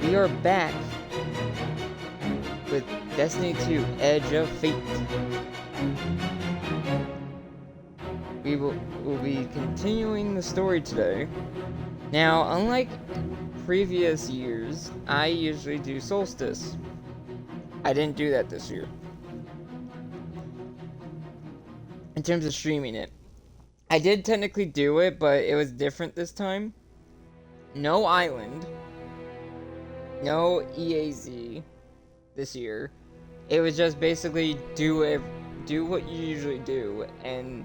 we are back with Destiny 2 Edge of Fate. We'll be continuing the story today. Now, unlike previous years, I usually do Solstice. I didn't do that this year. In terms of streaming it. I did technically do it, but it was different this time. No island. No EAZ this year. It was just basically do what you usually do, and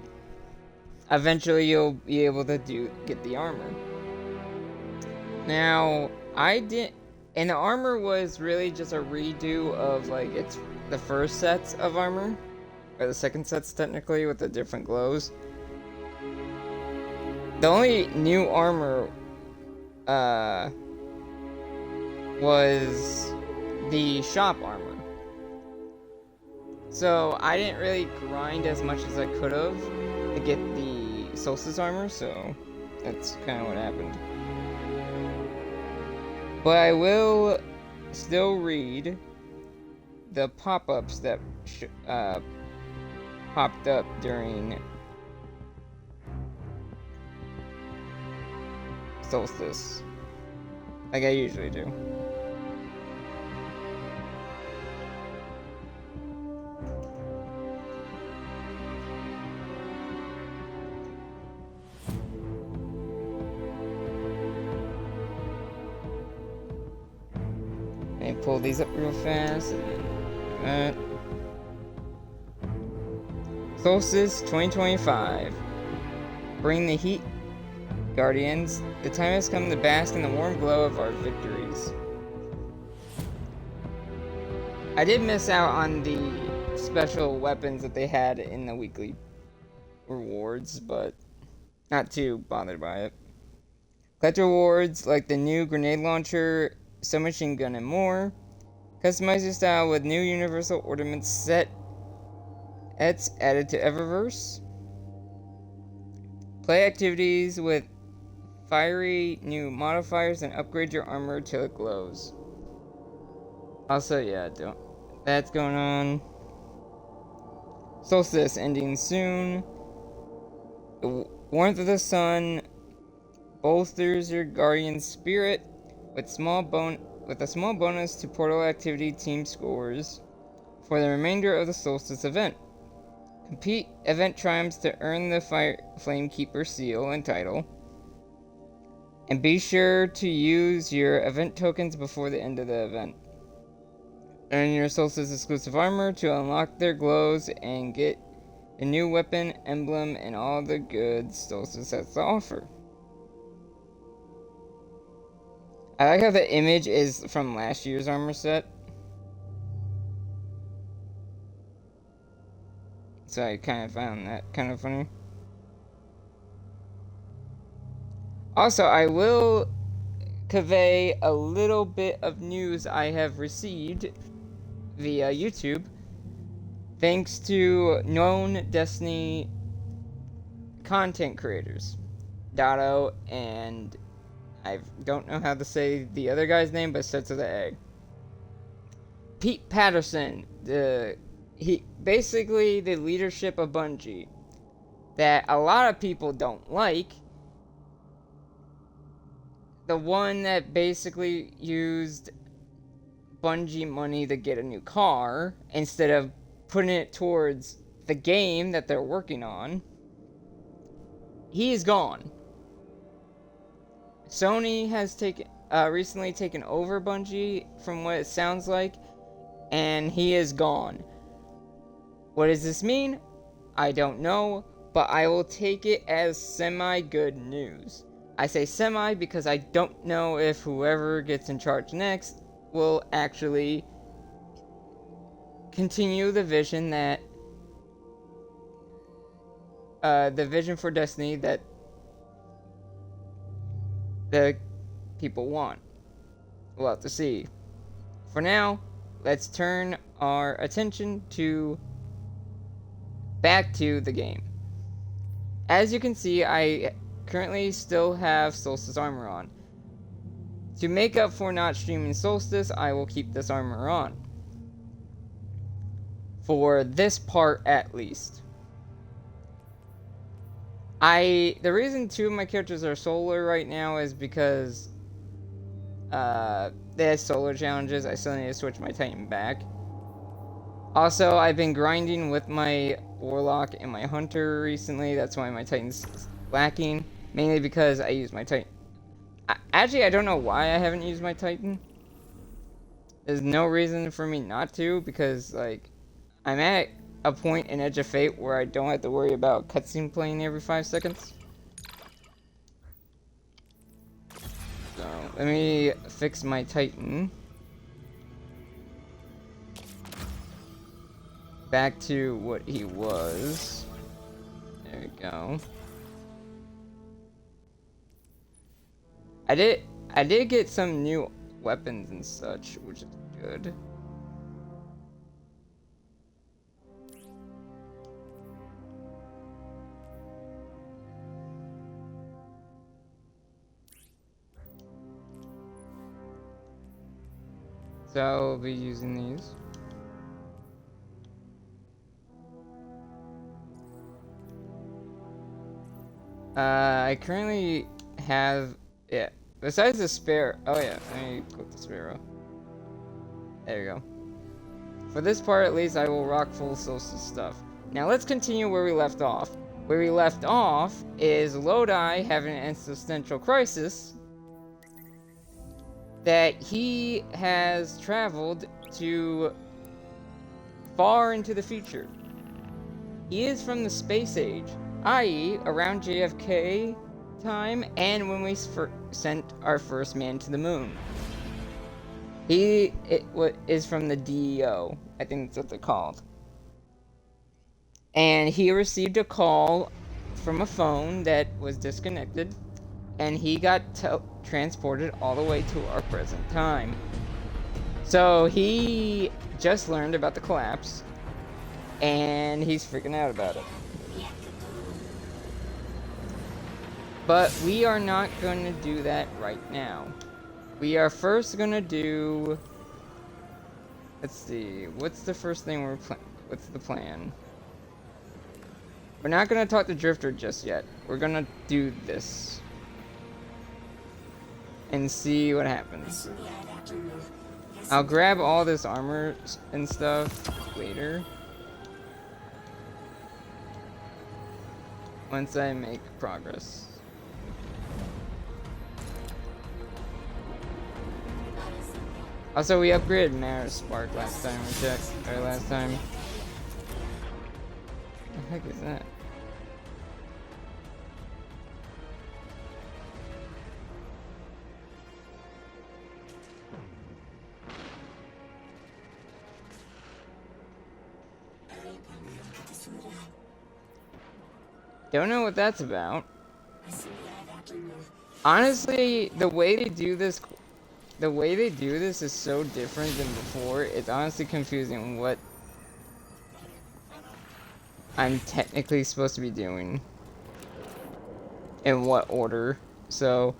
eventually you'll be able to get the armor. Now, and the armor was really just a redo of it's the first sets of armor, or the second sets technically, with the different glows. The only new armor was the shop armor. So I didn't really grind as much as I could have to get the Solstice armor, so that's kind of what happened. But I will still read the pop-ups that popped up during Solstice, like I usually do. Let me pull these up real fast. Solstice 2025. Bring the heat, Guardians. The time has come to bask in the warm glow of our victories. I did miss out on the special weapons that they had in the weekly rewards, but not too bothered by it. Collect rewards like the new grenade launcher, submachine gun, and more. Customize your style with new universal ornaments sets added to Eververse. Play activities with fiery new modifiers and upgrade your armor till it glows. Also, yeah, that's going on. Solstice ending soon. The warmth of the sun bolsters your guardian's spirit with a small bonus to portal activity team scores for the remainder of the Solstice event. Complete event triumphs to earn the Flamekeeper seal and title. And be sure to use your event tokens before the end of the event. Earn your Solstice exclusive armor to unlock their glows and get a new weapon, emblem, and all the goods Solstice has to offer. I like how the image is from last year's armor set. So I kind of found that kind of funny. Also, I will convey a little bit of news I have received via YouTube, thanks to known Destiny content creators, Dotto, and I don't know how to say the other guy's name, but it starts with an A. Pete Patterson, basically the leadership of Bungie, that a lot of people don't like. The one that basically used Bungie money to get a new car instead of putting it towards the game that they're working on. He is gone. Sony has recently taken over Bungie, from what it sounds like, and he is gone. What does this mean? I don't know, but I will take it as semi-good news. I say semi because I don't know if whoever gets in charge next will actually continue the vision that the vision for Destiny that the people want. We'll have to see. For now, let's turn our attention back to the game. As you can see, I currently still have Solstice armor on. To make up for not streaming Solstice, I will keep this armor on. For this part, at least. The reason 2 of my characters are solar right now is because they had solar challenges. I still need to switch my Titan back. Also, I've been grinding with my Warlock and my Hunter recently. That's why my Titan's lacking. Mainly because I use my Titan. Actually, I don't know why I haven't used my Titan. There's no reason for me not to, because, like, I'm at a point in Edge of Fate where I don't have to worry about cutscene playing every 5 seconds. So, let me fix my Titan. Back to what he was. There we go. I did get some new weapons and such, which is good. So I'll be using these. I currently have, yeah, besides the spare, oh yeah, let me click the sparrow. There you go. For this part at least, I will rock full Solstice stuff. Now let's continue where we left off. Where we left off is Lodi having an existential crisis that he has traveled to far into the future. He is from the space age, i.e. around JFK time and when we sent our first man to the moon. He is from the DEO, I think that's what they're called. And he received a call from a phone that was disconnected, and he got transported all the way to our present time. So he just learned about the collapse, and he's freaking out about it. But we are not going to do that right now. We are first going to do... Let's see, what's the first thing what's the plan? We're not going to talk to Drifter just yet. We're going to do this. And see what happens. I'll grab all this armor and stuff later. Once I make progress. Also, we upgraded Mara Spark last time we checked. Or last time. What the heck is that? Don't know what that's about. Honestly, the way they do this is so different than before. It's honestly confusing what I'm technically supposed to be doing. In what order. So,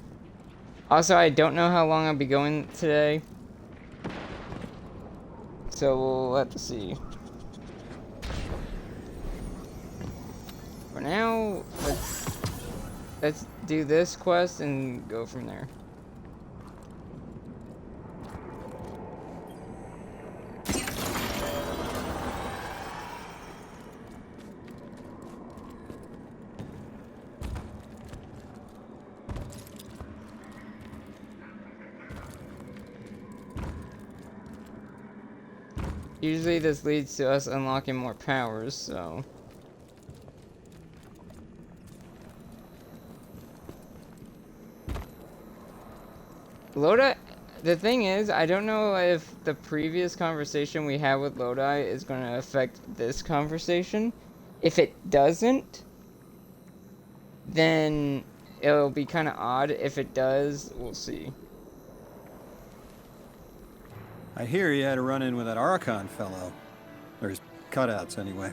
also I don't know how long I'll be going today. So we'll have to see. For now, let's do this quest and go from there. Usually this leads to us unlocking more powers, so... Lodi, the thing is, I don't know if the previous conversation we had with Lodi is going to affect this conversation. If it doesn't, then it'll be kind of odd. If it does, we'll see. I hear you had a run-in with that Archon fellow. Or his cutouts, anyway.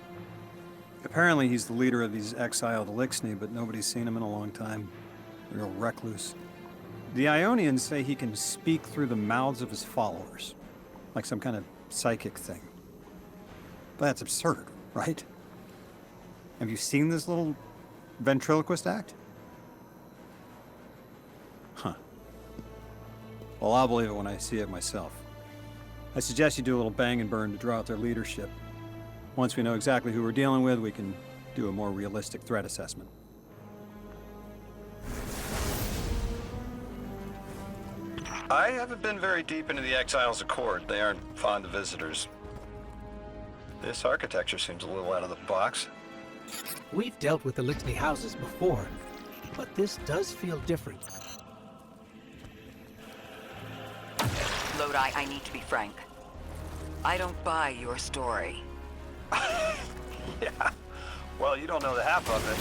Apparently he's the leader of these exiled Elixni, but nobody's seen him in a long time. Real recluse. The Ionians say he can speak through the mouths of his followers, like some kind of psychic thing. But that's absurd, right? Have you seen this little ventriloquist act? Huh. Well, I'll believe it when I see it myself. I suggest you do a little bang and burn to draw out their leadership. Once we know exactly who we're dealing with, we can do a more realistic threat assessment. I haven't been very deep into the Exiles' Accord. They aren't fond of visitors. This architecture seems a little out of the box. We've dealt with Elixir houses before, but this does feel different. Lodi, I need to be frank. I don't buy your story. Yeah. Well, you don't know the half of it.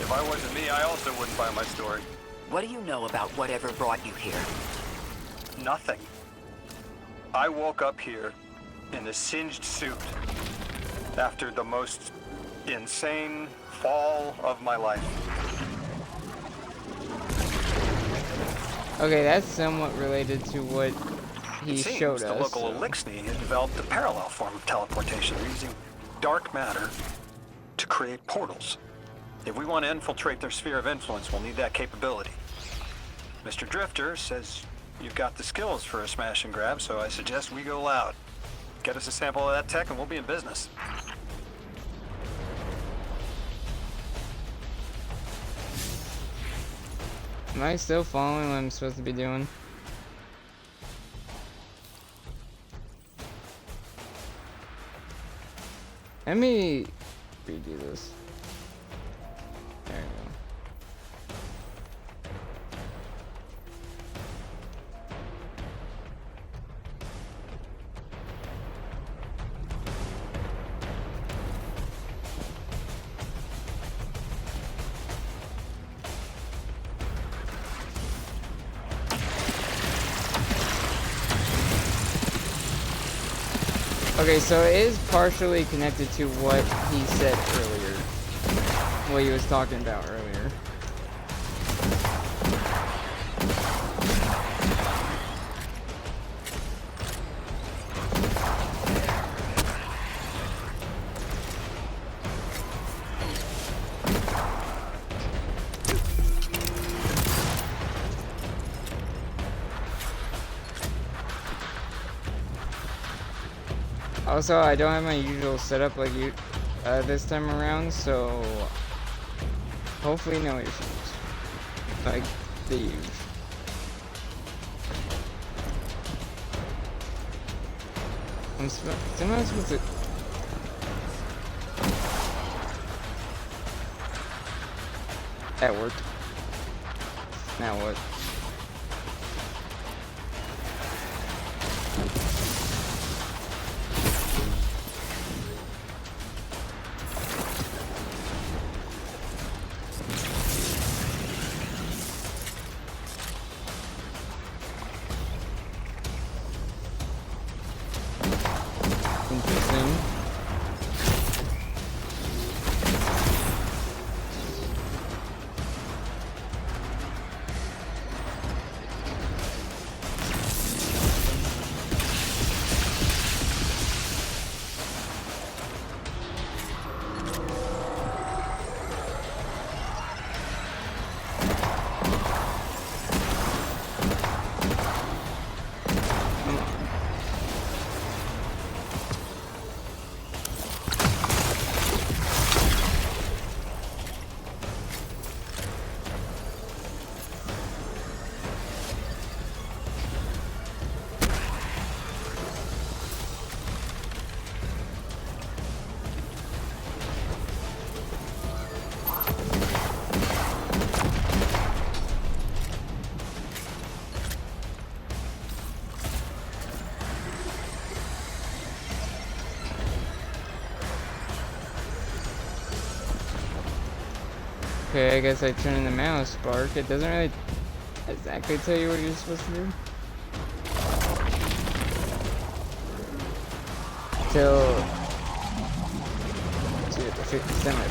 If I wasn't me, I also wouldn't buy my story. What do you know about whatever brought you here? Nothing. I woke up here in a singed suit after the most insane fall of my life. Okay, that's somewhat related to what he It seems showed the us. local Elixir has developed a parallel form of teleportation using dark matter to create portals. If we want to infiltrate their sphere of influence, we'll need that capability. Mr. Drifter says you've got the skills for a smash and grab, so I suggest we go loud. Get us a sample of that tech and we'll be in business. Am I still following what I'm supposed to be doing? Let me redo this. There we go. Okay, so it is partially connected to what he said earlier. What he was talking about earlier. Also, I don't have my usual setup like you this time around, so hopefully no issues. Like the usual. Somehow I'm supposed to. That worked. Now what? Interesting. Okay, I guess I turn in the mouse spark. It doesn't really exactly tell you what you're supposed to do. Till to the 57 route.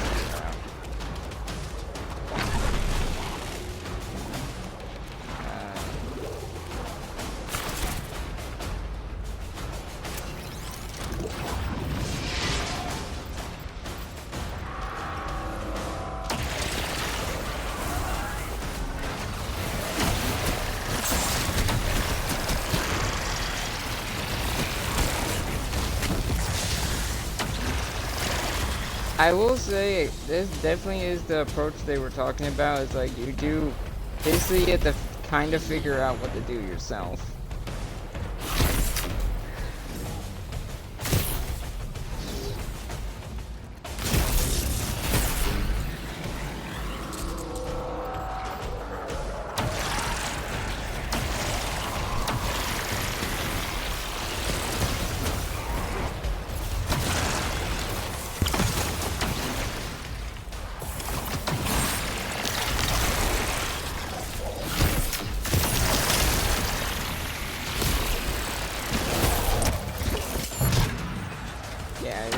I will say this definitely is the approach they were talking about. It's like you do basically you have to kind of figure out what to do yourself. Yeah,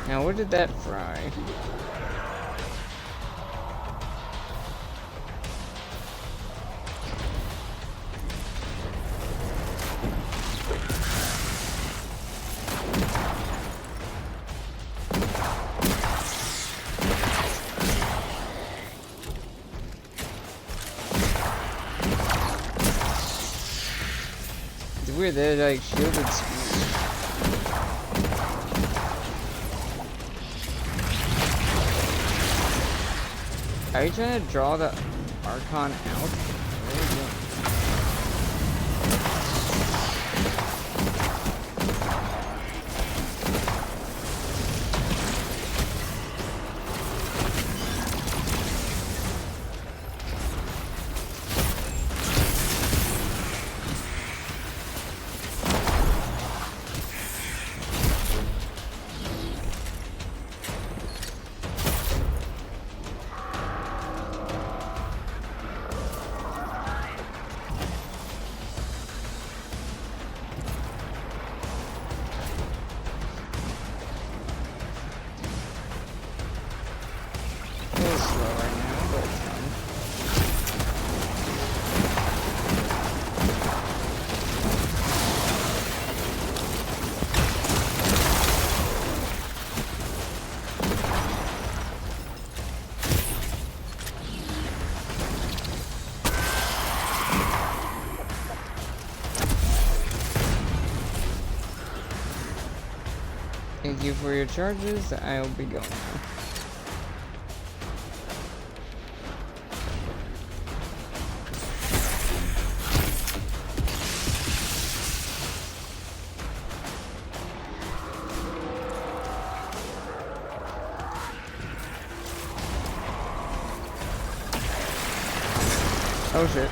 now what did that fry? It's weird, they're like shielded spears. Are you trying to draw the Archon out? What are you doing? A little slow right now, but it's fine. Thank you for your charges. I'll be going now. Oh shit.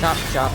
Chop, chop.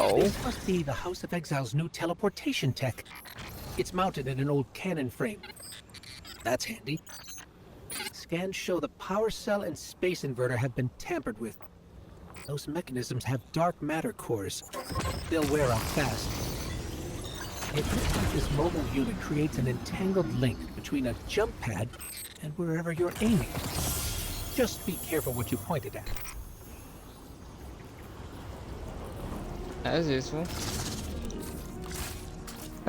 No. This must be the House of Exile's new teleportation tech. It's mounted in an old cannon frame. That's handy. Scans show the power cell and space inverter have been tampered with. Those mechanisms have dark matter cores. They'll wear out fast. It looks like this mobile unit creates an entangled link between a jump pad and wherever you're aiming. Just be careful what you point it at. That was useful.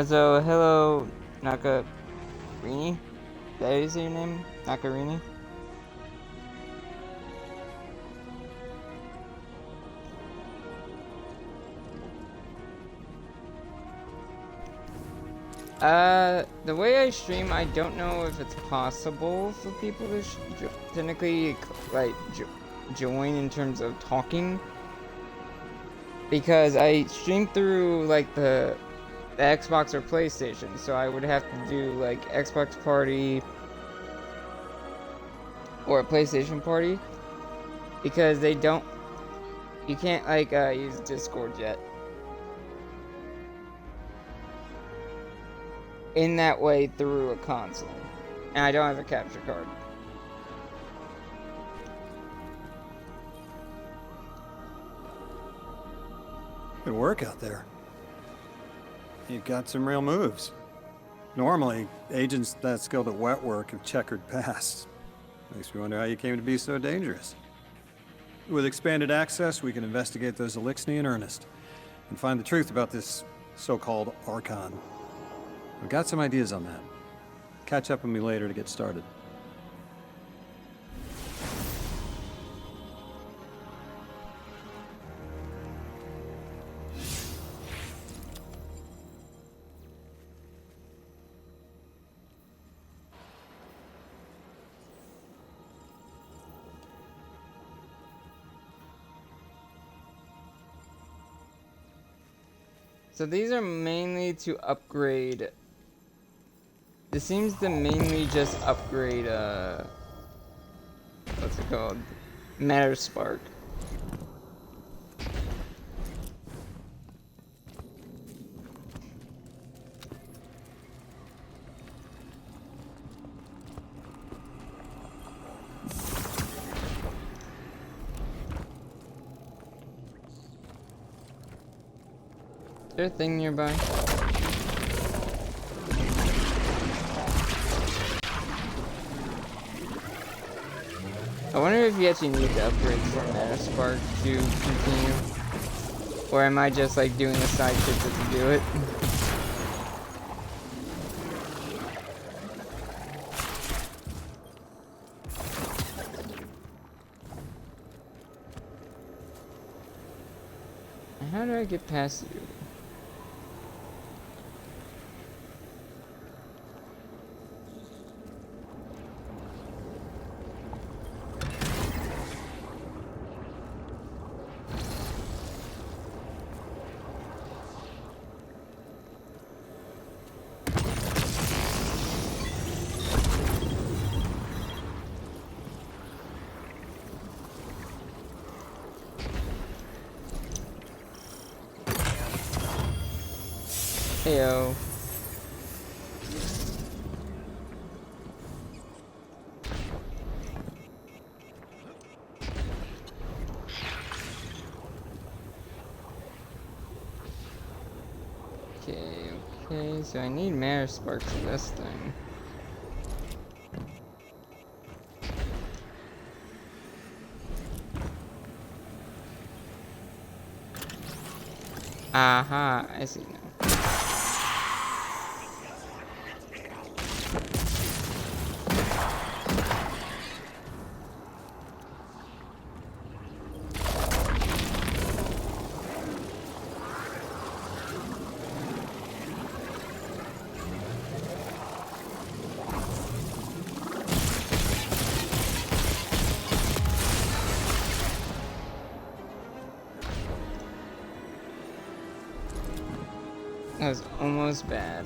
So, hello, Nakarini? That is your name? Nakarini? The way I stream, I don't know if it's possible for people to technically, like, join in terms of talking. Because I stream through, like, the Xbox or PlayStation, so I would have to do, like, Xbox party or a PlayStation party. Because they don't, you can't, like, use Discord yet. In that way through a console. And I don't have a capture card. Good work out there. You've got some real moves. Normally, agents that skilled at wet work have checkered past. Makes me wonder how you came to be so dangerous. With expanded access, we can investigate those Elixni in earnest and find the truth about this so-called Archon. I've got some ideas on that. Catch up with me later to get started. So these are mainly to upgrade. This seems to mainly just upgrade, what's it called? Matter Spark. Is there a thing nearby? I wonder if you actually need to upgrade for Matter Spark to continue. Or am I just like doing a side shit just to do it? How do I get past you? Heyo. Okay, so I need Matter Spark for this thing. Aha, I see now. That was almost bad.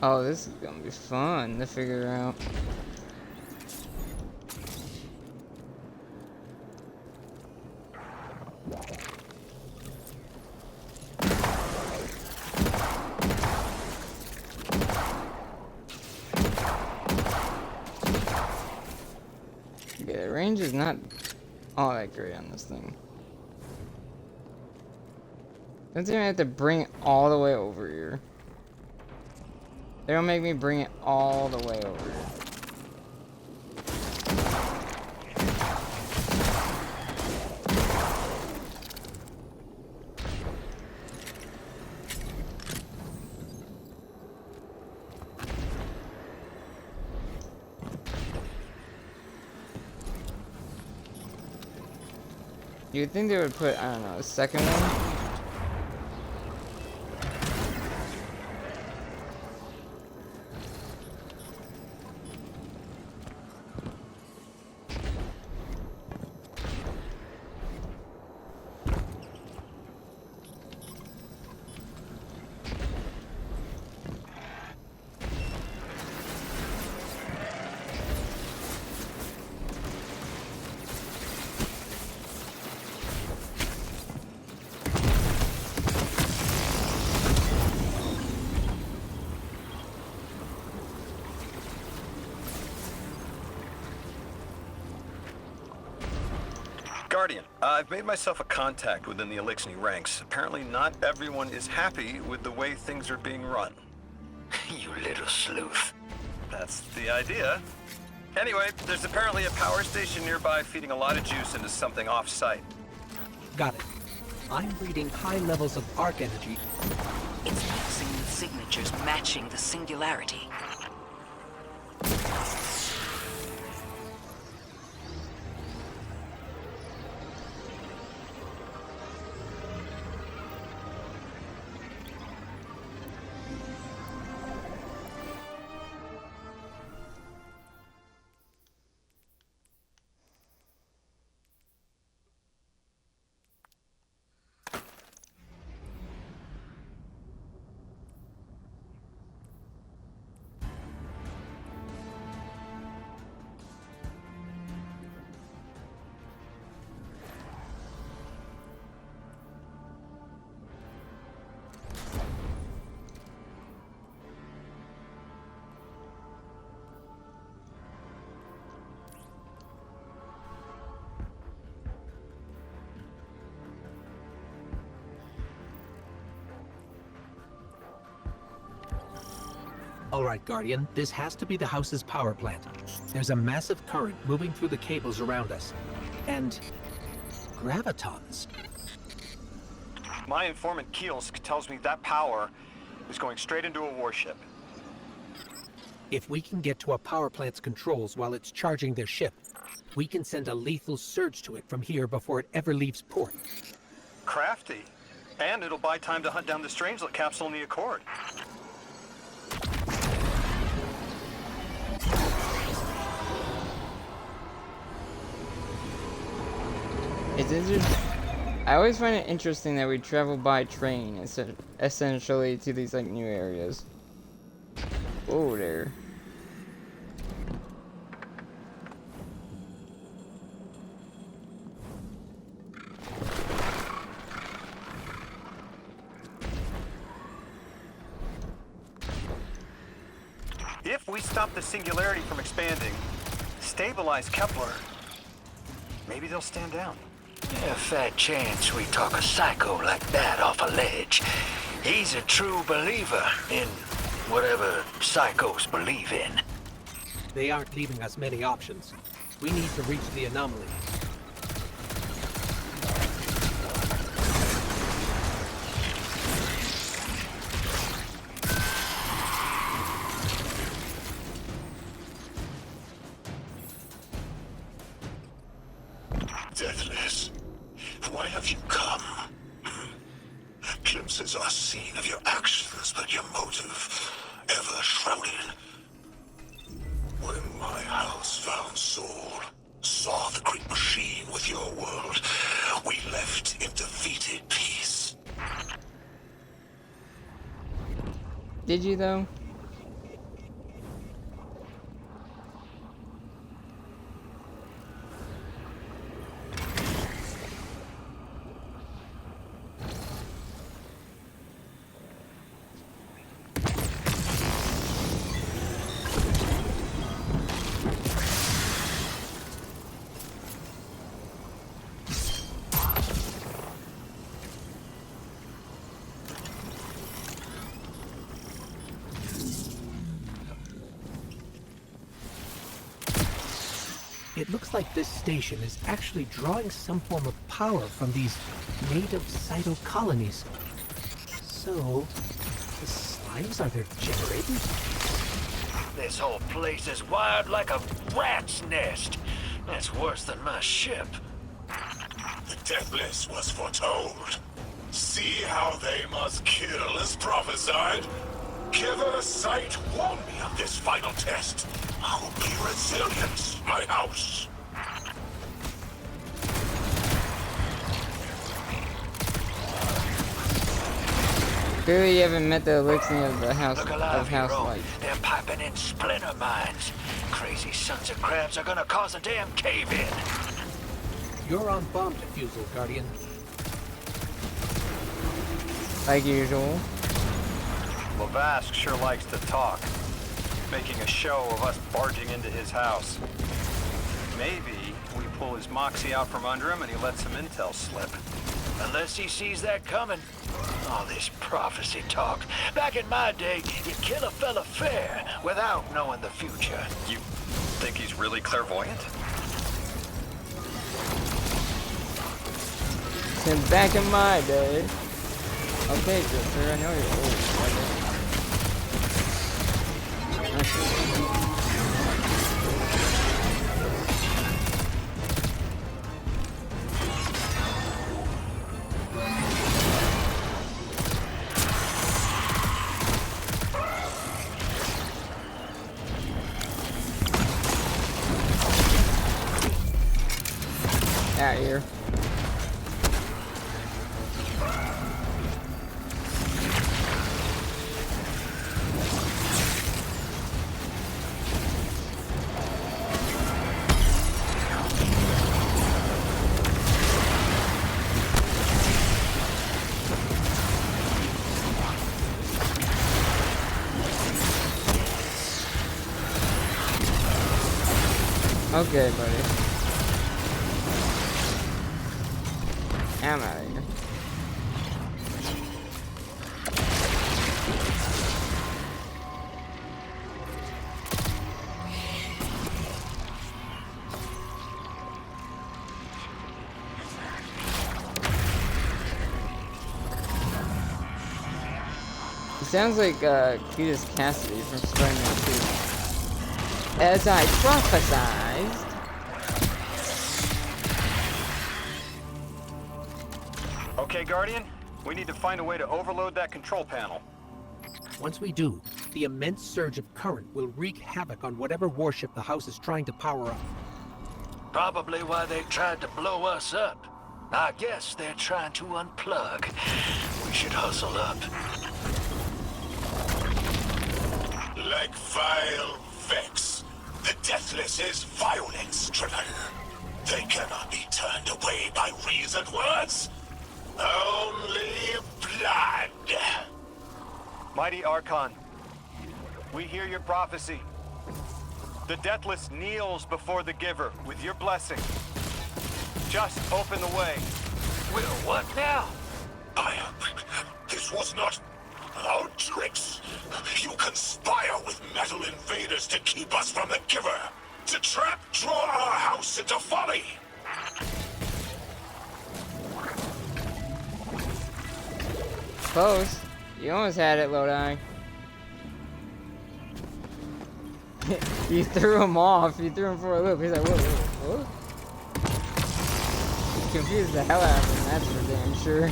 Oh, this is gonna be fun to figure out. Okay, the range is not all that great on this thing. Don't even have to bring it all the way over here. They don't make me bring it all the way over here. You'd think they would put, I don't know, a second one? Guardian, I've made myself a contact within the Elixir ranks. Apparently not everyone is happy with the way things are being run. You little sleuth. That's the idea. Anyway, there's apparently a power station nearby feeding a lot of juice into something off-site. Got it. I'm reading high levels of arc energy. It's mixing with signatures matching the singularity. All right, Guardian, this has to be the house's power plant. There's a massive current moving through the cables around us. And gravitons. My informant Kielsk tells me that power is going straight into a warship. If we can get to a power plant's controls while it's charging their ship, we can send a lethal surge to it from here before it ever leaves port. Crafty. And it'll buy time to hunt down the Strangelet capsule in the Accord. I always find it interesting that we travel by train, essentially, to these, like, new areas. Oh, there. If we stop the singularity from expanding, stabilize Kepler, maybe they'll stand down. A fat chance we talk a psycho like that off a ledge. He's a true believer in whatever psychos believe in. They aren't leaving us many options. We need to reach the anomaly. Deathless, why have you come? Glimpses are seen of your actions, but your motive ever shrouded. When my house found Saul, saw the great machine with your world, we left in defeated peace. Did you, though? It looks like this station is actually drawing some form of power from these native cyto colonies. So, the slimes are their generators? This whole place is wired like a rat's nest. That's worse than my ship. The Deathless was foretold. See how they must kill as prophesied? Giver Sight warned me of this final test. I will be resilient, my house. Clearly you haven't met the elixir of the house Look of alive, house hero. life. They're piping in splinter mines. Crazy sons of crabs are gonna cause a damn cave-in. You're on bomb defusal, Guardian. Like usual. Lavask sure likes to talk, making a show of us barging into his house. Maybe we pull his moxie out from under him and he lets some intel slip. Unless he sees that coming. All this prophecy talk. Back in my day, you'd kill a fella fair without knowing the future. You think he's really clairvoyant? Since back in my day. Okay, Drifter, I know you're old, brother. Out here. Okay, buddy. I'm out of here. It sounds like Cletus Cassidy from Spider-Man 2. As I prophesized. Okay, Guardian, we need to find a way to overload that control panel. Once we do, the immense surge of current will wreak havoc on whatever warship the house is trying to power up. Probably why they tried to blow us up. I guess they're trying to unplug. We should hustle up. Like vile Vex, the Deathless is violence-driven. They cannot be turned away by reasoned words. Only blood. Mighty Archon, we hear your prophecy. The Deathless kneels before the Giver with your blessing. Just open the way. Well, what now? This was not our tricks. You conspire with metal invaders to keep us from the Giver. To draw our house into folly. Close. You almost had it, Lodi. You threw him off. You threw him for a loop. He's like, whoa. He confused the hell out of him, that's for damn sure.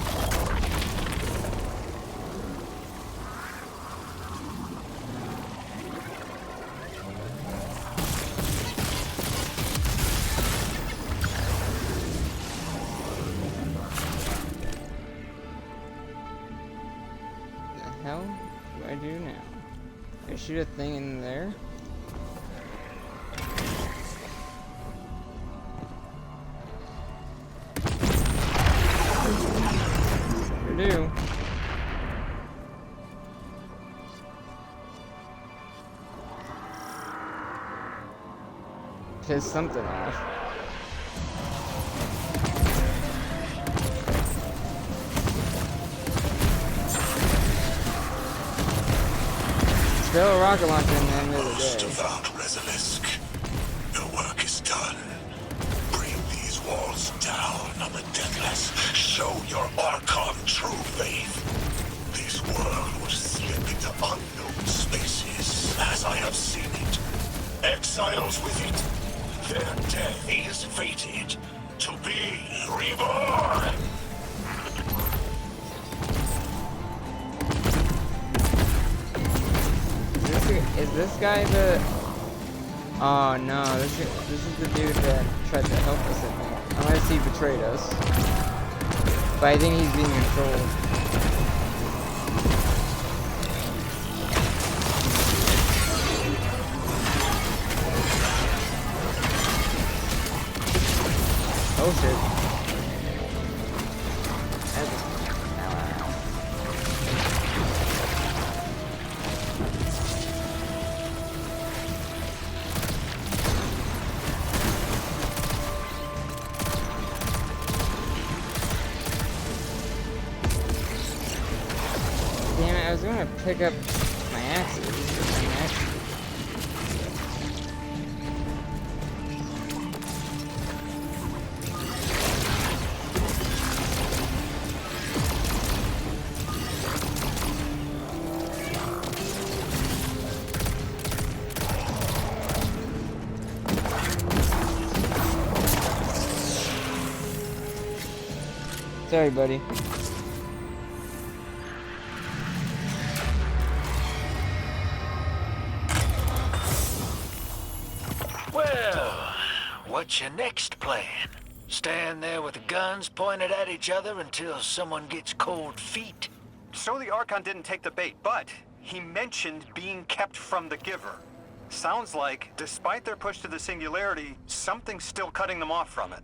What the hell do I do now? Do I shoot a thing in there? Do. Piss something off. Still a rocket launcher in the end of the day. Found Resilisk. Your work is done. the Deathless. Show your Archon true faith. This world will slip into unknown spaces, as I have seen it. Exiles with it. Their death is fated to be reborn. Is this guy the... Oh no, this is the dude that tried to help us, I think. Unless he betrayed us. But I think he's being controlled. Oh shit. Damn it, I was gonna pick up my axes. Sorry, buddy. Well, what's your next plan? Stand there with the guns pointed at each other until someone gets cold feet? So the Archon didn't take the bait, but he mentioned being kept from the Giver. Sounds like, despite their push to the singularity, something's still cutting them off from it.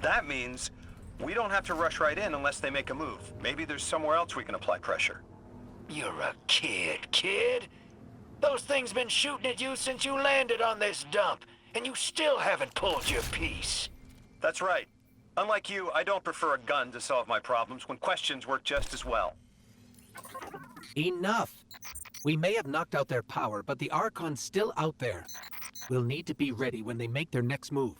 That means we don't have to rush right in unless they make a move. Maybe there's somewhere else we can apply pressure. You're a kid. Those things been shooting at you since you landed on this dump, and you still haven't pulled your piece. That's right. Unlike you, I don't prefer a gun to solve my problems when questions work just as well. Enough. We may have knocked out their power, but the Archon's still out there. We'll need to be ready when they make their next move.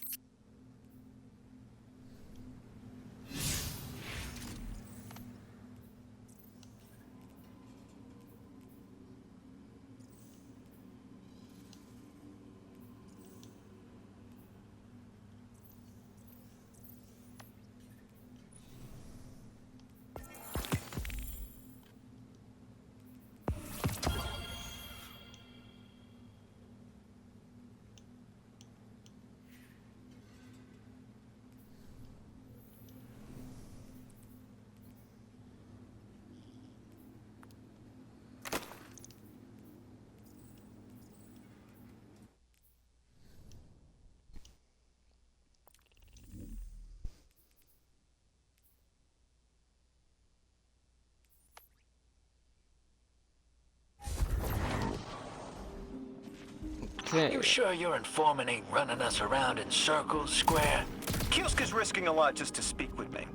Okay. You sure your informant ain't running us around in circles, Square? Kielska's risking a lot just to speak with me.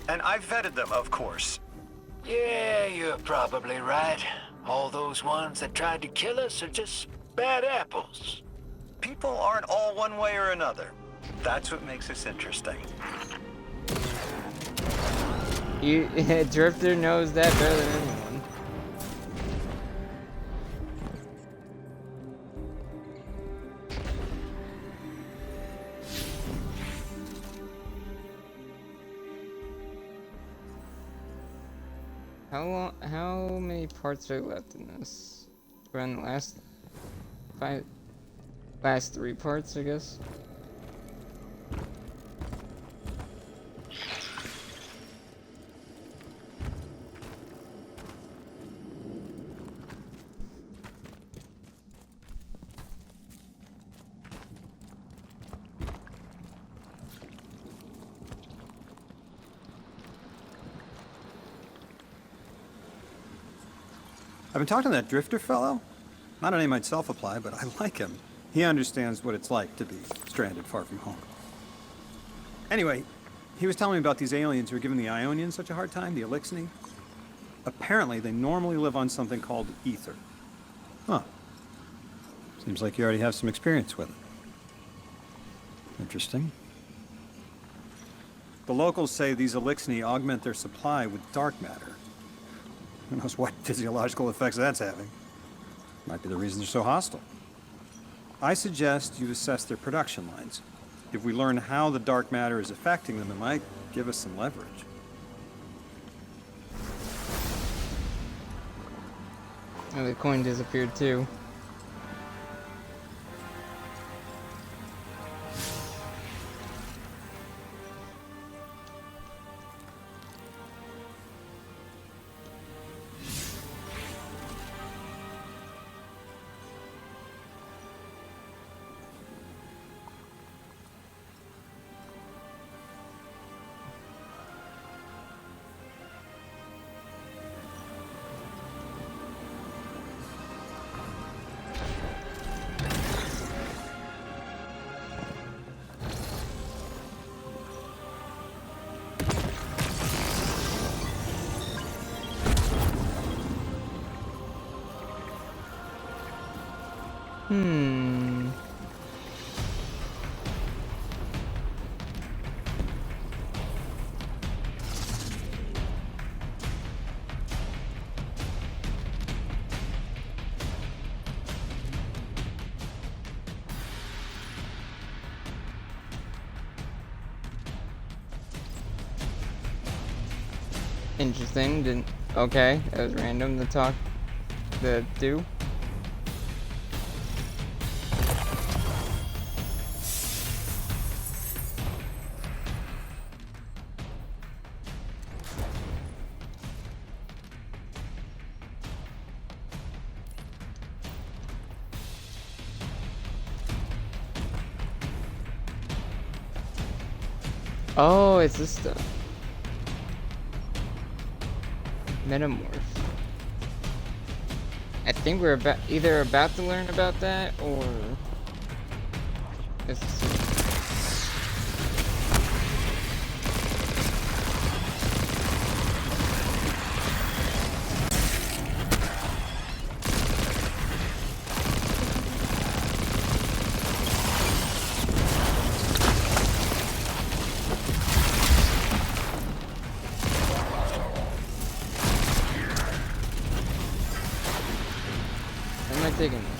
And I've vetted them, of course. Yeah, you're probably right. All those ones that tried to kill us are just bad apples. People aren't all one way or another. That's what makes us interesting. Drifter knows that better than anyone. How many parts are left in this? We're on the last 3 parts, I guess. I've been talking to that drifter fellow. Not a name I'd self-apply, but I like him. He understands what it's like to be stranded far from home. Anyway, he was telling me about these aliens who are giving the Ionians such a hard time, the Elixni. Apparently, they normally live on something called ether. Huh. Seems like you already have some experience with it. Interesting. The locals say these Elixni augment their supply with dark matter. Who knows what physiological effects that's having? Might be the reason they're so hostile. I suggest you assess their production lines. If we learn how the dark matter is affecting them, it might give us some leverage. Oh, the coin disappeared too. Interesting. Didn't. Okay, that was random. The do. Oh, it's this stuff. Metamorph. I think we're either about to learn about that or it's taking this.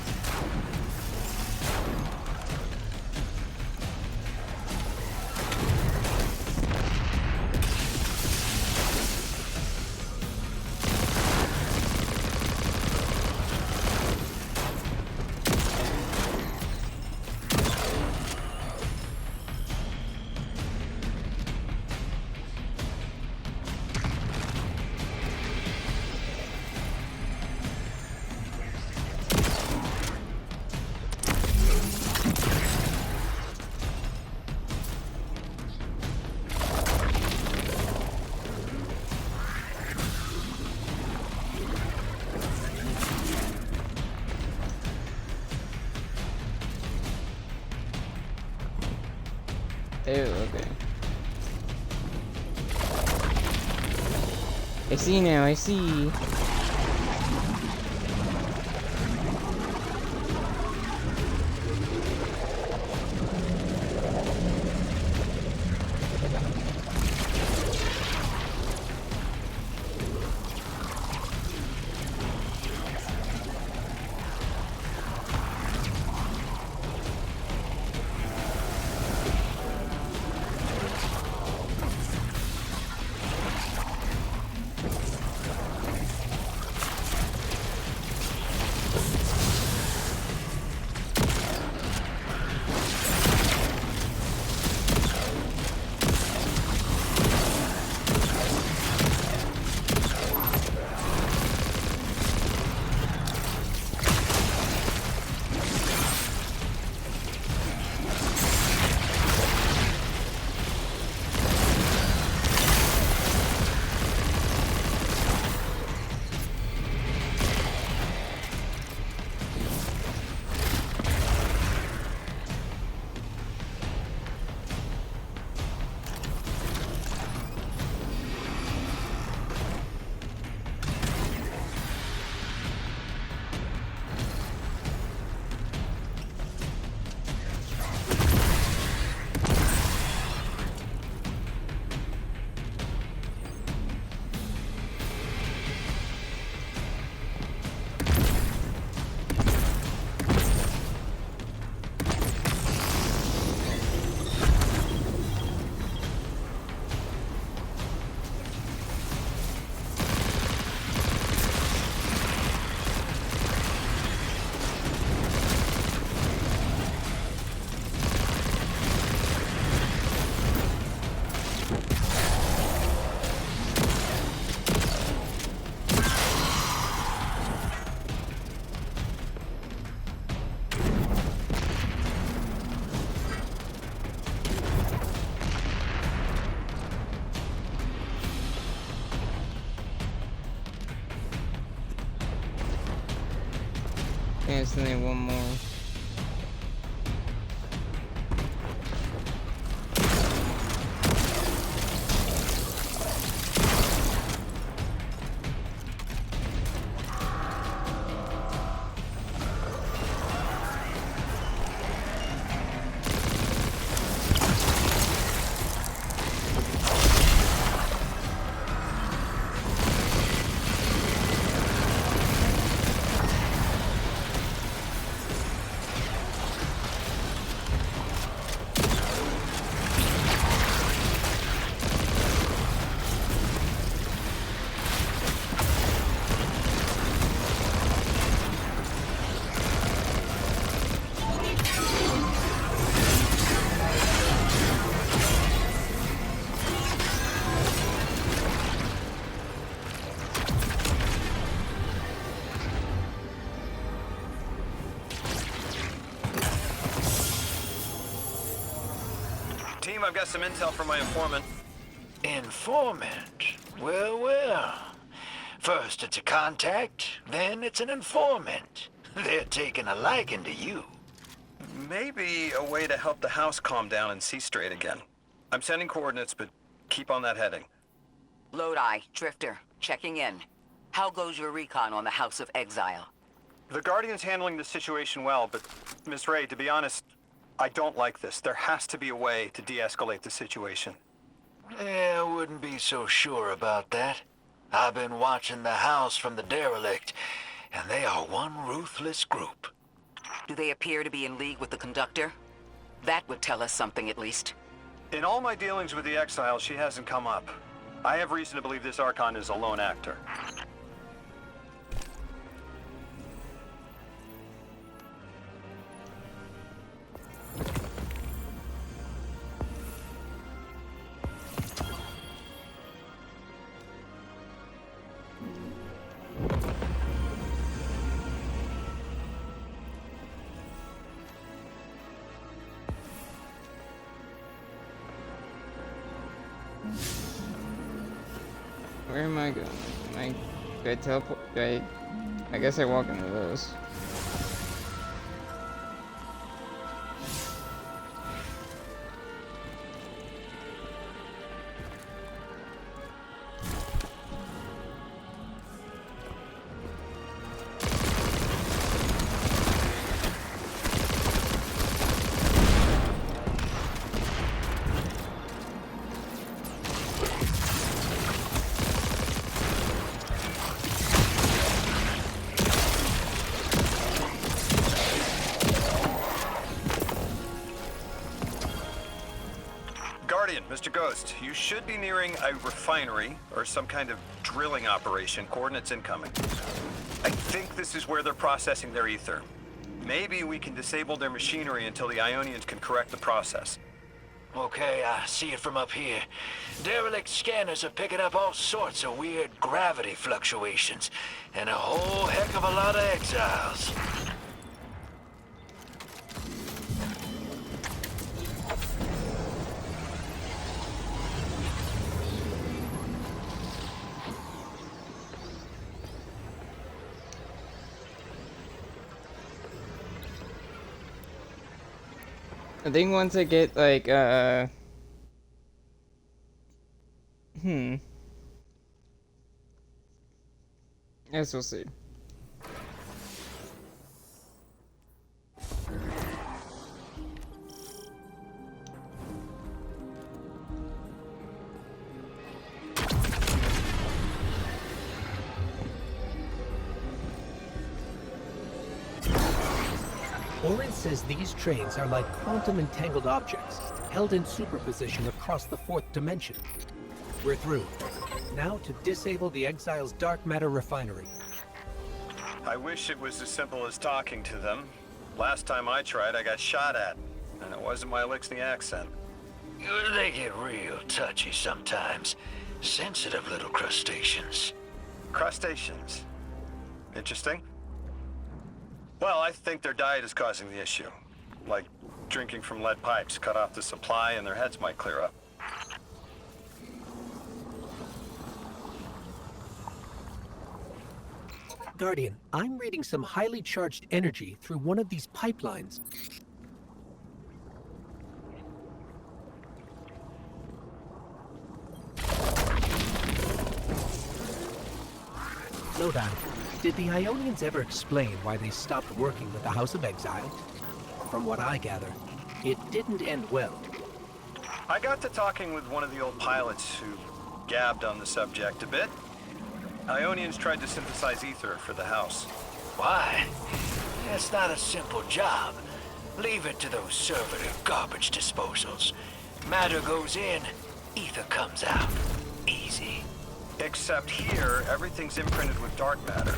Ew, okay. I see now, I see. Yeah, so then one more. Team, I've got some intel from my informant. Informant? Well, well. First it's a contact, then it's an informant. They're taking a liking to you. Maybe a way to help the house calm down and see straight again. I'm sending coordinates, but keep on that heading. Lodi, Drifter, checking in. How goes your recon on the House of Exile? The Guardian's handling the situation well, but Miss Ray, to be honest, I don't like this. There has to be a way to de-escalate the situation. I wouldn't be so sure about that. I've been watching the house from the derelict, and they are one ruthless group. Do they appear to be in league with the Conductor? That would tell us something at least. In all my dealings with the Exile, she hasn't come up. I have reason to believe this Archon is a lone actor. Where am I going? Do I teleport? I guess I walk into those. Guardian, Mr. Ghost, you should be nearing a refinery or some kind of drilling operation. Coordinates incoming. I think this is where they're processing their ether. Maybe we can disable their machinery until the Ionians can correct the process. Okay, I see it from up here. Derelict scanners are picking up all sorts of weird gravity fluctuations, and a whole heck of a lot of exiles. I think once I get like Guess we'll see. Orin says these trains are like quantum entangled objects, held in superposition across the fourth dimension. We're through. Now to disable the Exile's dark matter refinery. I wish it was as simple as talking to them. Last time I tried, I got shot at. And it wasn't my Elixir accent. They get real touchy sometimes. Sensitive little crustaceans. Crustaceans. Interesting. Well, I think their diet is causing the issue. Like drinking from lead pipes, cut off the supply and their heads might clear up. Guardian, I'm reading some highly charged energy through one of these pipelines. Lodan, did the Ionians ever explain why they stopped working with the House of Exile? From what I gather, it didn't end well. I got to talking with one of the old pilots who gabbed on the subject a bit. Ionians tried to synthesize ether for the house. Why? It's not a simple job. Leave it to those servitor garbage disposals. Matter goes in, ether comes out. Easy. Except here, everything's imprinted with dark matter,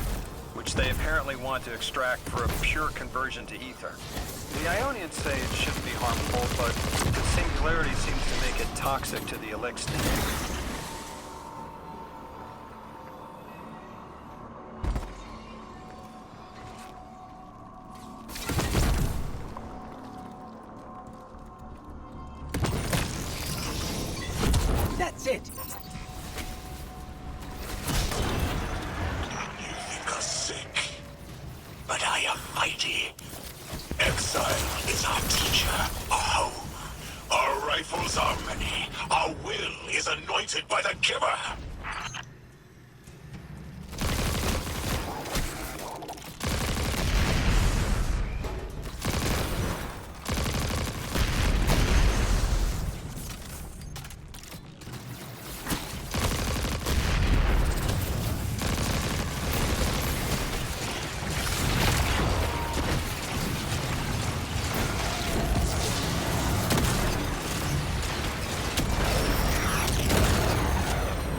which they apparently want to extract for a pure conversion to ether. The Ionians say it shouldn't be harmful, but the singularity seems to make it toxic to the elixir. That's it! You think us sick, but I am mighty. Exile is our teacher, our home. Our rifles are many. Our will is anointed by the giver.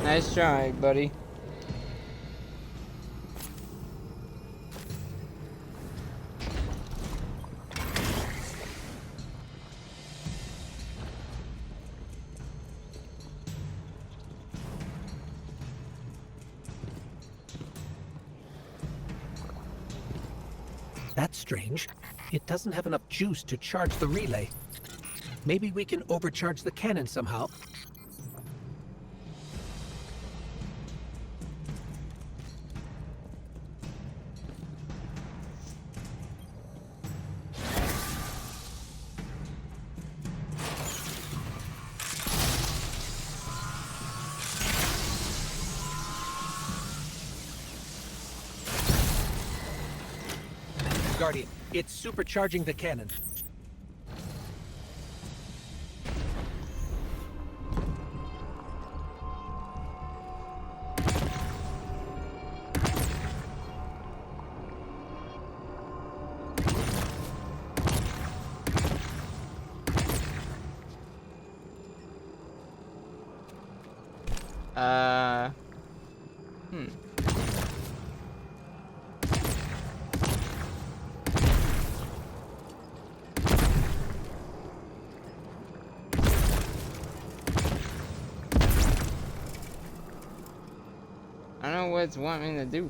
Nice try, buddy. That's strange. It doesn't have enough juice to charge the relay. Maybe we can overcharge the cannon somehow. Guardian, it's supercharging the cannon. I don't know what it's wanting me to do.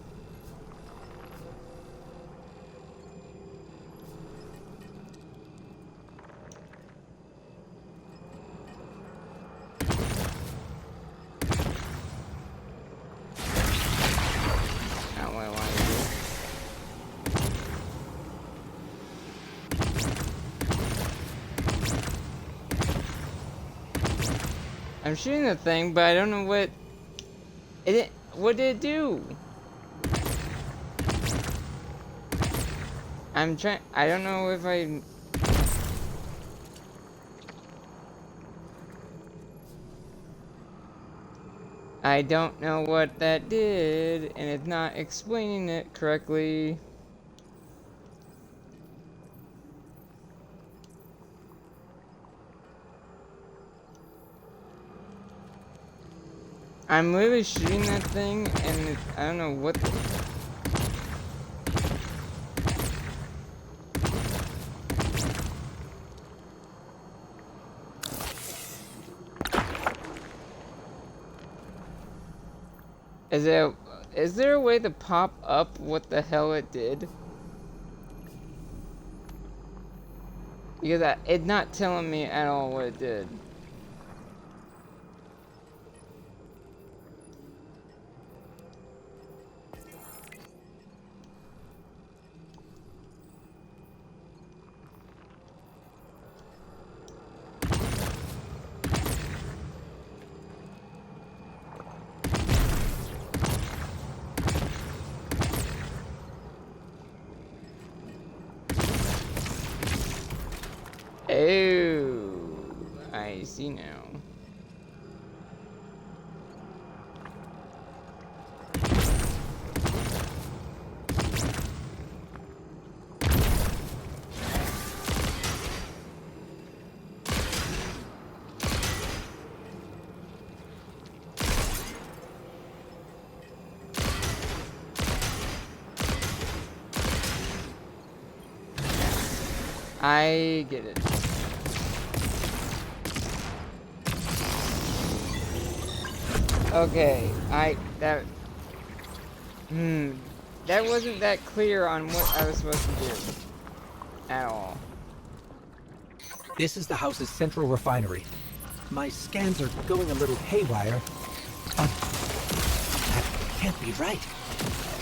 Not what I want to do. I'm shooting the thing, but I don't know what it. What did it do? I'm trying. I don't know if I. I don't know what that did, and it's not explaining it correctly. I'm literally shooting that thing, and I don't know what the... Is there a way to pop up what the hell it did? Because it's not telling me at all what it did. see now. I get it. Okay, that wasn't that clear on what I was supposed to do at all. This is the house's central refinery. My scans are going a little haywire. That can't be right.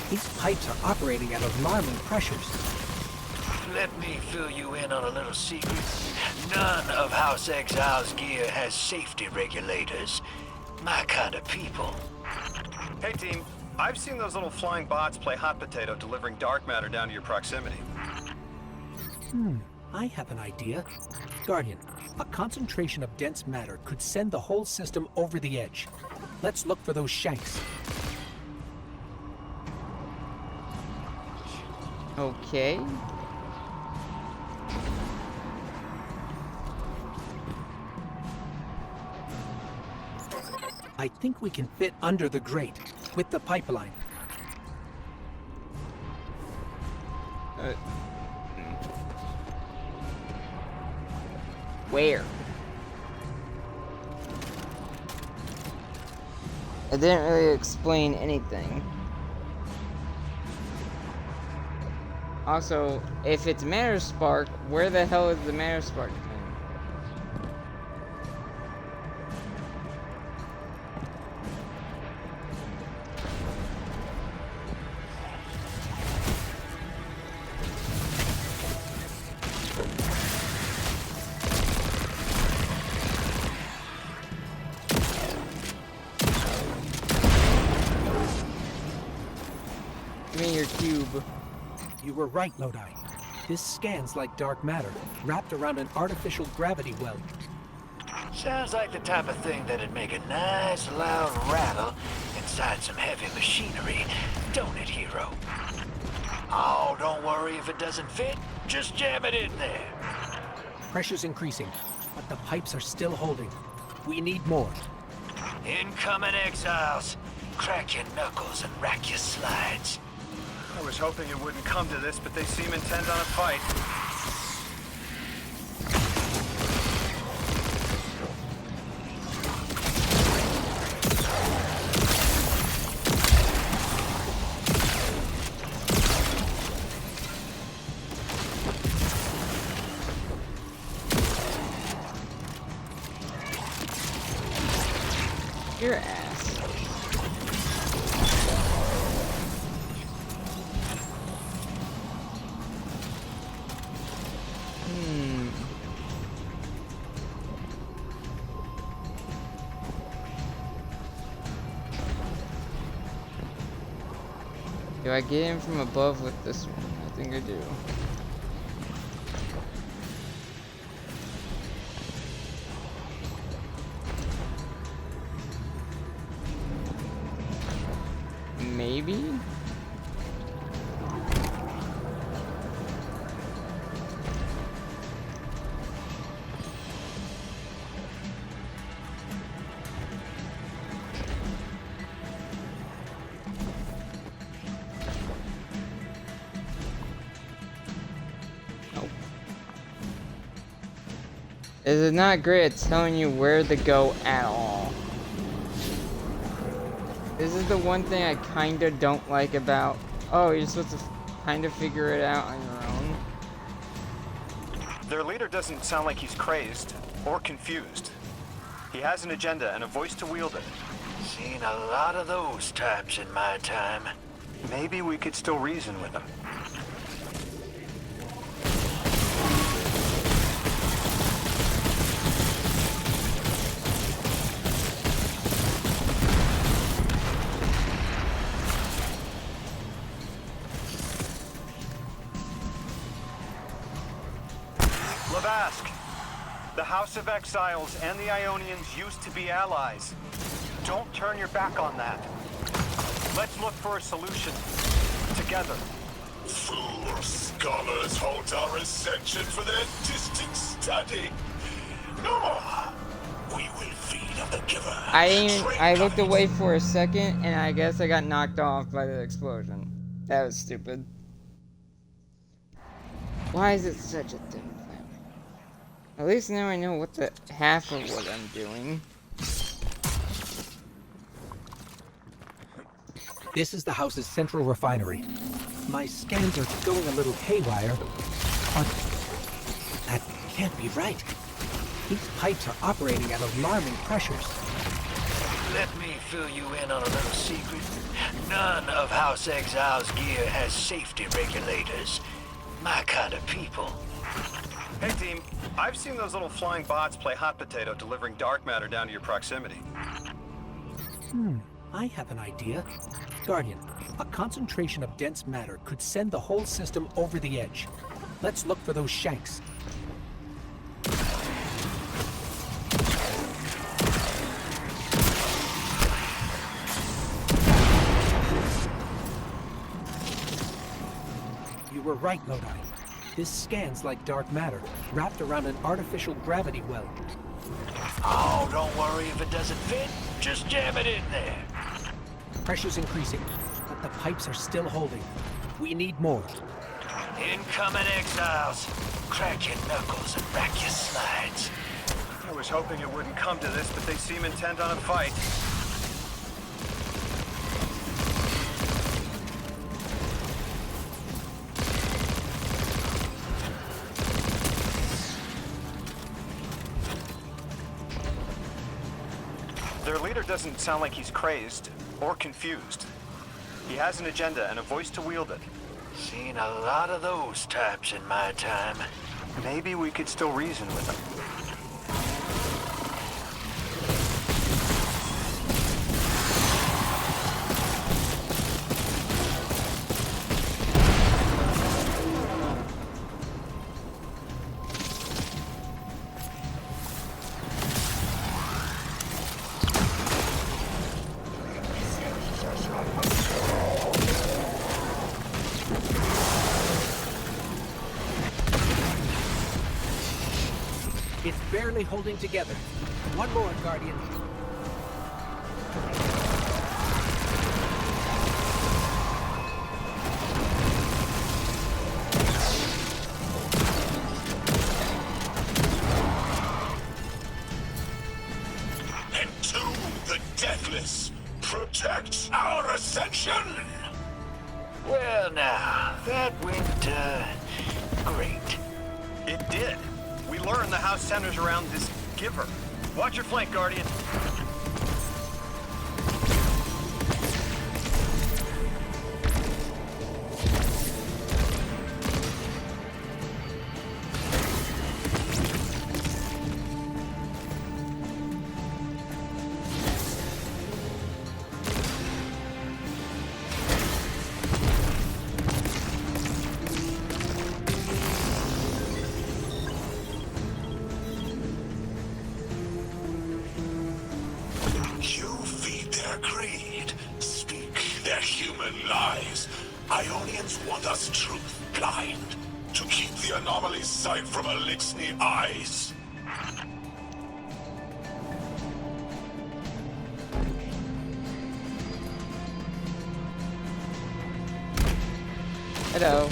These pipes are operating at alarming pressures. Let me fill you in on a little secret. None of House Exile's gear has safety regulators. My kind of people. Hey team, I've seen those little flying bots play hot potato delivering dark matter down to your proximity. I have an idea. Guardian, a concentration of dense matter could send the whole system over the edge. Let's look for those shanks. Okay. I think we can fit under the grate with the pipeline. Where? It didn't really explain anything. Also, if it's matter spark, where the hell is the matter spark thing? Give me your cube. You were right, Lodi. This scans like dark matter, wrapped around an artificial gravity well. Sounds like the type of thing that'd make a nice loud rattle inside some heavy machinery, don't it, hero? Oh, don't worry if it doesn't fit. Just jam it in there. Pressure's increasing, but the pipes are still holding. We need more. Incoming exiles. Crack your knuckles and rack your slides. I was hoping it wouldn't come to this, but they seem intent on a fight. Your ass. Do I get in from above with this one? I think I do. Maybe? Is it not great at telling you where to go at all? This is the one thing I kinda don't like about... Oh, you're supposed to kinda figure it out on your own. Their leader doesn't sound like he's crazed or confused. He has an agenda and a voice to wield it. Seen a lot of those types in my time. Maybe we could still reason with him. The House of Exiles and the Ionians used to be allies. Don't turn your back on that. Let's look for a solution. Together. Fool scholars hold our ascension for their distant study. No more. We will feed on the giver. I looked away for a second, and I guess I got knocked off by the explosion. That was stupid. Why is it such a dumb thing? At least now I know what the half of what I'm doing. This is the house's central refinery. My scans are going a little haywire, but that can't be right. These pipes are operating at alarming pressures. Let me fill you in on a little secret. None of House Exile's gear has safety regulators. My kind of people. Hey team, I've seen those little flying bots play hot potato delivering dark matter down to your proximity. I have an idea. Guardian, a concentration of dense matter could send the whole system over the edge. Let's look for those shanks. You were right, Lodi. This scans like dark matter, wrapped around an artificial gravity well. Oh, don't worry if it doesn't fit. Just jam it in there. Pressure's increasing, but the pipes are still holding. We need more. Incoming Exiles. Crack your knuckles and rack your slides. I was hoping it wouldn't come to this, but they seem intent on a fight. Their leader doesn't sound like he's crazed or confused. He has an agenda and a voice to wield it. Seen a lot of those types in my time. Maybe we could still reason with him. It's barely holding together. One more, Guardian. Entomb the deathless. Protect our ascension. Well now, that went, great. It did. We learned the house centers around this giver. Watch your flank, Guardian. You feed their greed, speak their human lies. Ionians want us truth blind, to keep the anomaly's sight from Elixni eyes. Hello.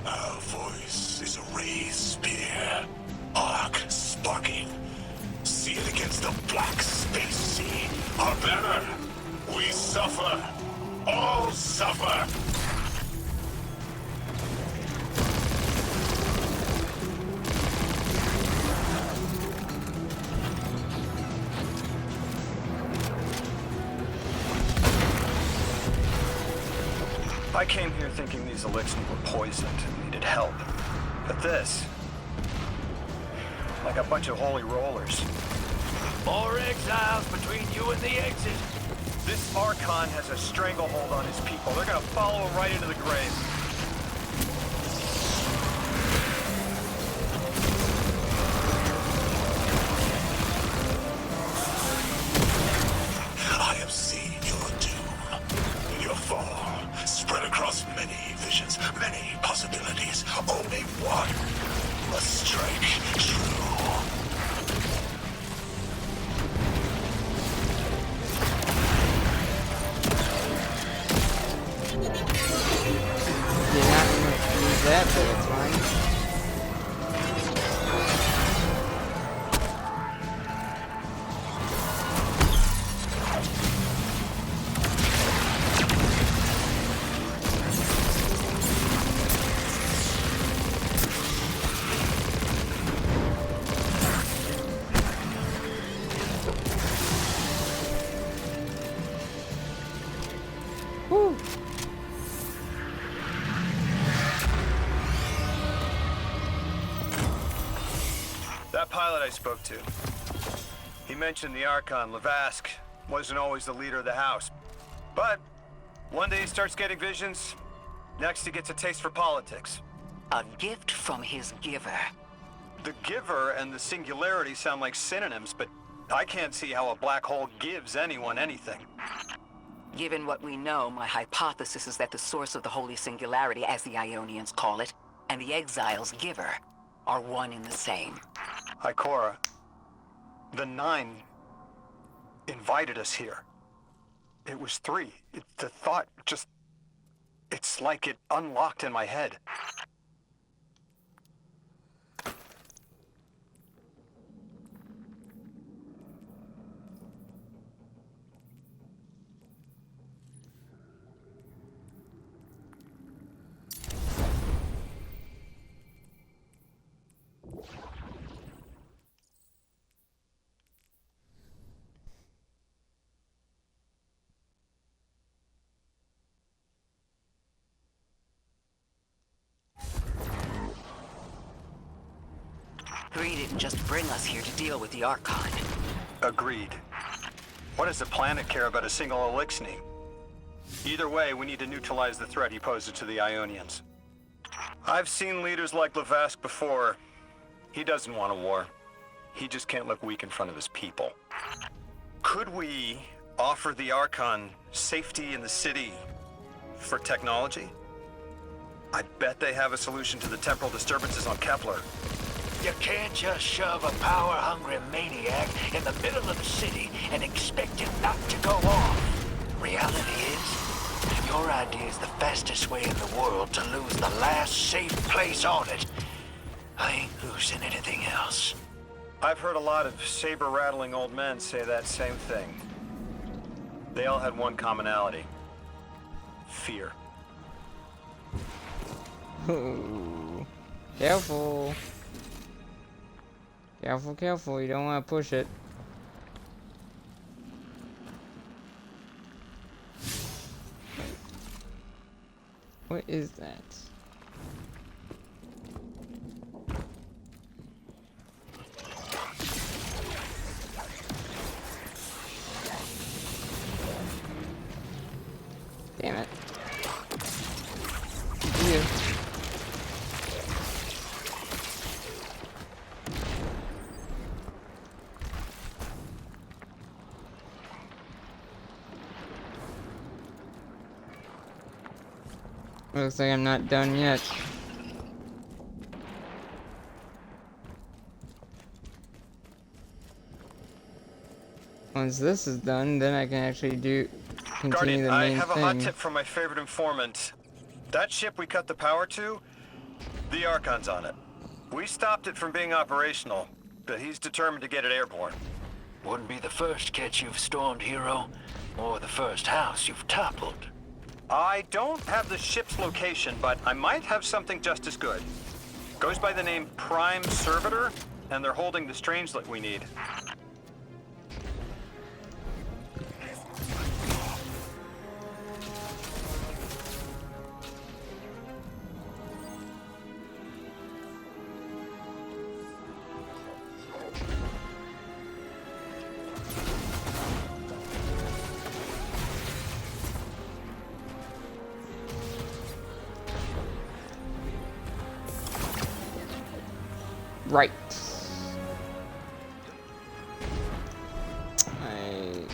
Our voice is a raised spear, arc sparking. See it against the black space sea. Our banner. We suffer. All suffer. I came here thinking these elixirs were poisoned and needed help. But this... like a bunch of holy rollers. More exiles between you and the exit. This Archon has a stranglehold on his people. They're gonna follow him right into the grave. I have seen your doom. Your fall spread across many visions, many possibilities. Only one must strike true. You're not gonna use that, but it's fine. Whew. That pilot I spoke to, he mentioned the Archon, Levask, wasn't always the leader of the house. But one day he starts getting visions, next he gets a taste for politics. A gift from his giver. The giver and the singularity sound like synonyms, but I can't see how a black hole gives anyone anything. Given what we know, my hypothesis is that the source of the holy singularity, as the Ionians call it, and the exile's giver are one and the same. Ikora, the Nine invited us here. It was 3. The thought just... it's like it unlocked in my head. Three didn't just bring us here to deal with the Archon. Agreed. What does the planet care about a single elixir? Either way, we need to neutralize the threat he poses to the Ionians. I've seen leaders like Levask before. He doesn't want a war. He just can't look weak in front of his people. Could we offer the Archon safety in the city for technology? I bet they have a solution to the temporal disturbances on Kepler. You can't just shove a power-hungry maniac in the middle of the city and expect him not to go off. Reality is, your idea is the fastest way in the world to lose the last safe place on it. I ain't losing anything else. I've heard a lot of saber-rattling old men say that same thing. They all had one commonality. Fear. Ooh. Careful. Careful, careful. You don't want to push it. What is that? Damn it. You. Looks like I'm not done yet. Once this is done, then I can actually continue Guardian, the I main have a thing. hot tip from my favorite informant. That ship we cut the power to, the Archon's on it. We stopped it from being operational, but he's determined to get it airborne. Wouldn't be the first catch you've stormed, hero, or the first house you've toppled. I don't have the ship's location, but I might have something just as good. Goes by the name Prime Servitor, and they're holding the Strangelet we need. Right. I...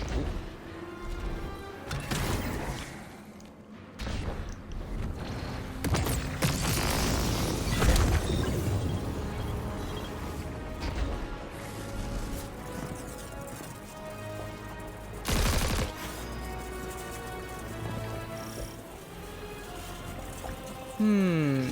Hmm.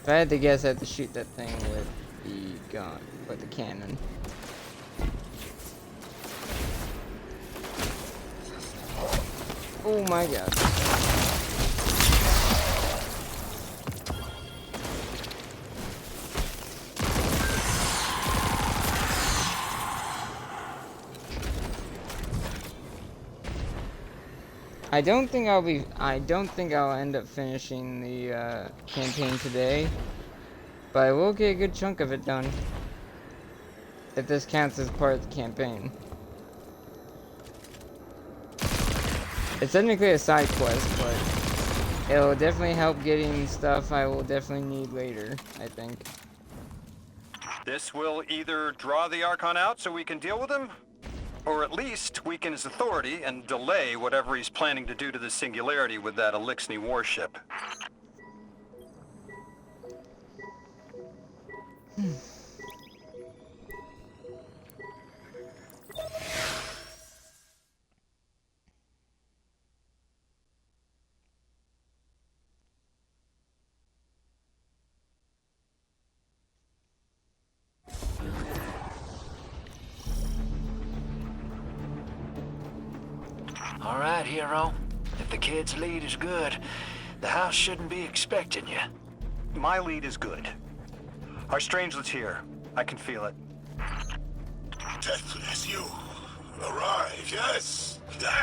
If I had to guess, I had to shoot that thing with the gun, with the cannon. Oh my god. I don't think I'll end up finishing the campaign today, but I will get a good chunk of it done. If this counts as part of the campaign. It's technically a side quest, but it'll definitely help getting stuff I will definitely need later, I think. This will either draw the Archon out so we can deal with him, or at least weaken his authority and delay whatever he's planning to do to the Singularity with that Elixni warship. All right, hero. If the kid's lead is good, the house shouldn't be expecting you. My lead is good. Our Strangelets here. I can feel it. Deathless, you arrive, yes,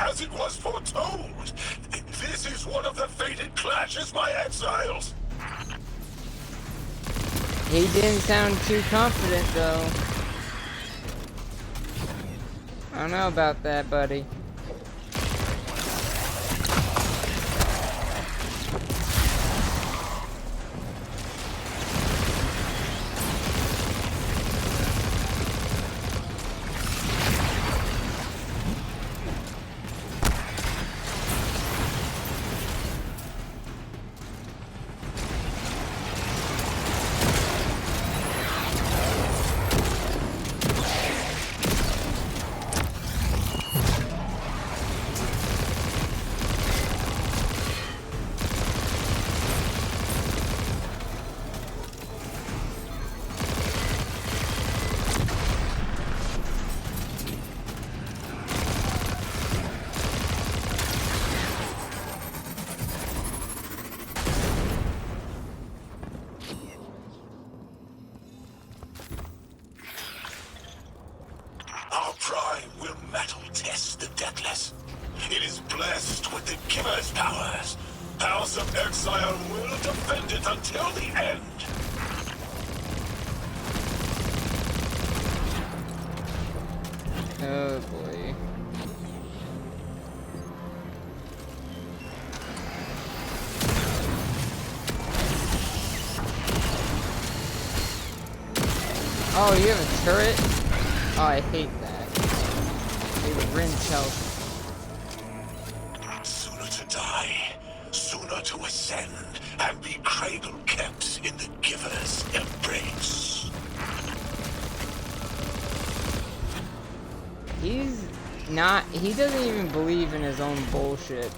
as it was foretold. This is one of the fated clashes, my exiles. He didn't sound too confident, though. I don't know about that, buddy. Our prime will metal test the Deathless. It is blessed with the Giver's powers. House of Exile will defend it until the end. Oh boy. Oh, you have a turret? Oh, I hate that. They would wrench out. Sooner to die, sooner to ascend, and be cradle kept in the Giver's embrace. He's not, he doesn't even believe in his own bullshit.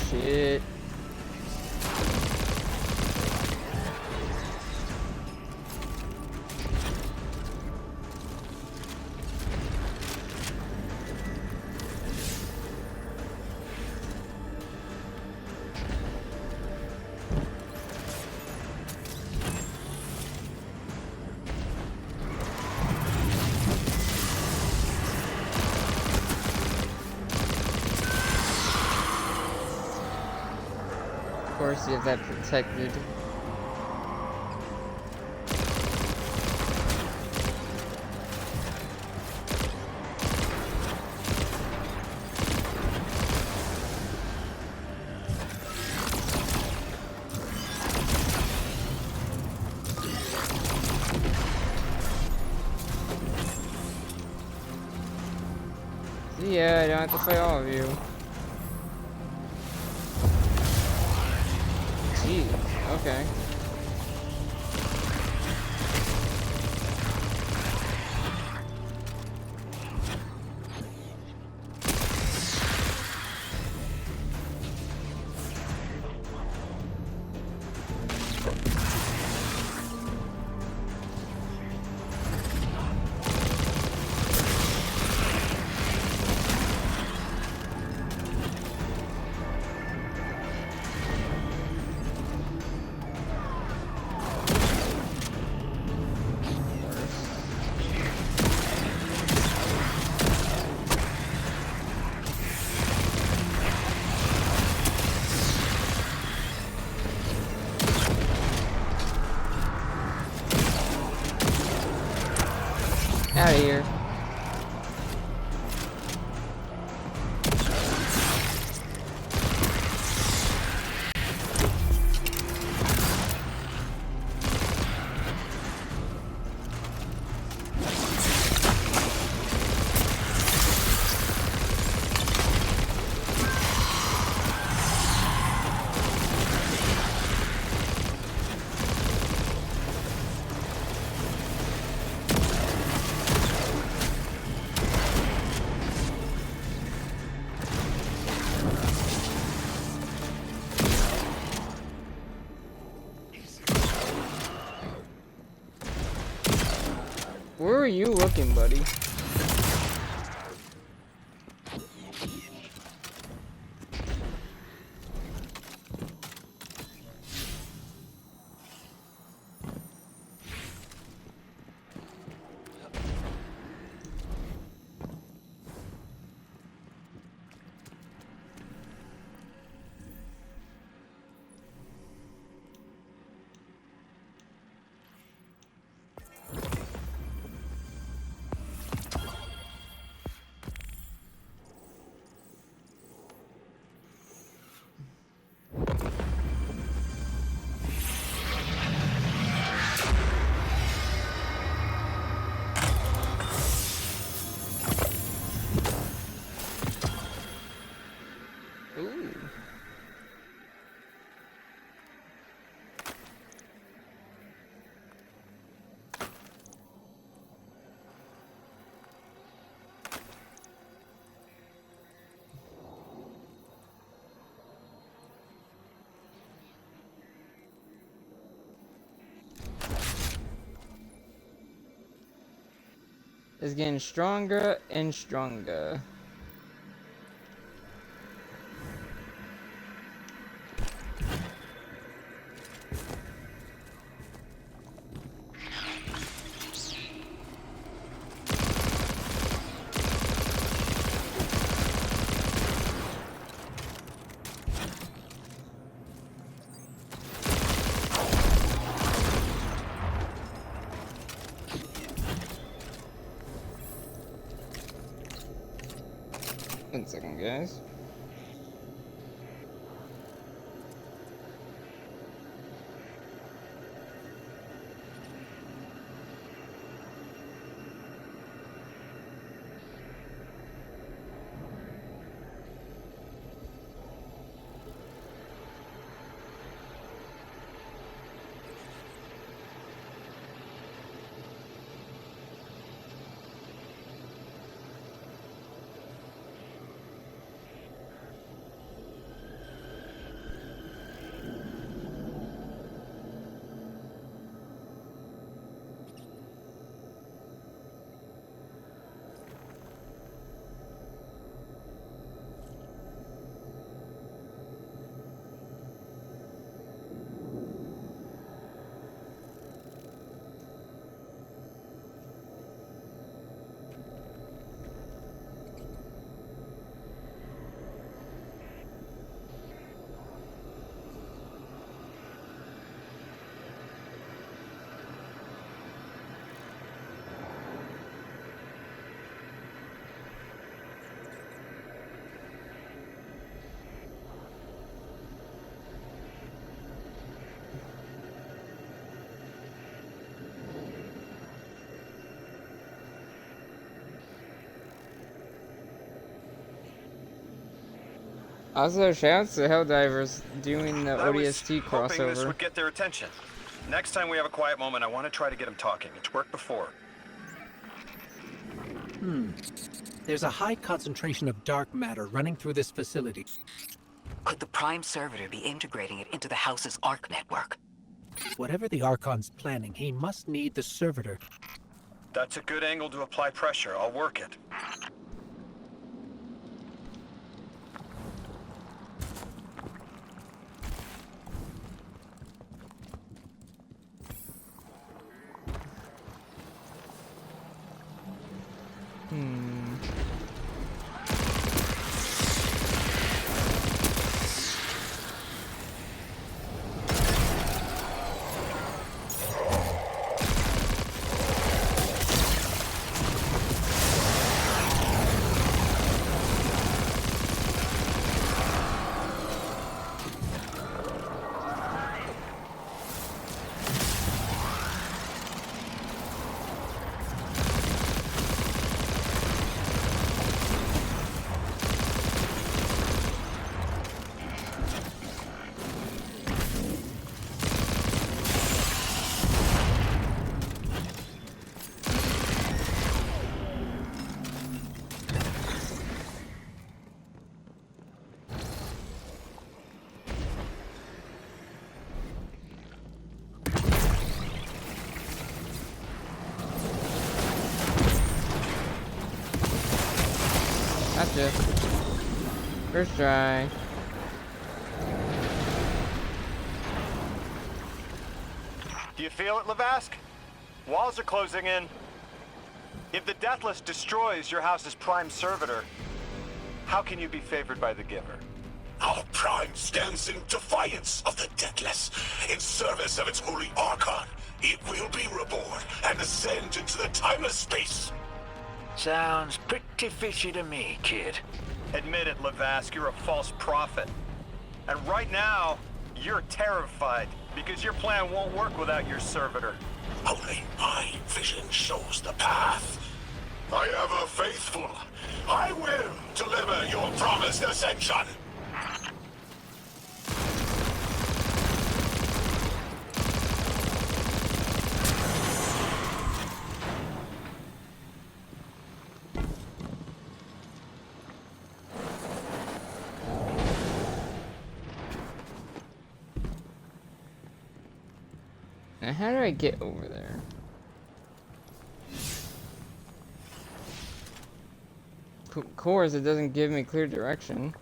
Shit. course, you have that protected. Yeah, I don't have to fight all of you. Jeez, okay. Out of here. Where are you looking, buddy? Ooh. It's getting stronger and stronger. One second, guys. Also, shouts to Helldivers doing the I was ODST hoping this crossover. would get their attention. Next time we have a quiet moment, I want to try to get them talking. It's worked before. There's a high concentration of dark matter running through this facility. Could the Prime Servitor be integrating it into the House's ARC network? Whatever the Archon's planning, he must need the Servitor. That's a good angle to apply pressure. I'll work it. Gotcha. First try. Do you feel it, Lavask? Walls are closing in. If the Deathless destroys your house's Prime Servitor, how can you be favored by the Giver? Our Prime stands in defiance of the Deathless. In service of its holy Archon, it will be reborn and ascend into the timeless space. Sounds pretty fishy to me, kid. Admit it, Lavask, you're a false prophet. And right now, you're terrified because your plan won't work without your servitor. Only my vision shows the path. I am a faithful. I will deliver your promised ascension. Now, how do I get over there? Of course, it doesn't give me clear direction.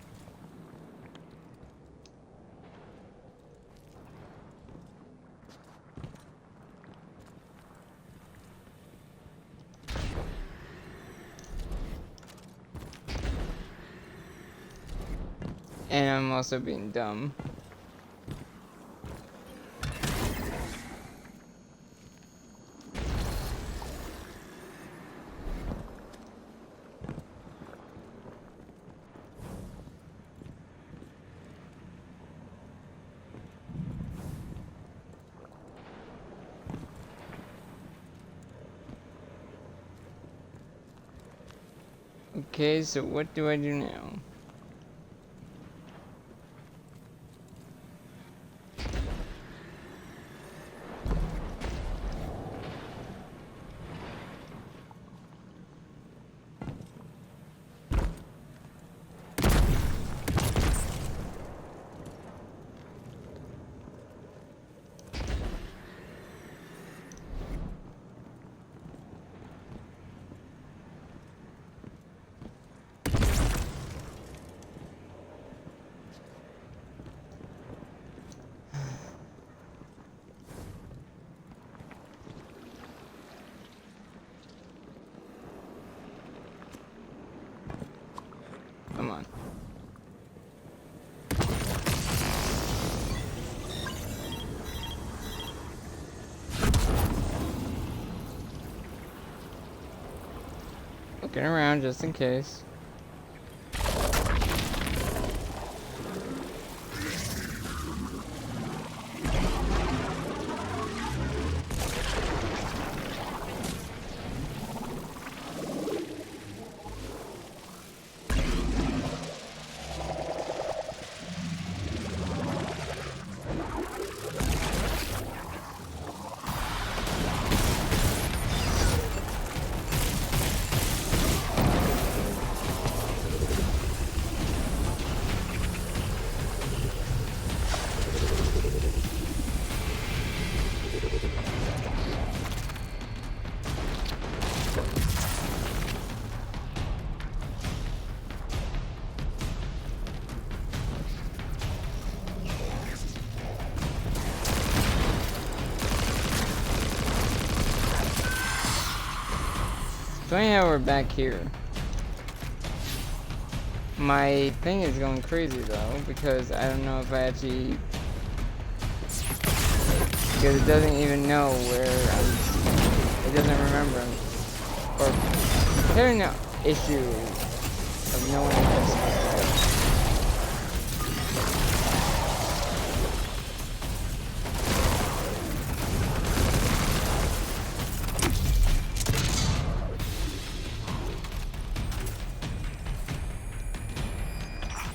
And I'm also being dumb. Okay, so what do I do now? Come on. Looking around just in case. funny how we're back here. My thing is going crazy though, because I don't know if I actually... Because it doesn't even know where I'm... It doesn't remember. Or having an issue of knowing where I'm supposed to go.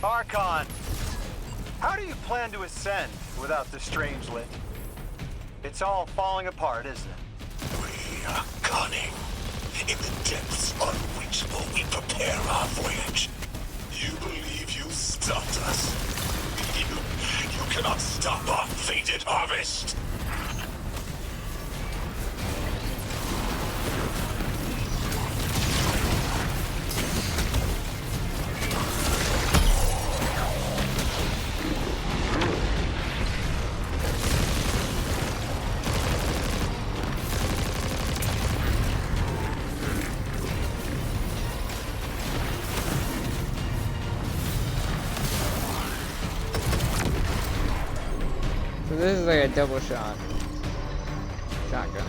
Archon, how do you plan to ascend without the Strangelet? It's all falling apart, isn't it? We are cunning. In the depths unreachable, we prepare our voyage. You believe you stopped us? You cannot stop our fated harvest. So this is like a double shot. Shotgun.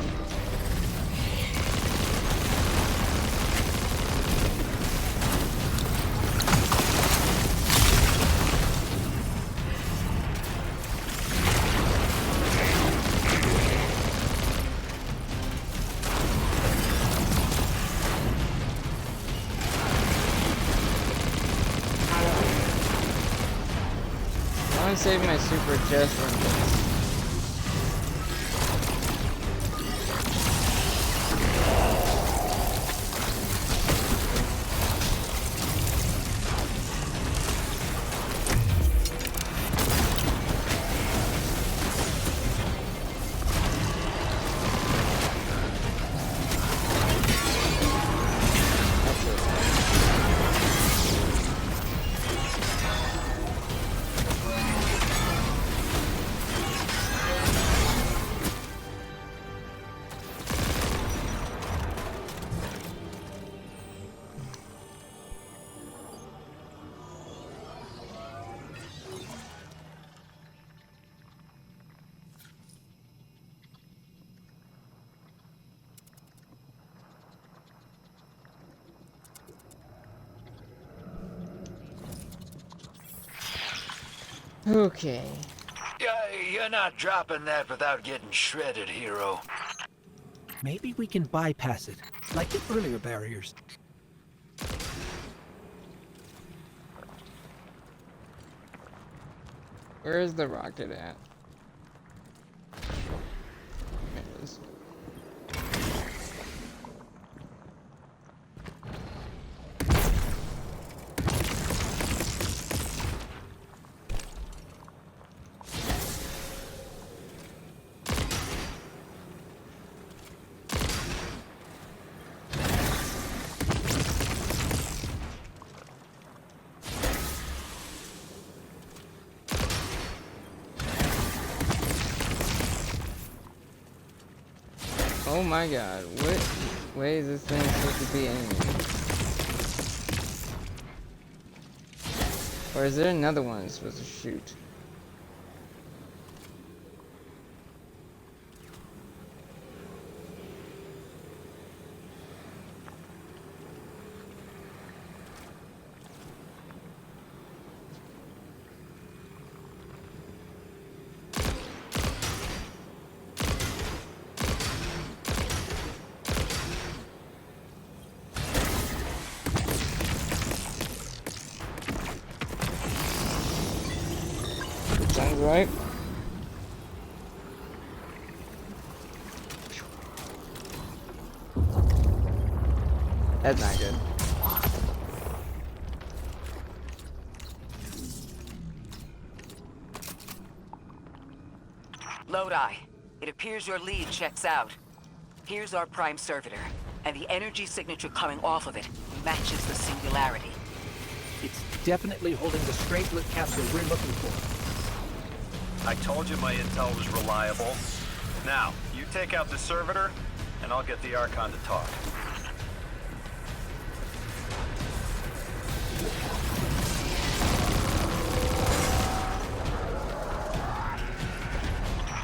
I want to save my super just for this. Okay. You're not dropping that without getting shredded, hero. Maybe we can bypass it, like the earlier barriers. Where is the rocket at? There it is. Oh my god, what way is this thing supposed to be aiming? Or is there another one it's supposed to shoot? Sounds right. That's not good. Lodi, it appears your lead checks out. Here's our prime servitor, and the energy signature coming off of it matches the singularity. It's definitely holding the Strangelet capsule we're looking for. I told you my intel was reliable. Now, you take out the servitor, and I'll get the Archon to talk.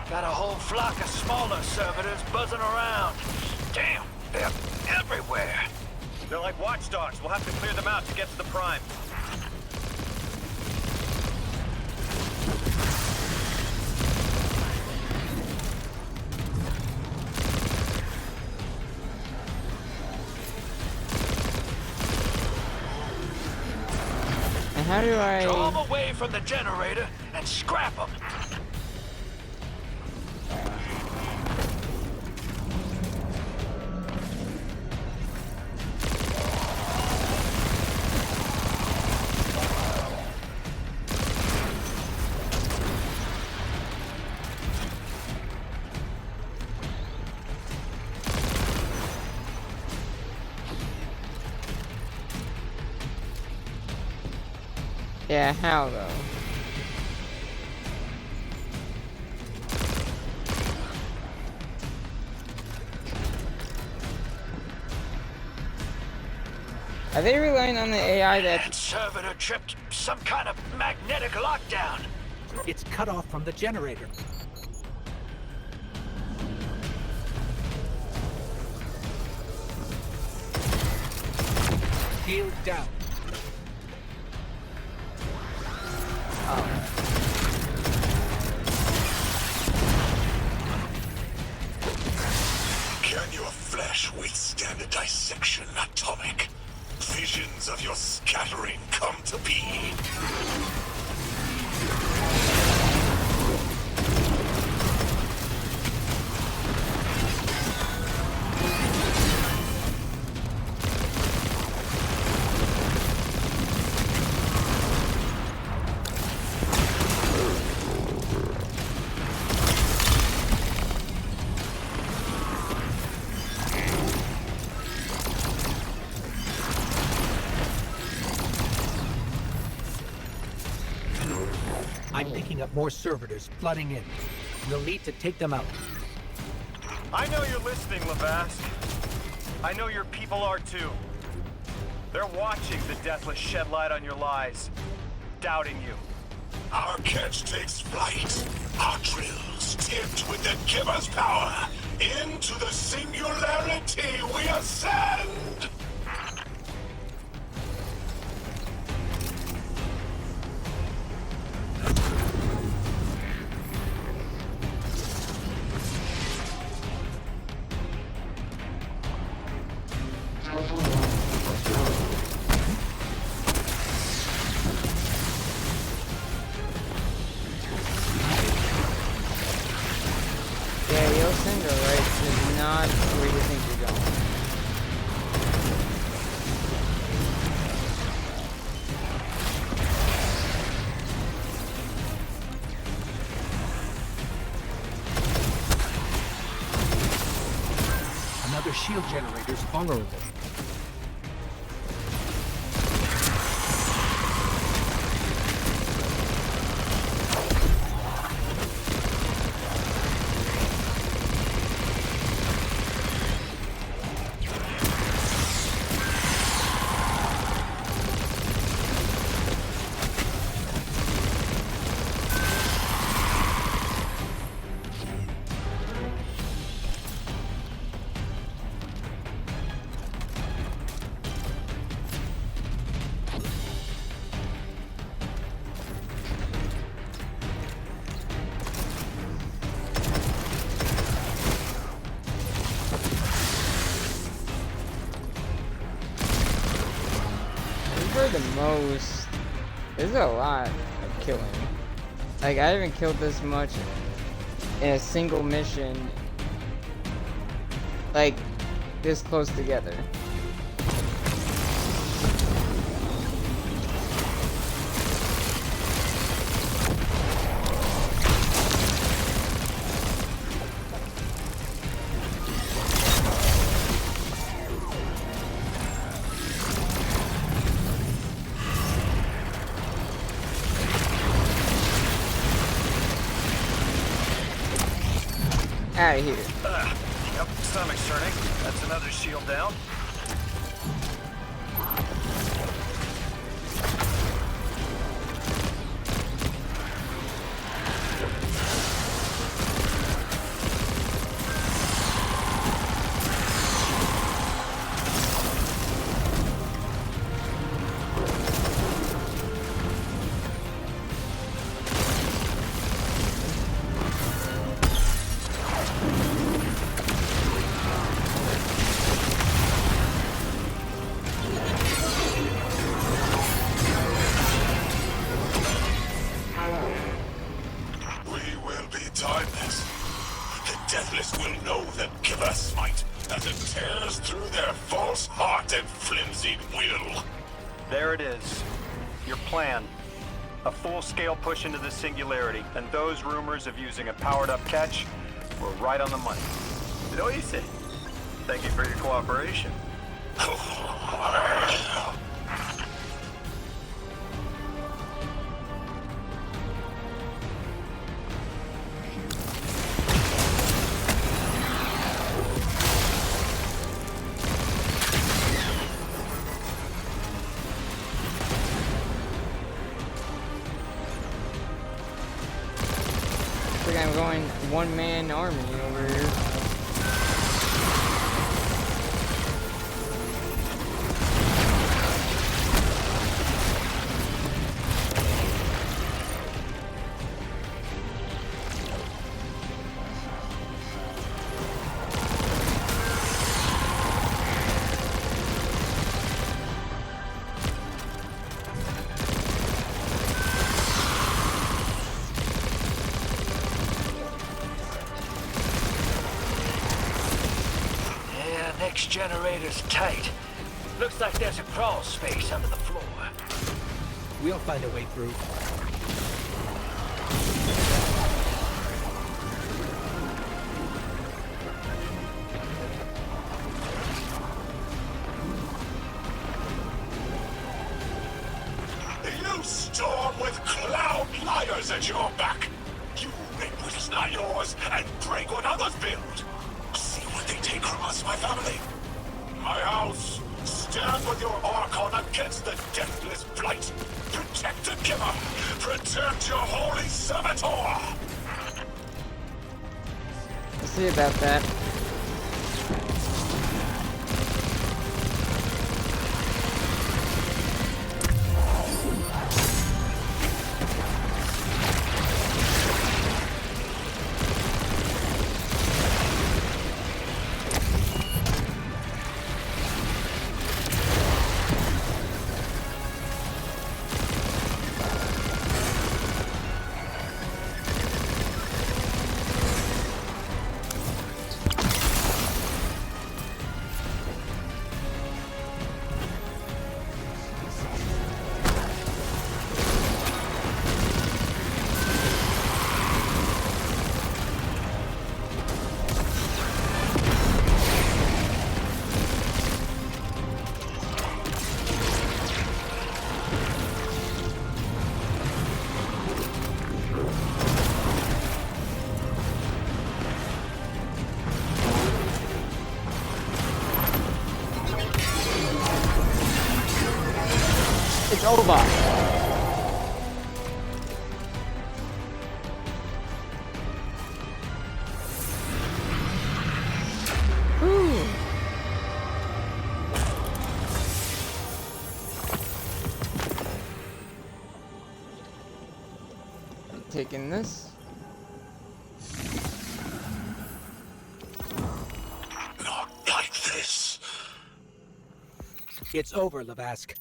Got a whole flock of smaller servitors buzzing around. Damn, they're everywhere. They're like watchdogs. We'll have to clear them out to get to the Prime. And how do I... Draw them away from the generator and scrap them. Yeah, how though? Are they relying on the AI That that... servitor tripped some kind of magnetic lockdown. It's cut off from the generator. Shield down. Can your flesh withstand a dissection, Atomic? Visions of your scattering come to be. I'm picking up more servitors flooding in. We'll need to take them out. I know you're listening, Levast. I know your people are too. They're watching the Deathless shed light on your lies, doubting you. Our catch takes flight. Our drills tipped with the giver's power. Into the singularity we ascend! Yeah, Yosinda, right, is not where you think you're going. Another shield generator's vulnerable. For the most, this is a lot of killing. Like, I haven't killed this much in a single mission, like, this close together. Out of here. Yep, stomach's turning. That's another shield down. Deathless will know the Giver smite as it tears through their false heart and flimsied will. There it is. Your plan. A full-scale push into the singularity, and those rumors of using a powered-up catch were right on the money. No easy. Thank you for your cooperation. I think I'm going one-man army over here. Yeah, next generator's tight. Looks like there's a crawl space under the floor. We'll find a way through. You storm with cloud liars at your back. You make what is not yours and break what others build. See what they take from us, my family. My house, stand with your Archon against the deathless blight. Protect the Giver. Protect your holy servitor. We'll see about that. It's over. Whew. Taking this. Not like this. It's over, Lavask.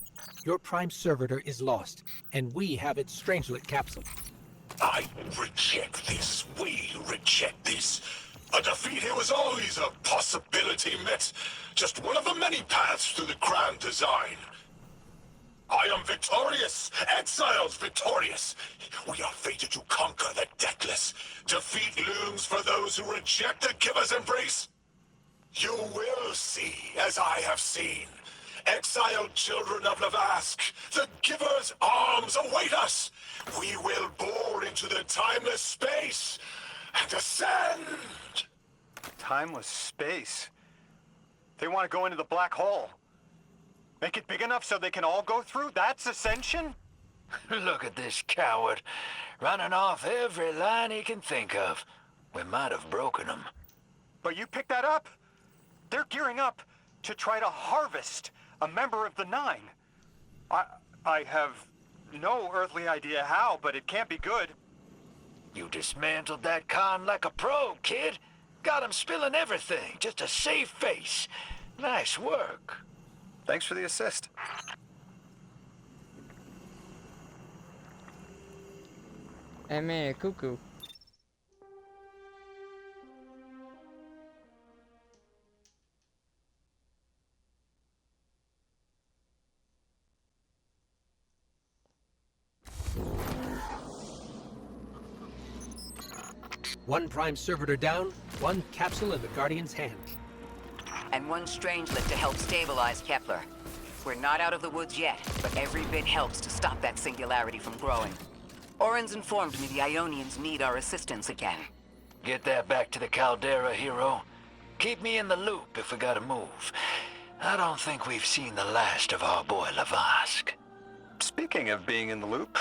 Your prime servitor is lost, and we have its Strangelet capsule. I reject this. We reject this. A defeat here was always a possibility, Met. Just one of the many paths to the grand design. I am victorious. Exiles victorious. We are fated to conquer the deathless. Defeat looms for those who reject the Giver's embrace. You will see, as I have seen. Exiled children of Lavask, the Giver's arms await us. We will bore into the timeless space and ascend. Timeless space. They want to go into the black hole. Make it big enough so they can all go through? That's ascension? Look at this coward, running off every line he can think of. We might have broken him. But you picked that up. They're gearing up to try to harvest a member of the Nine. I have no earthly idea how, but it can't be good. You dismantled that con like a pro, kid. Got him spilling everything, just to save face. Nice work. Thanks for the assist. Cuckoo. One prime servitor down, one capsule in the Guardian's hand. And one Strangelet to help stabilize Kepler. We're not out of the woods yet, but every bit helps to stop that singularity from growing. Orin's informed me the Ionians need our assistance again. Get that back to the Caldera, Hero. Keep me in the loop if we gotta move. I don't think we've seen the last of our boy Lavask. Speaking of being in the loop,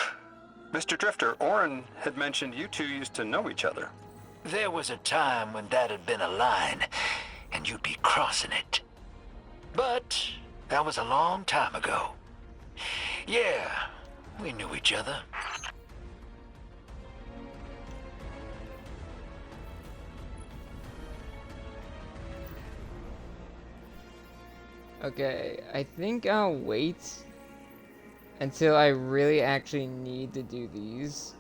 Mr. Drifter, Orin had mentioned you two used to know each other. There was a time when that had been a line, and you'd be crossing it. But that was a long time ago. Yeah, we knew each other. Okay, I think I'll wait until I really actually need to do these.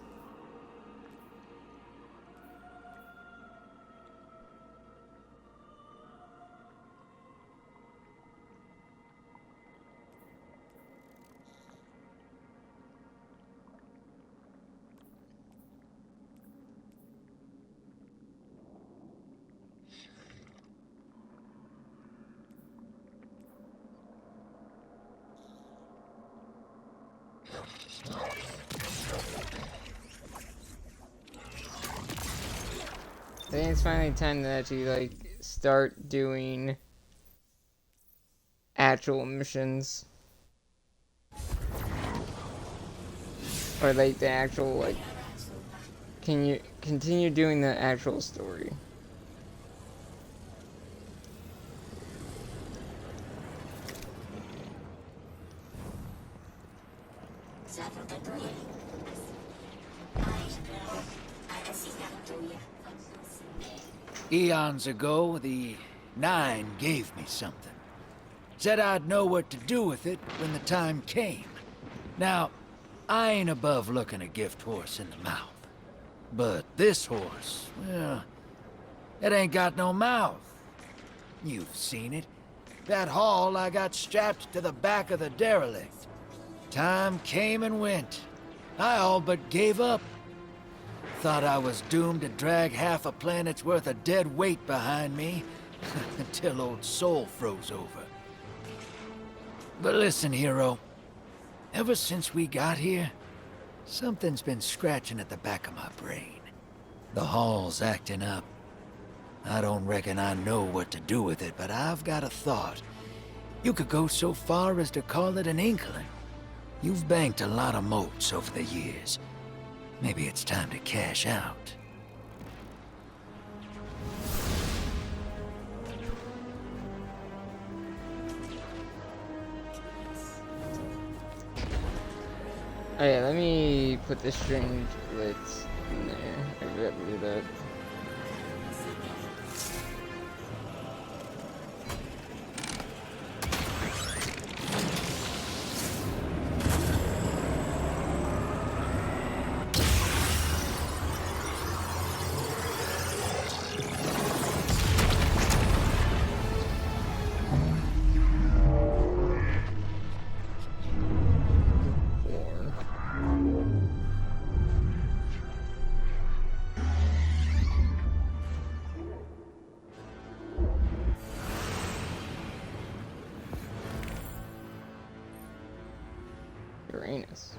I think it's finally time to actually, like, start doing actual missions. Or, like, the actual, like, can you continue doing the actual story? Eons ago, the Nine gave me something. Said I'd know what to do with it when the time came. Now, I ain't above looking a gift horse in the mouth. But this horse, well, it ain't got no mouth. You've seen it. That haul I got strapped to the back of the derelict. Time came and went. I all but gave up. Thought I was doomed to drag half a planet's worth of dead weight behind me until old Soul froze over. But listen, Hero. Ever since we got here, something's been scratching at the back of my brain. The hall's acting up. I don't reckon I know what to do with it, but I've got a thought. You could go so far as to call it an inkling. You've banked a lot of motes over the years. Maybe it's time to cash out. Oh yeah, let me put the Strangelets in there. I forgot to do that. Uranus.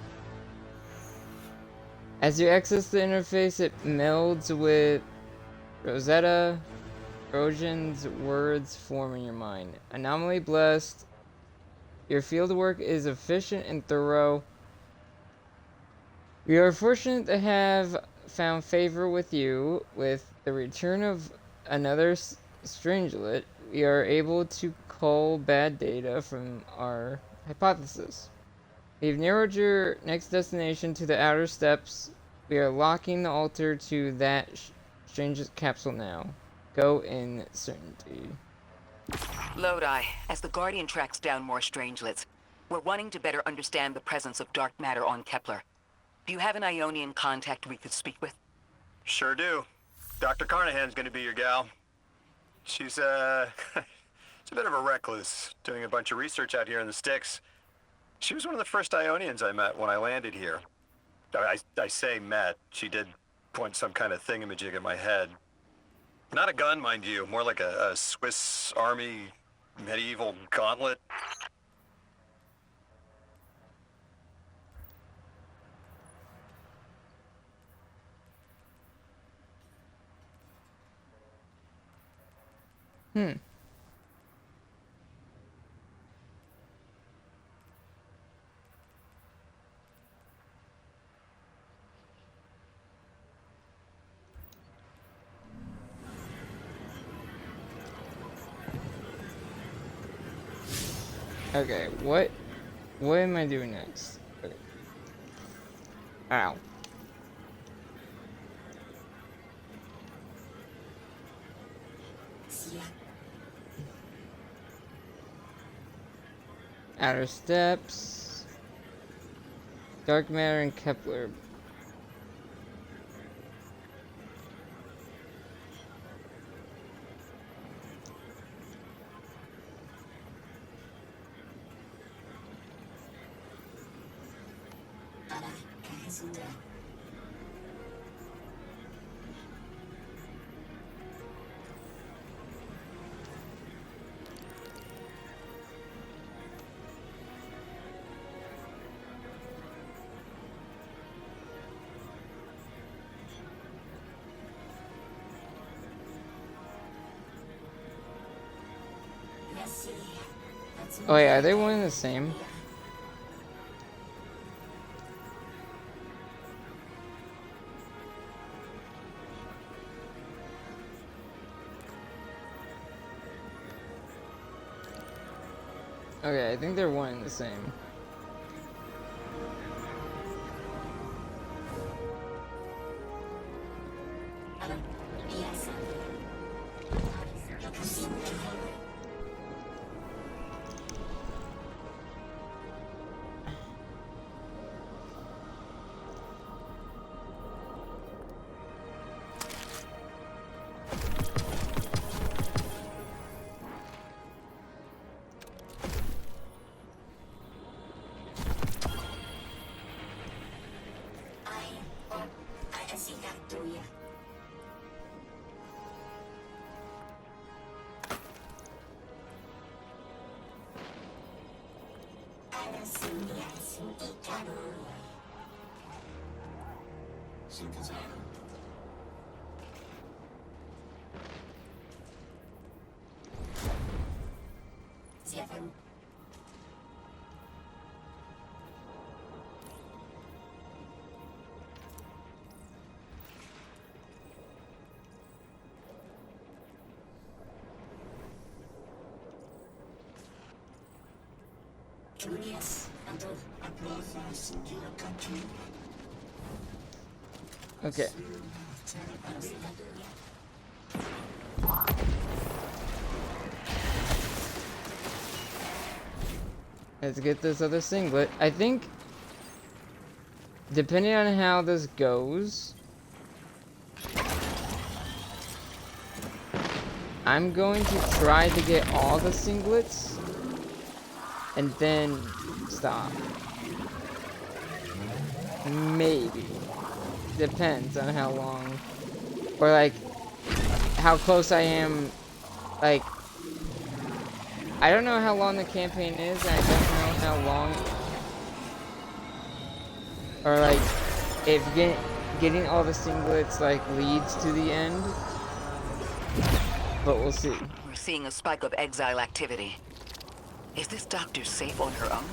As you access the interface, it melds with Rosetta Trojan's words form in your mind. Anomaly blessed. Your fieldwork is efficient and thorough. We are fortunate to have found favor with you. With the return of another Strangelet, we are able to cull bad data from our hypothesis. We've narrowed your next destination to the outer steppes. We are locking the altar to that Strangelet capsule now. Go in certainty. Lodi, as the Guardian tracks down more Strangelets, we're wanting to better understand the presence of dark matter on Kepler. Do you have an Ionian contact we could speak with? Sure do. Dr. Carnahan's gonna be your gal. She's, she's a bit of a recluse, doing a bunch of research out here in the sticks. She was one of the first Ionians I met when I landed here. I say met. She did point some kind of thingamajig in my head. Not a gun, mind you, more like a Swiss Army medieval gauntlet. Okay, what am I doing next? Okay. Ow. Outer Steps. Dark Matter and Kepler. Oh wait, are they one and the same? Okay, I think they're one and the same. Okay. Let's get this other singlet. I think, depending on how this goes, I'm going to try to get all the singlets and then stop. Maybe. Depends on how long, or like how close I am. Like, I don't know how long the campaign is, and I don't know how long, or like if getting all the singlets like leads to the end. But we'll see. We're seeing a spike of exile activity. Is this doctor safe on her own?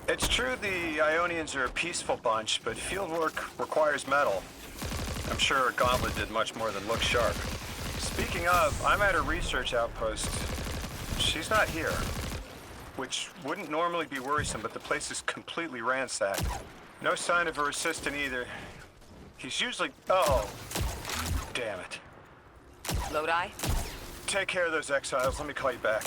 It's true the Ionians are a peaceful bunch, but fieldwork requires metal. I'm sure Gauntlet did much more than look sharp. Speaking of, I'm at her research outpost. She's not here, which wouldn't normally be worrisome, but the place is completely ransacked. No sign of her assistant either. He's usually... Oh, damn it. Lodi? Take care of those exiles. Let me call you back.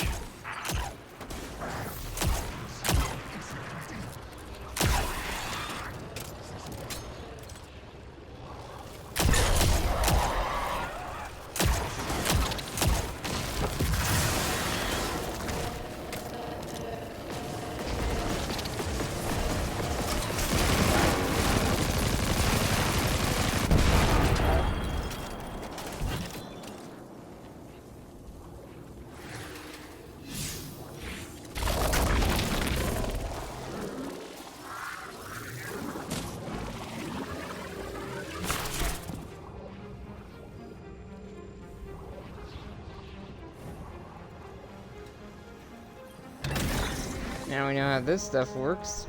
Now we know how this stuff works.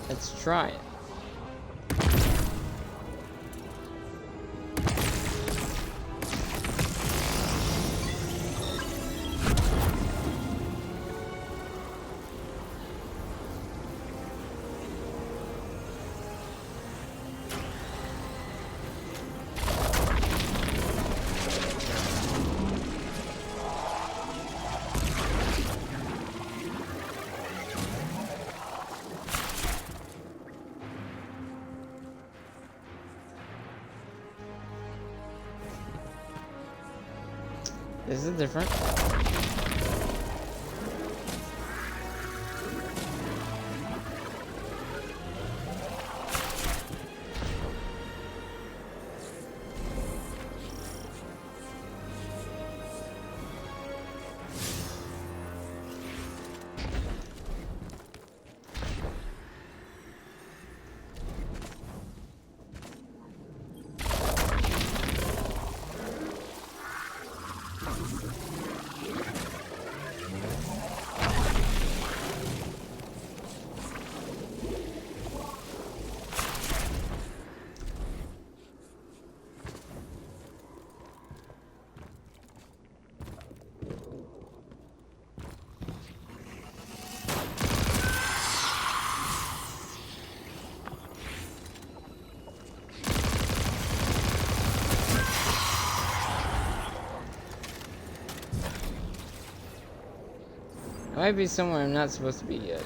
Let's try it. This is different. I might be somewhere I'm not supposed to be yet.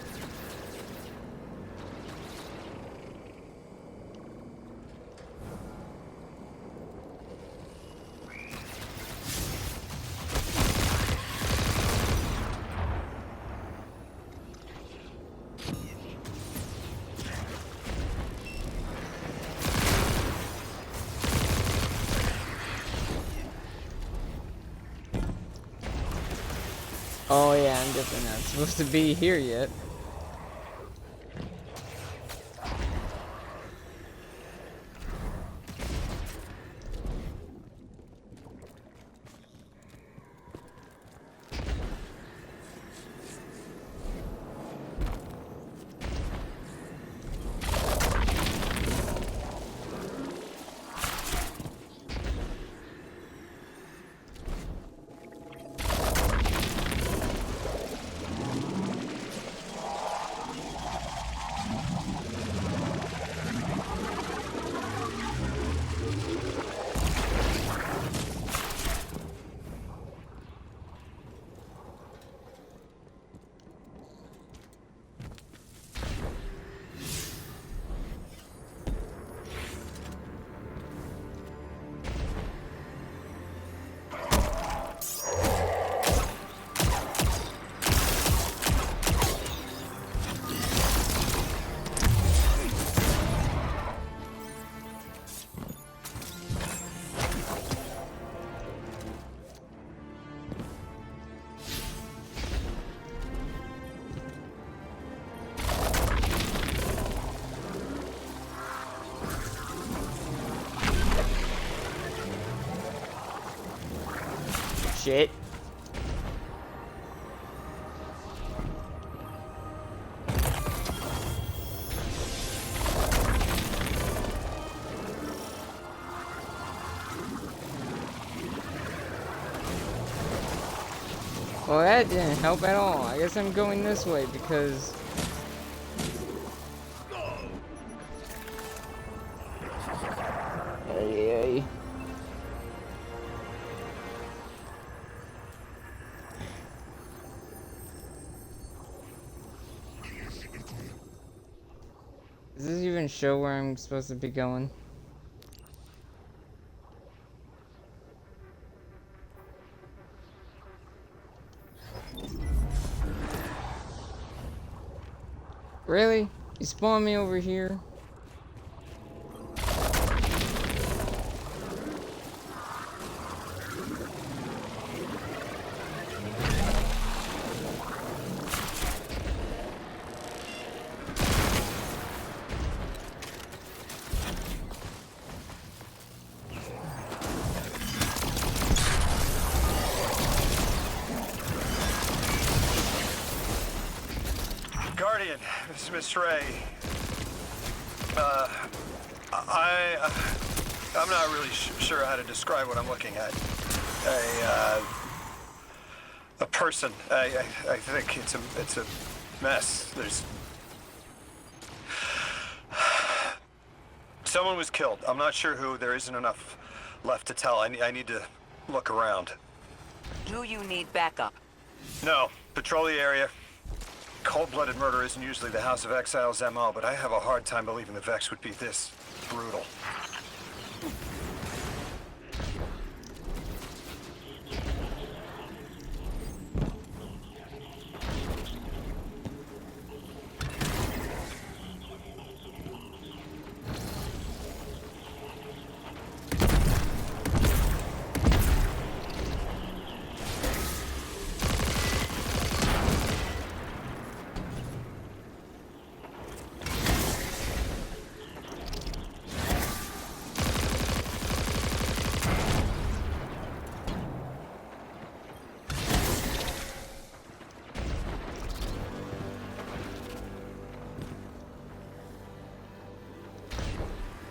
Oh yeah, I'm definitely not supposed to be here yet. Shit. Well, that didn't help at all. I guess I'm going this way because... Hey. Does this even show where I'm supposed to be going? Really? You spawned me over here? question, Miss Ray. I'm not really sure how to describe what I'm looking at. A person. I think it's a mess. There's someone was killed. I'm not sure who. There isn't enough left to tell. I need to look around. Do you need backup? No. Patrol the area. Cold-blooded murder isn't usually the House of Exile's MO, but I have a hard time believing the Vex would be this brutal.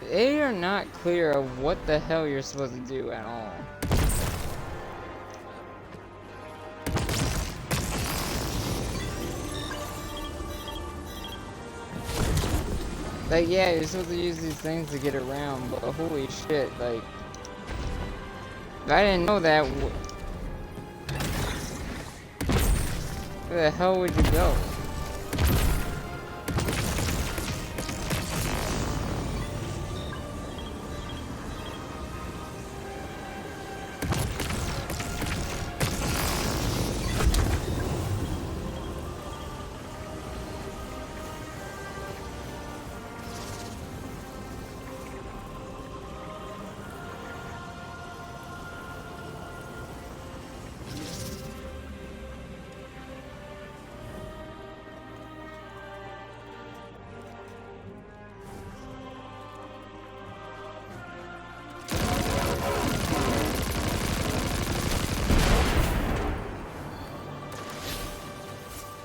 They are not clear of what the hell you're supposed to do at all. Like, yeah, you're supposed to use these things to get around, but holy shit, like... I didn't know that. Where the hell would you go?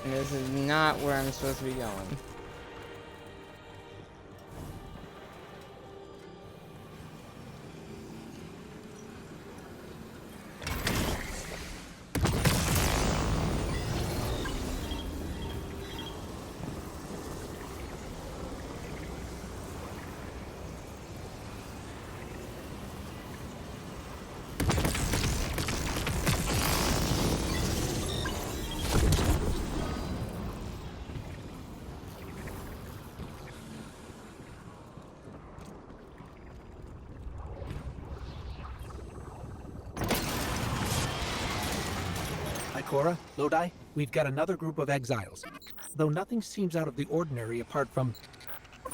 This is not where I'm supposed to be going. Cora, Lodi, we've got another group of exiles. Though nothing seems out of the ordinary apart from,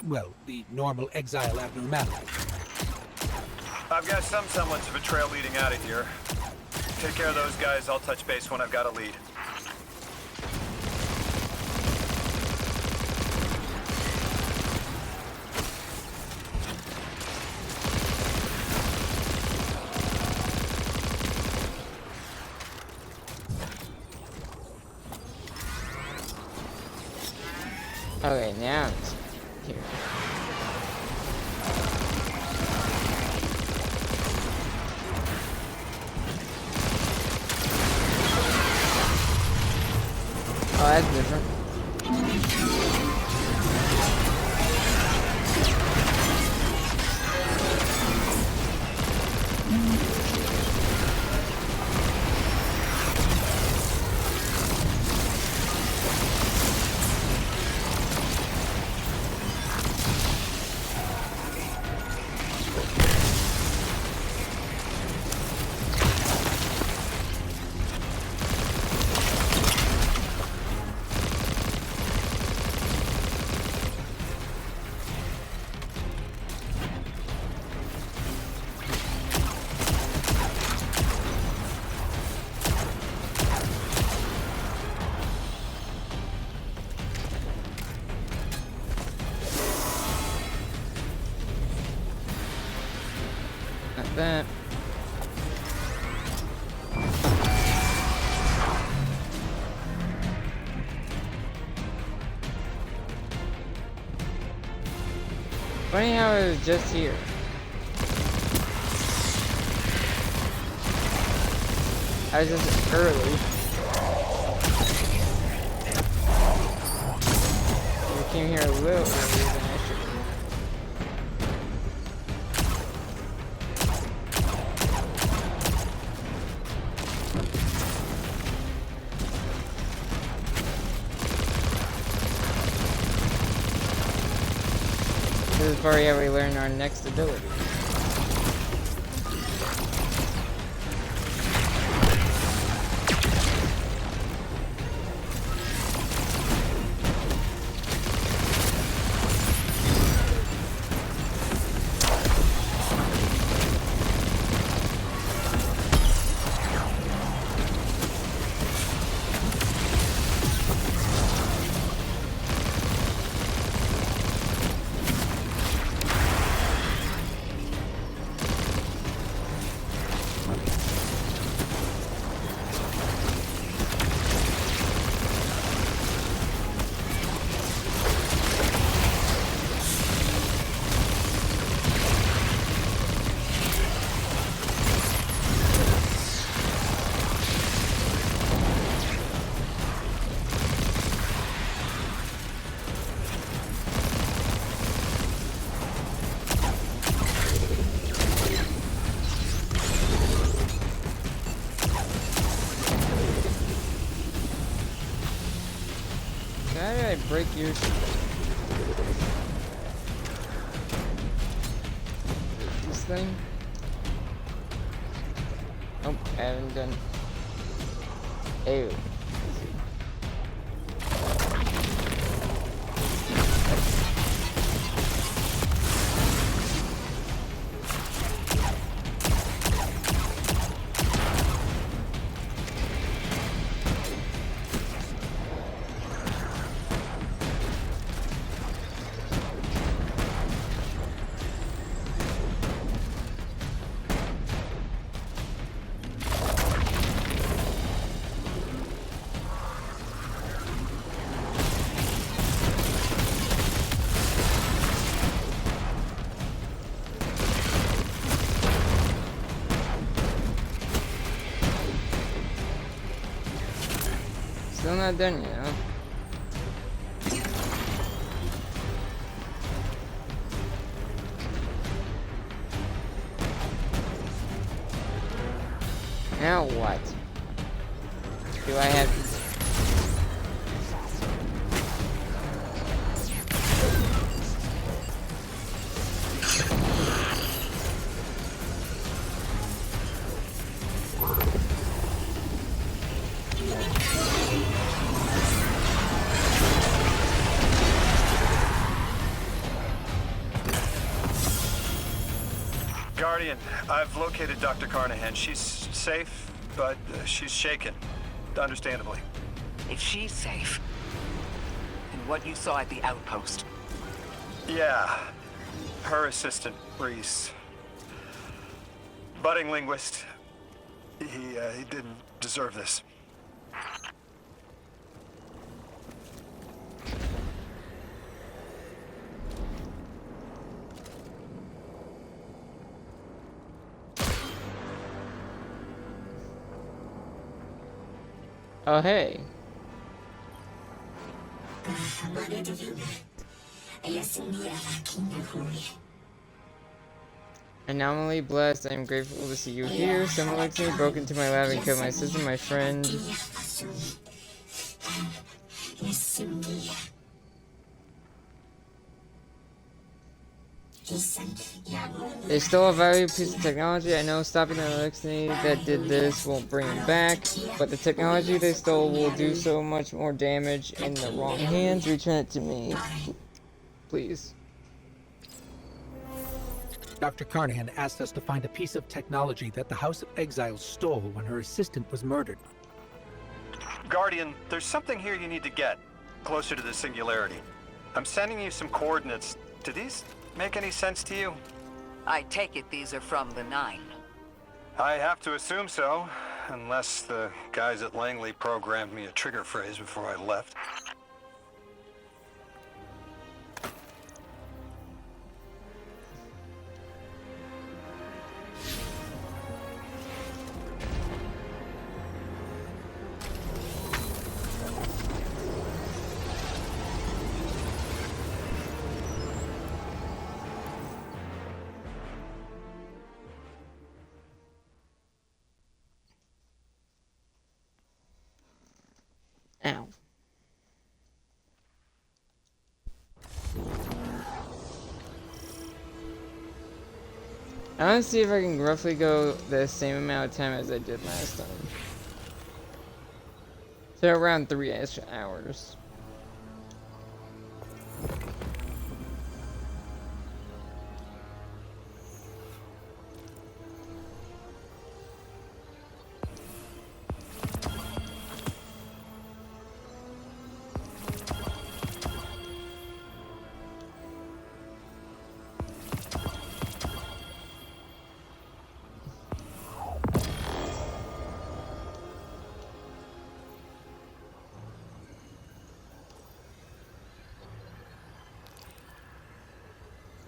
well, the normal exile abnormality. I've got some semblance of a trail leading out of here. Take care of those guys. I'll touch base when I've got a lead. Okay, now it's here. Oh, that's different. That. Funny how it was just here. I was just early. We came here a little earlier than I should have. This is probably how we learn our next ability. How did I break your this thing? Oh, I haven't done. Ew. Still not done yet, huh? Now what? Do I have... Guardian, I've located Dr. Carnahan. She's safe, but she's shaken. Understandably. If she's safe, and what you saw at the outpost. Yeah. Her assistant, Reese. Budding linguist. He didn't deserve this. Oh, hey. Anomaly blessed, I am grateful to see you here. Someone like me broke into my lab and killed my sister, my friend. They stole a valuable piece of technology. I know stopping the electricity that did this won't bring it back, but the technology they stole will do so much more damage in the wrong hands. Return it to me, please. Dr. Carnahan asked us to find a piece of technology that the House of Exiles stole when her assistant was murdered. Guardian, there's something here you need to get. Closer to the singularity. I'm sending you some coordinates. Do these make any sense to you? I take it these are from the Nine. I have to assume so, unless the guys at Langley programmed me a trigger phrase before I left. Ow. I want to see if I can roughly go the same amount of time as I did last time. So around 3-ish hours.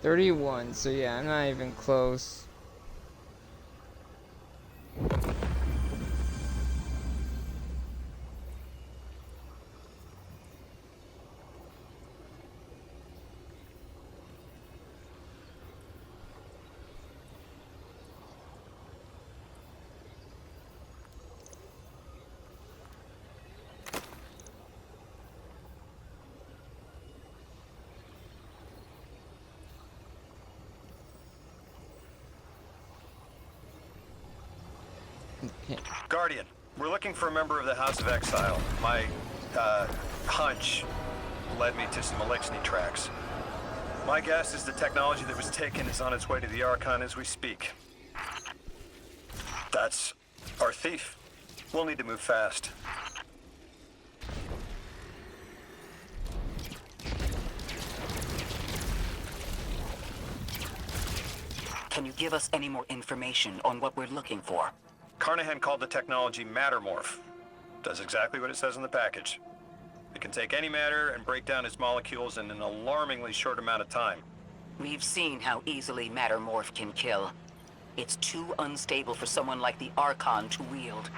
$31, so yeah, I'm not even close. Okay. Guardian, we're looking for a member of the House of Exile. My, hunch led me to some Elixni tracks. My guess is the technology that was taken is on its way to the Archon as we speak. That's our thief. We'll need to move fast. Can you give us any more information on what we're looking for? Carnahan called the technology Mattermorph. Does exactly what it says in the package. It can take any matter and break down its molecules in an alarmingly short amount of time. We've seen how easily Mattermorph can kill. It's too unstable for someone like the Archon to wield.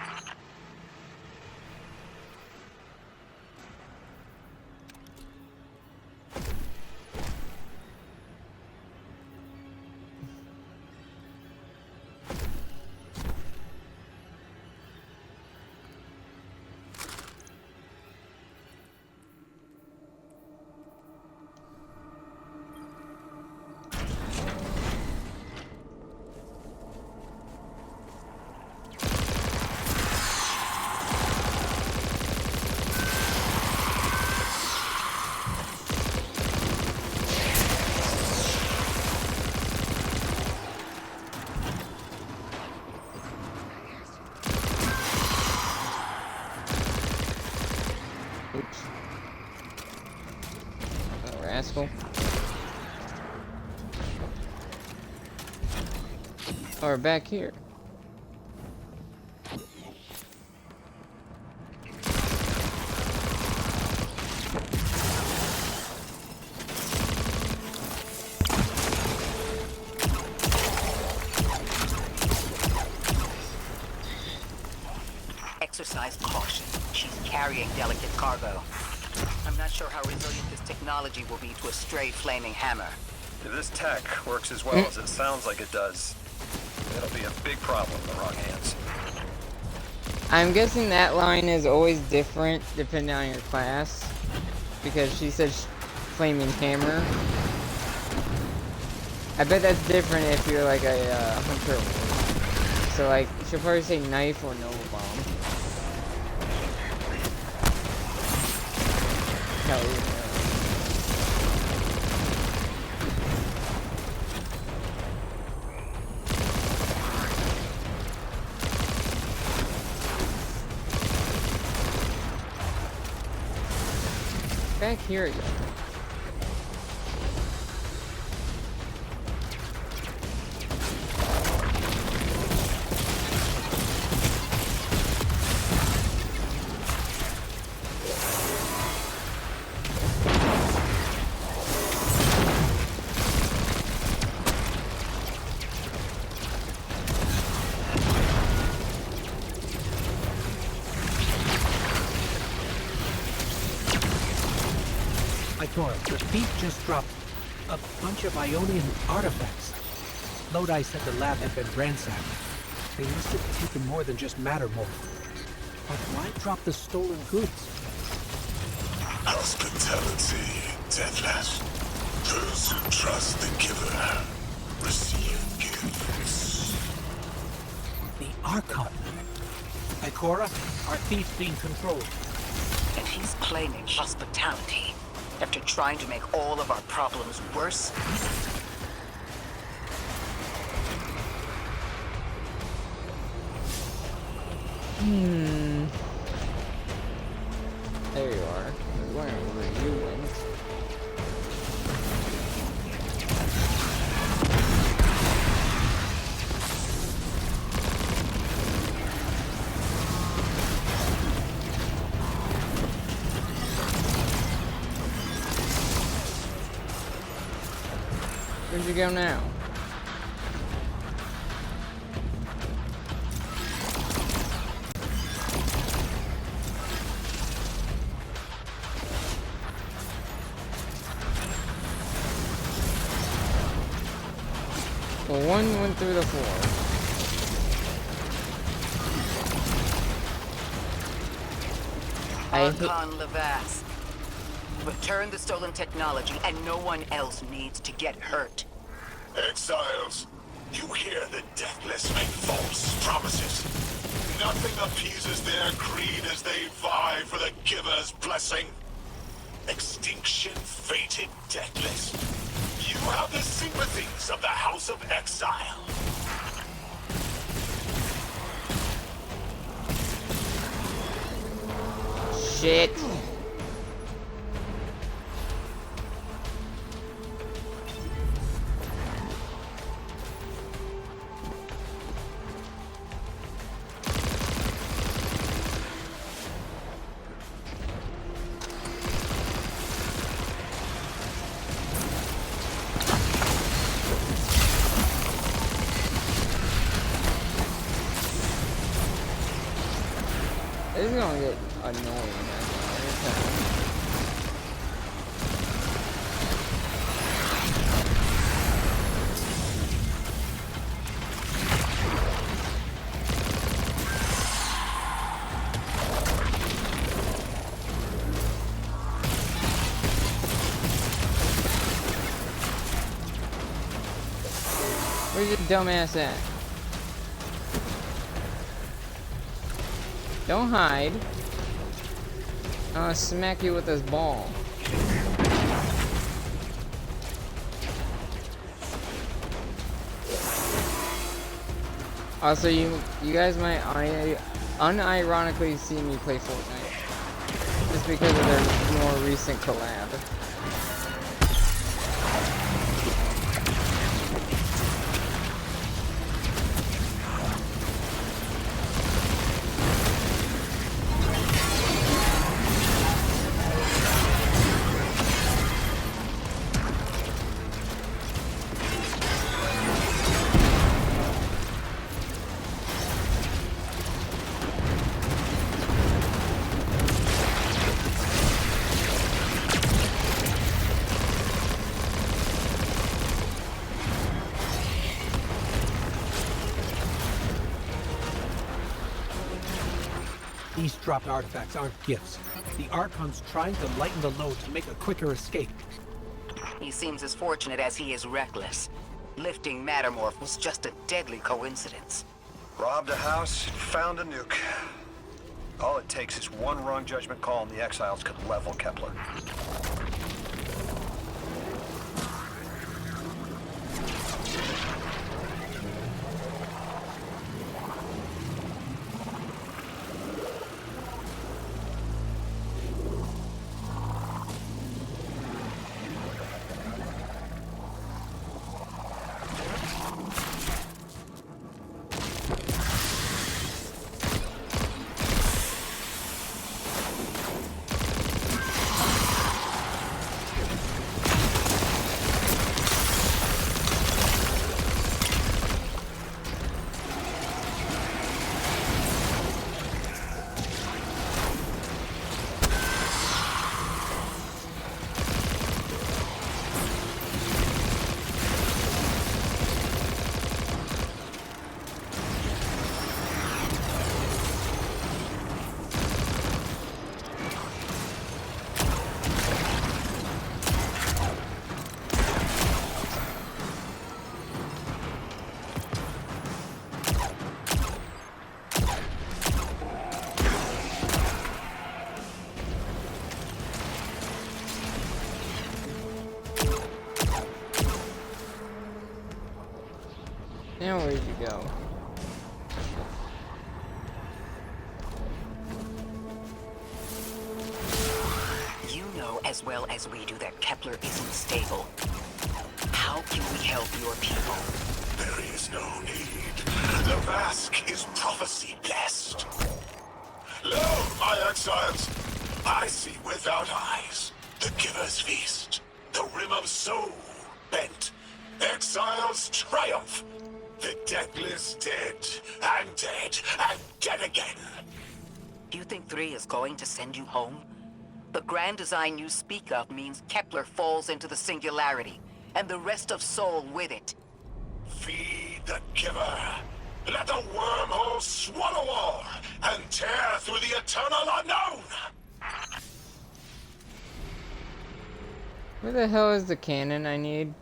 Oops. Oh, rascal. Oh, we're back here. Exercise caution. She's carrying delicate cargo. I'm not sure how resilient this technology will be to a stray flaming hammer. If this tech works as well as it sounds like it does, it'll be a big problem in the wrong hands. I'm guessing that line is always different depending on your class. Because she said flaming hammer. I bet that's different if you're like a hunter. So like, she'll probably say knife or Nova Bomb. Hell yeah. Back here again. The thief just dropped a bunch of Ionian artifacts. Lodi said the lab had been ransacked. They must have taken more than just Mattermorph. But why drop the stolen goods? Hospitality, Deathless. Those who trust the giver receive gifts. The Archon. Ikora, our thief's being controlled. And he's claiming hospitality after trying to make all of our problems worse? There you are. Where you went. Where'd you go now? Well, one went through the floor. Archon Levas. Return the stolen technology and no one else needs to get hurt. Exiles, you hear the Deathless make false promises. Nothing appeases their greed as they vie for the giver's blessing. Extinction fated Deathless. You have the sympathies of the House of Exile. Shit. This is gonna get annoying. Where's your dumbass at? Don't hide. I'll smack you with this ball. Also, you guys might unironically see me play Fortnite just because of their more recent collab. These dropped artifacts aren't gifts. The Archon's trying to lighten the load to make a quicker escape. He seems as fortunate as he is reckless. Lifting Mattermorph was just a deadly coincidence. Robbed a house, found a nuke. All it takes is one wrong judgment call and the Exiles could level Kepler. where did you go? You know as well as we do that Kepler isn't stable. How can we help your people? There is no need. The mask is prophecy blessed. Lo, my exiles, I see without eyes. The giver's feast. The rim of soul bent. Exiles triumph. The deathless dead, and dead, and dead again. Do you think 3 is going to send you home? The grand design you speak of means Kepler falls into the singularity, and the rest of Soul with it. Feed the giver. Let the wormhole swallow all, and tear through the eternal unknown. Where the hell is the cannon I need?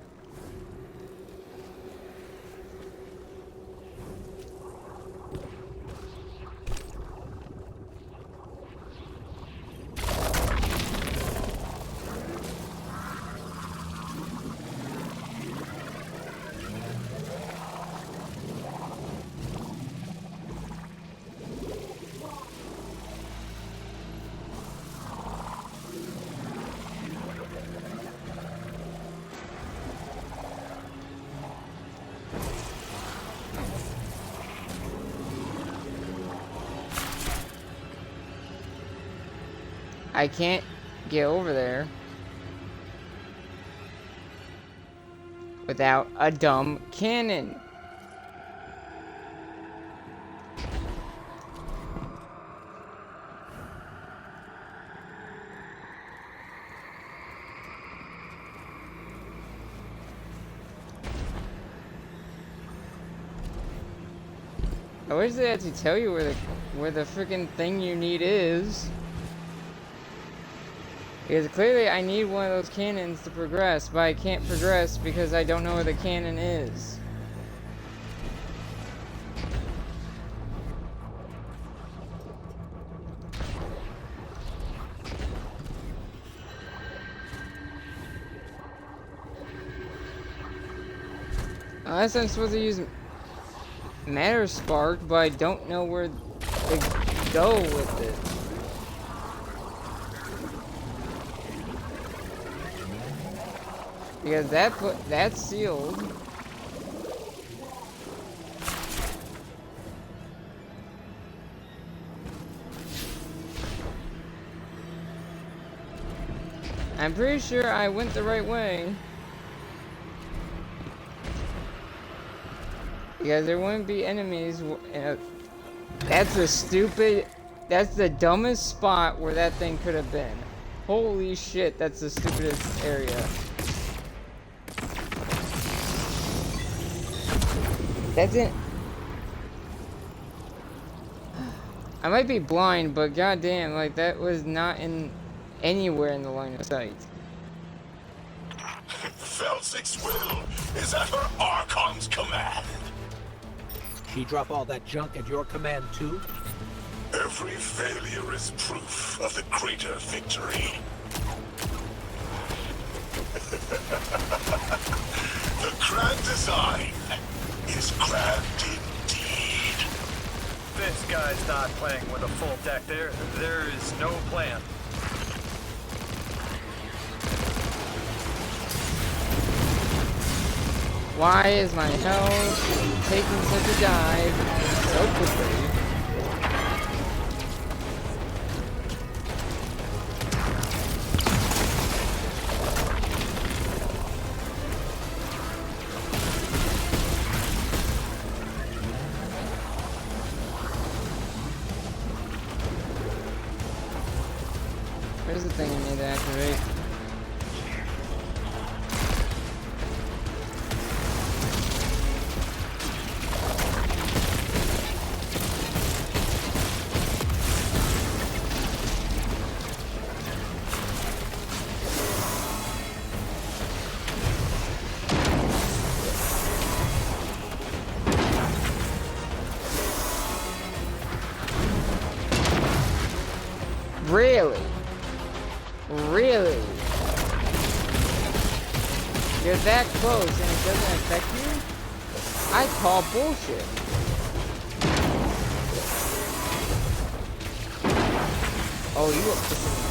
I can't get over there without a dumb cannon. I wish they had to tell you where the freaking thing you need is. Because clearly I need one of those cannons to progress, but I can't progress because I don't know where the cannon is. Unless I'm supposed to use Matter Spark, but I don't know where to go with it. Because that's sealed. I'm pretty sure I went the right way. Because there wouldn't be enemies. That's the dumbest spot where that thing could have been. Holy shit, that's the stupidest area. That's it. I might be blind, but goddamn, like that was not in anywhere in the line of sight. Felsig's will is at her Archon's command. She drop all that junk at your command too? Every failure is proof of the greater victory. The grand design is grand indeed. This guy's not playing with a full deck. There is no plan. Why is my health taking such a dive so quickly? Where's the thing I need to activate? Really? Really? You're that close and it doesn't affect you? I call bullshit. Oh, you are pissing me off.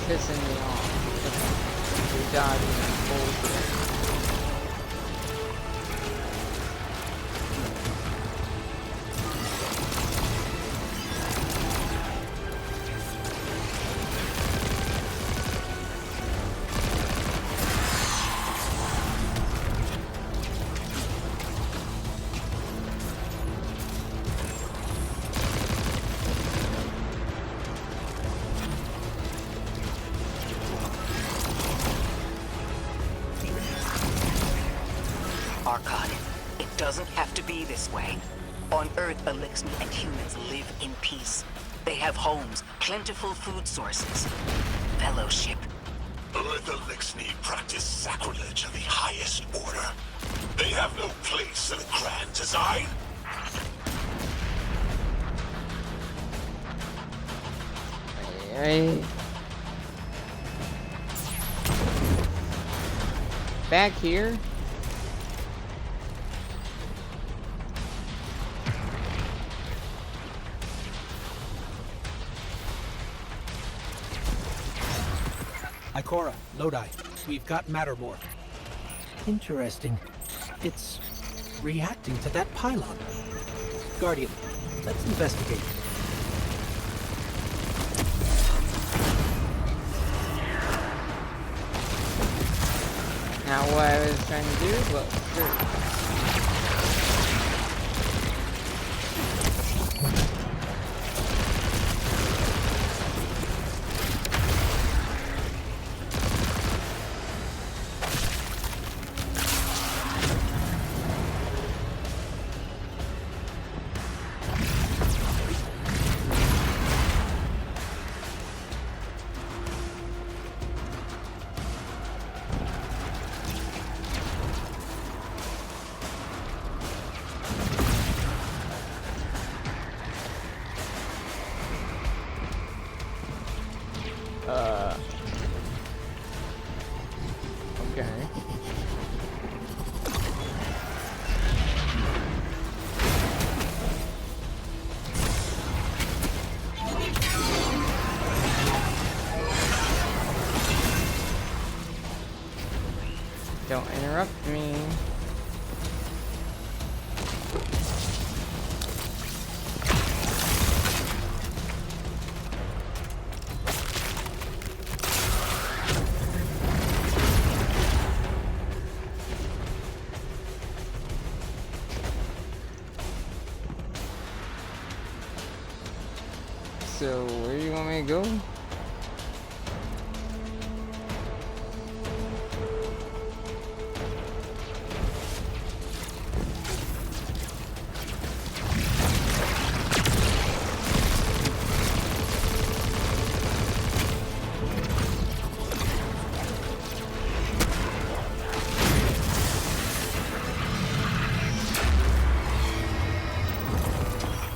Pissing me off. You're dodging bullshit. Archon, it doesn't have to be this way. On Earth, Elixir and humans live in peace. They have homes, plentiful food sources, fellowship. Earth Elixir practice sacrilege of the highest order. They have no place in a grand design. Hey. Back here? Ikora, Lodi, we've got Mattermore. Interesting. It's reacting to that pylon. Guardian, let's investigate. Not what I was trying to do, but sure. Okay. Don't interrupt me. So, where do you want me to go?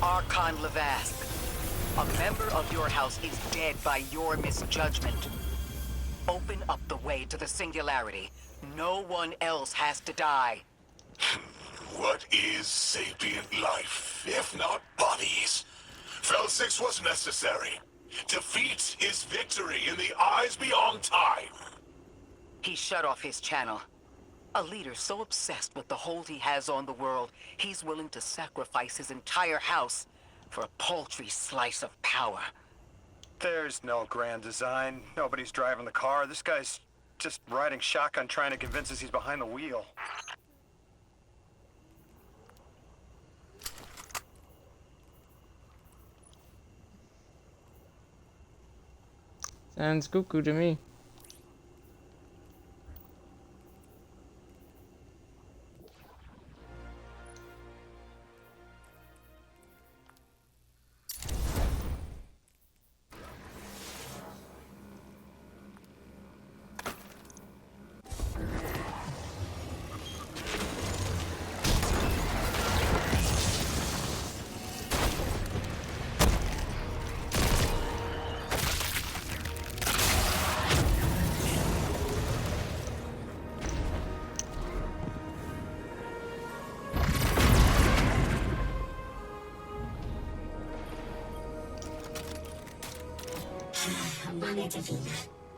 Archon Levask. A member of your house is dead by your misjudgment. Open up the way to the singularity. No one else has to die. What is sapient life, if not bodies? Fel 6 was necessary. Defeat is victory in the eyes beyond time. He shut off his channel. A leader so obsessed with the hold he has on the world, he's willing to sacrifice his entire house for a paltry slice of power. There's no grand design. Nobody's driving the car. This guy's just riding shotgun trying to convince us he's behind the wheel. Sounds cuckoo to me.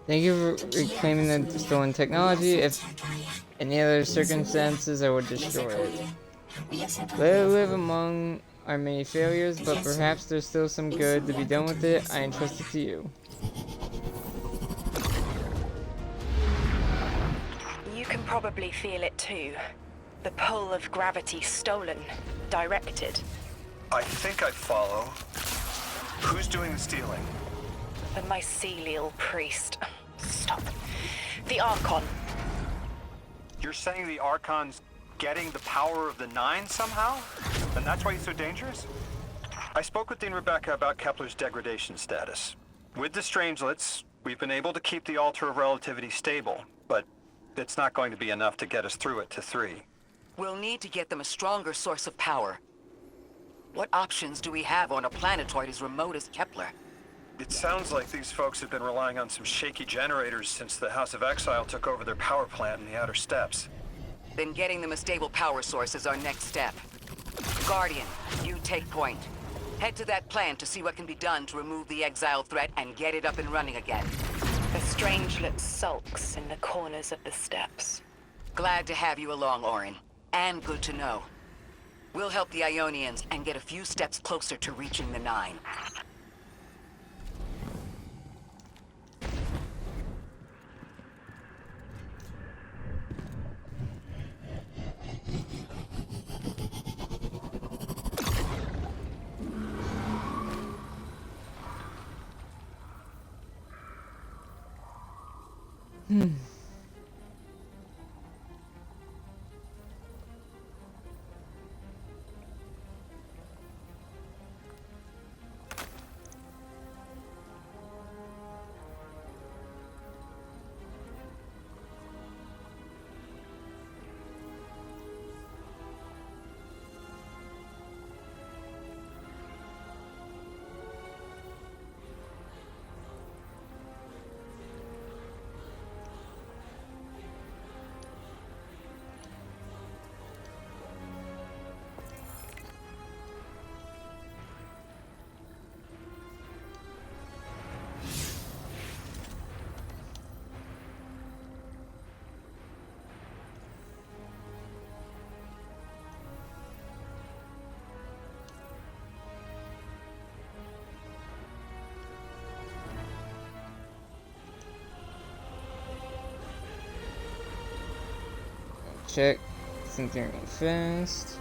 Thank you for reclaiming the stolen technology. If any other circumstances, I would destroy it. Let it live among our many failures, but perhaps there's still some good to be done with it. I entrust it to you. You can probably feel it too. The pull of gravity stolen, directed. I think I follow. Who's doing the stealing? The mycelial priest. Stop. The Archon. You're saying the Archon's getting the power of the Nine somehow? And that's why he's so dangerous? I spoke with Dean Rebecca about Kepler's degradation status. With the Strangelets, we've been able to keep the Altar of Relativity stable, but it's not going to be enough to get us through it to 3. We'll need to get them a stronger source of power. What options do we have on a planetoid as remote as Kepler? It sounds like these folks have been relying on some shaky generators since the House of Exile took over their power plant in the Outer Steppes. Then getting them a stable power source is our next step. Guardian, you take point. Head to that plant to see what can be done to remove the exile threat and get it up and running again. The Strangelet sulks in the corners of the steppes. Glad to have you along, Orin. And good to know. We'll help the Ionians and get a few steps closer to reaching the Nine. Check something real fast.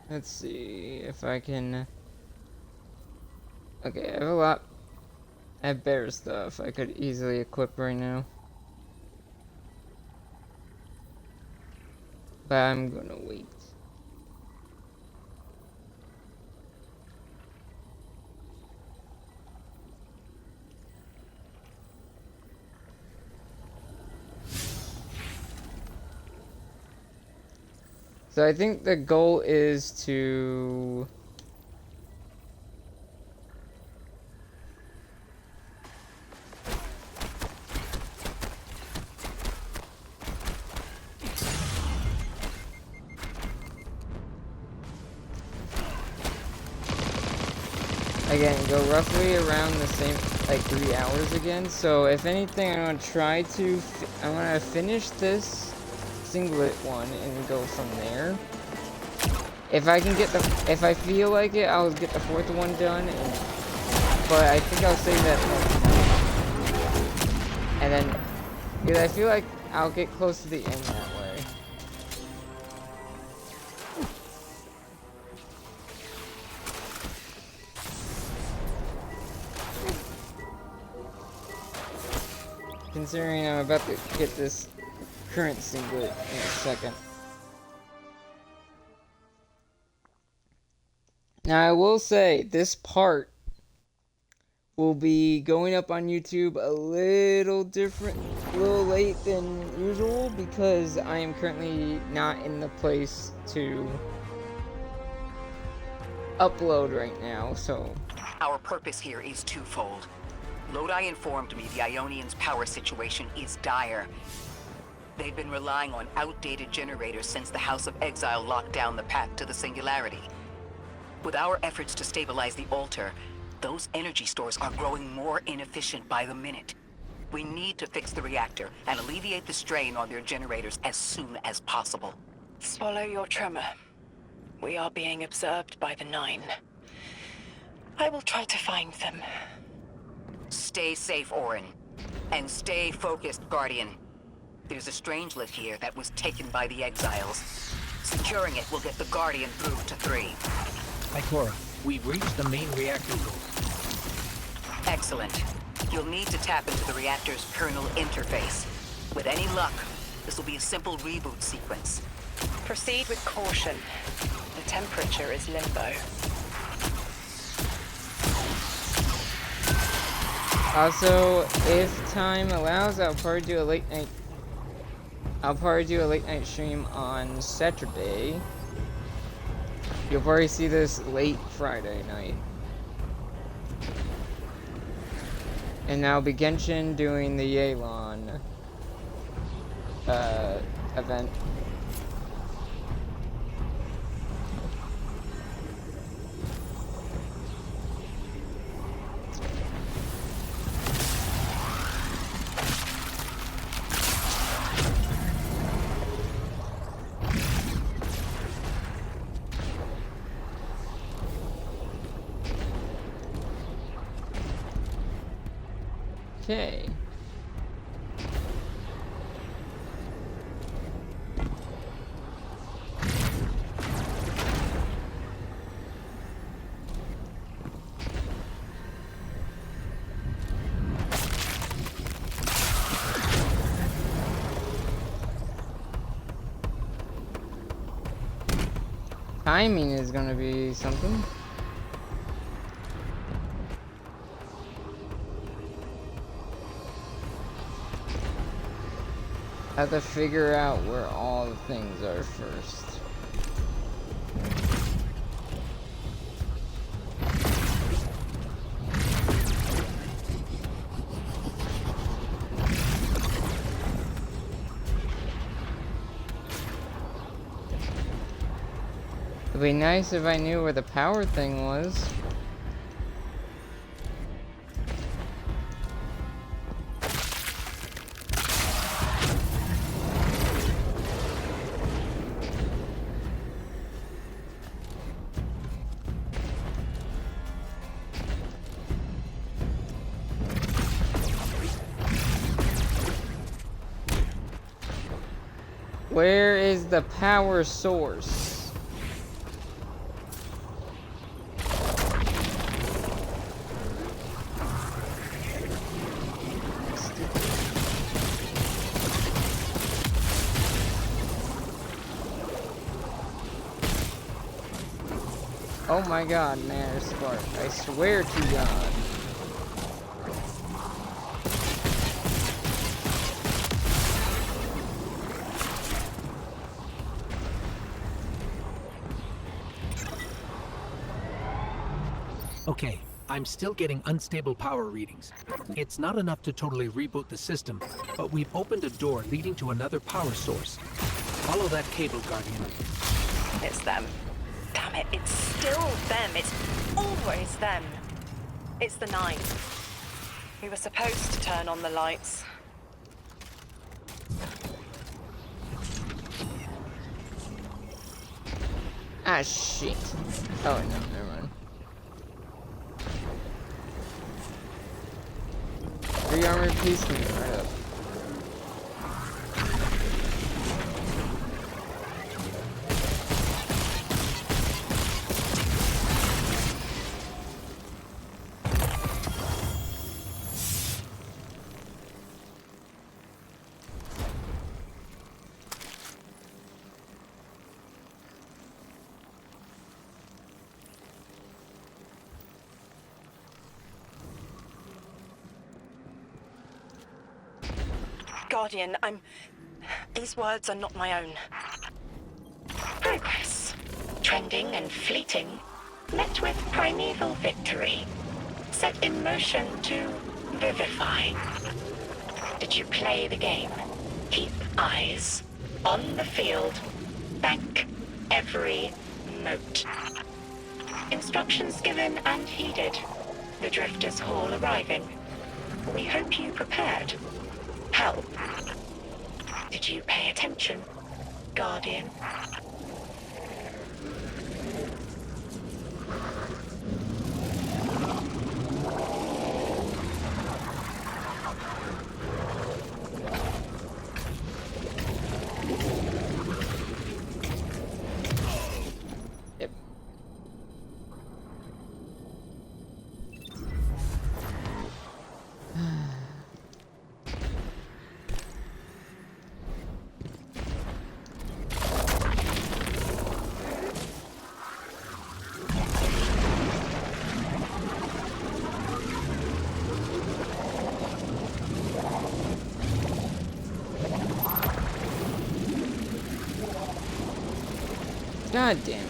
Let's see if I can... Okay, I have a lot... I have better stuff I could easily equip right now. But I'm gonna wait. So I think the goal is to... Again, go roughly around the same, like 3 hours again. So if anything, I'm gonna try to, I'm gonna finish this singlet one and go from there. If I can get the, if I feel like it, I'll get the 4th one done. But I think I'll save that. And then, because I feel like I'll get close to the end that way. Considering I'm about to get this current singlet in a second. Now I will say, this part will be going up on YouTube a little late than usual because I am currently not in the place to upload right now, so. Our purpose here is twofold. Lodi informed me the Ionians' power situation is dire. They've been relying on outdated generators since the House of Exile locked down the path to the singularity. With our efforts to stabilize the altar, those energy stores are growing more inefficient by the minute. We need to fix the reactor and alleviate the strain on their generators as soon as possible. Swallow your tremor. We are being observed by the Nine. I will try to find them. Stay safe, Orin. And stay focused, Guardian. There's a Strangelet here that was taken by the Exiles. Securing it will get the Guardian through to 3. Ikora, we've reached the main reactor room. Excellent. You'll need to tap into the reactor's kernel interface. With any luck, this will be a simple reboot sequence. Proceed with caution. The temperature is limbo. Also, if time allows, I'll probably do a late night stream on Saturday. You'll probably see this late Friday night. And now be Genshin doing the Yelan event. Okay. Timing is gonna be something. I have to figure out where all the things are first. It'd be nice if I knew where the power thing was. Where is the power source? Oh my god, man, spark. I swear to God. Okay, I'm still getting unstable power readings. It's not enough to totally reboot the system, but we've opened a door leading to another power source. Follow that cable, Guardian. It's them. Damn it, it's still them. It's always them. It's the 9. We were supposed to turn on the lights. Ah, shit. Oh, no, never mind. Free armor piece coming right up. Guardian, these words are not my own. Progress. Trending and fleeting. Met with primeval victory. Set in motion to vivify. Did you play the game? Keep eyes on the field. Bank every mote. Instructions given and heeded. The Drifter's Hall arriving. We hope you prepared. Help. Did you pay attention, Guardian? Yep. God damn it.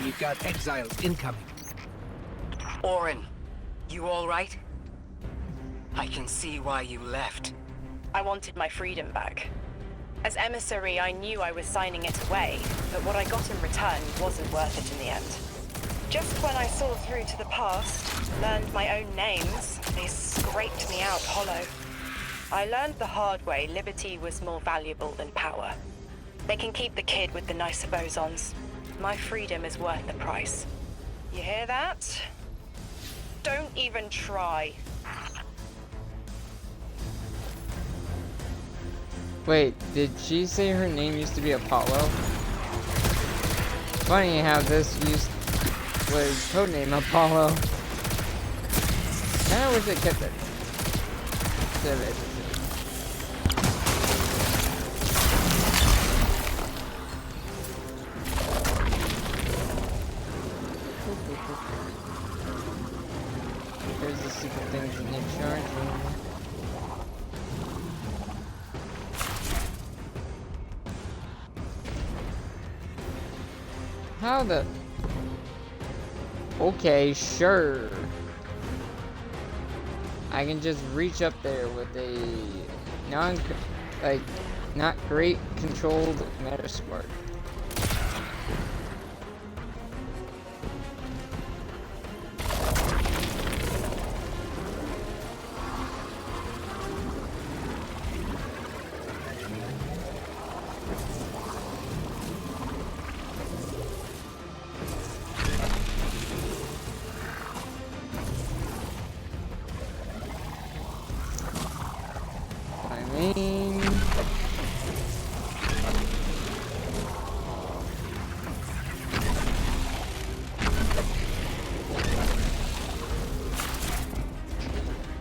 We've got exiles incoming. Orin, you all right? I can see why you left. I wanted my freedom back. As emissary, I knew I was signing it away, but what I got in return wasn't worth it in the end. Just when I saw through to the past, learned my own names, they scraped me out hollow. I learned the hard way liberty was more valuable than power. They can keep the kid with the nicer bosons. My freedom is worth the price. You hear that? Don't even try. Wait, did she say her name used to be Apollo? Funny how this was codename Apollo. Kinda wish they kept it. Here's the secret things you need charging. How the... Okay, sure. I can just reach up there with a not great controlled matter spark.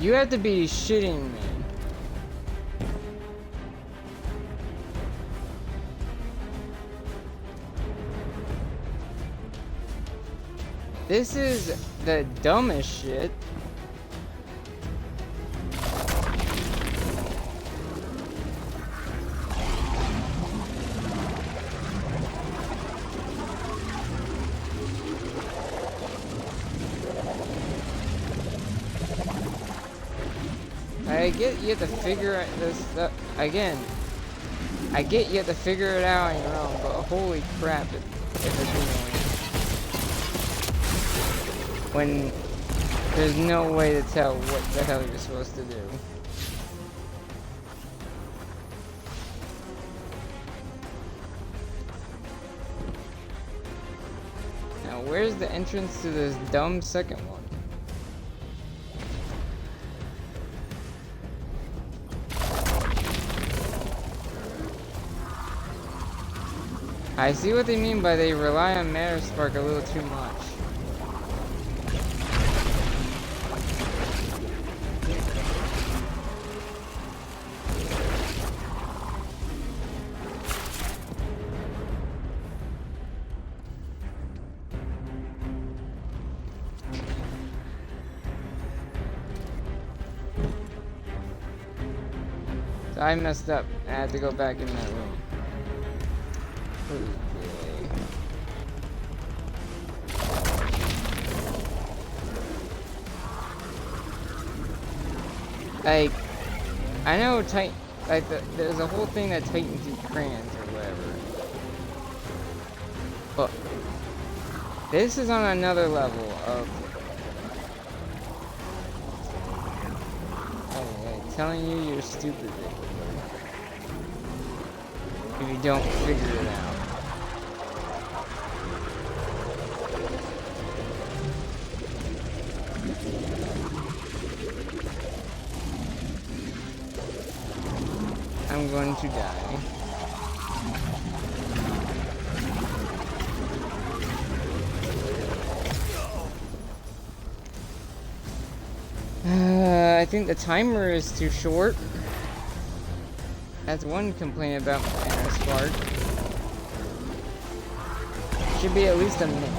You have to be shitting me. This is the dumbest shit. I get you have to figure out this stuff again. I get you have to figure it out on your own, but holy crap, if it's annoying. When there's no way to tell what the hell you're supposed to do. Now, where's the entrance to this dumb second one? I see what they mean by they rely on Matter Spark a little too much. So I messed up. I had to go back in that room. Like, I know there's a whole thing that Titans eat crayons or whatever. But this is on another level of telling you you're stupid if you don't figure it out. I'm going to die. I think the timer is too short. That's one complaint about Matter Spark. Should be at least a minute.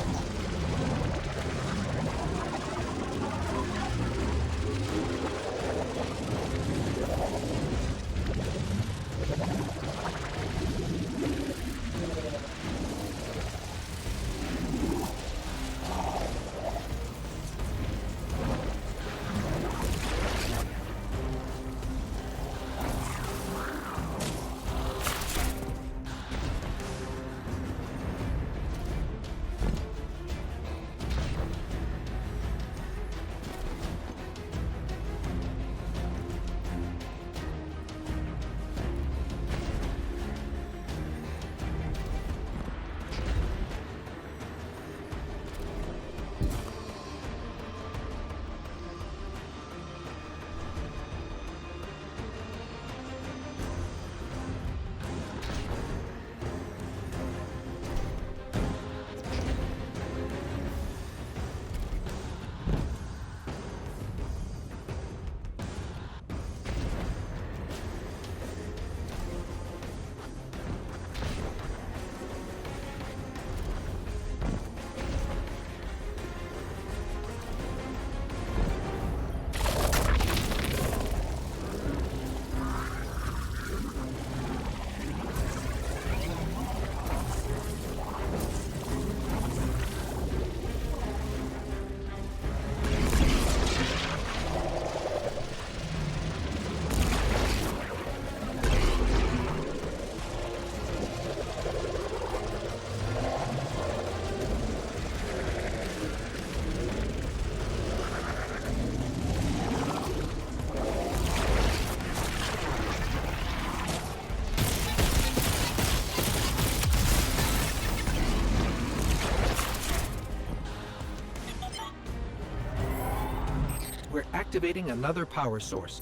We're activating another power source.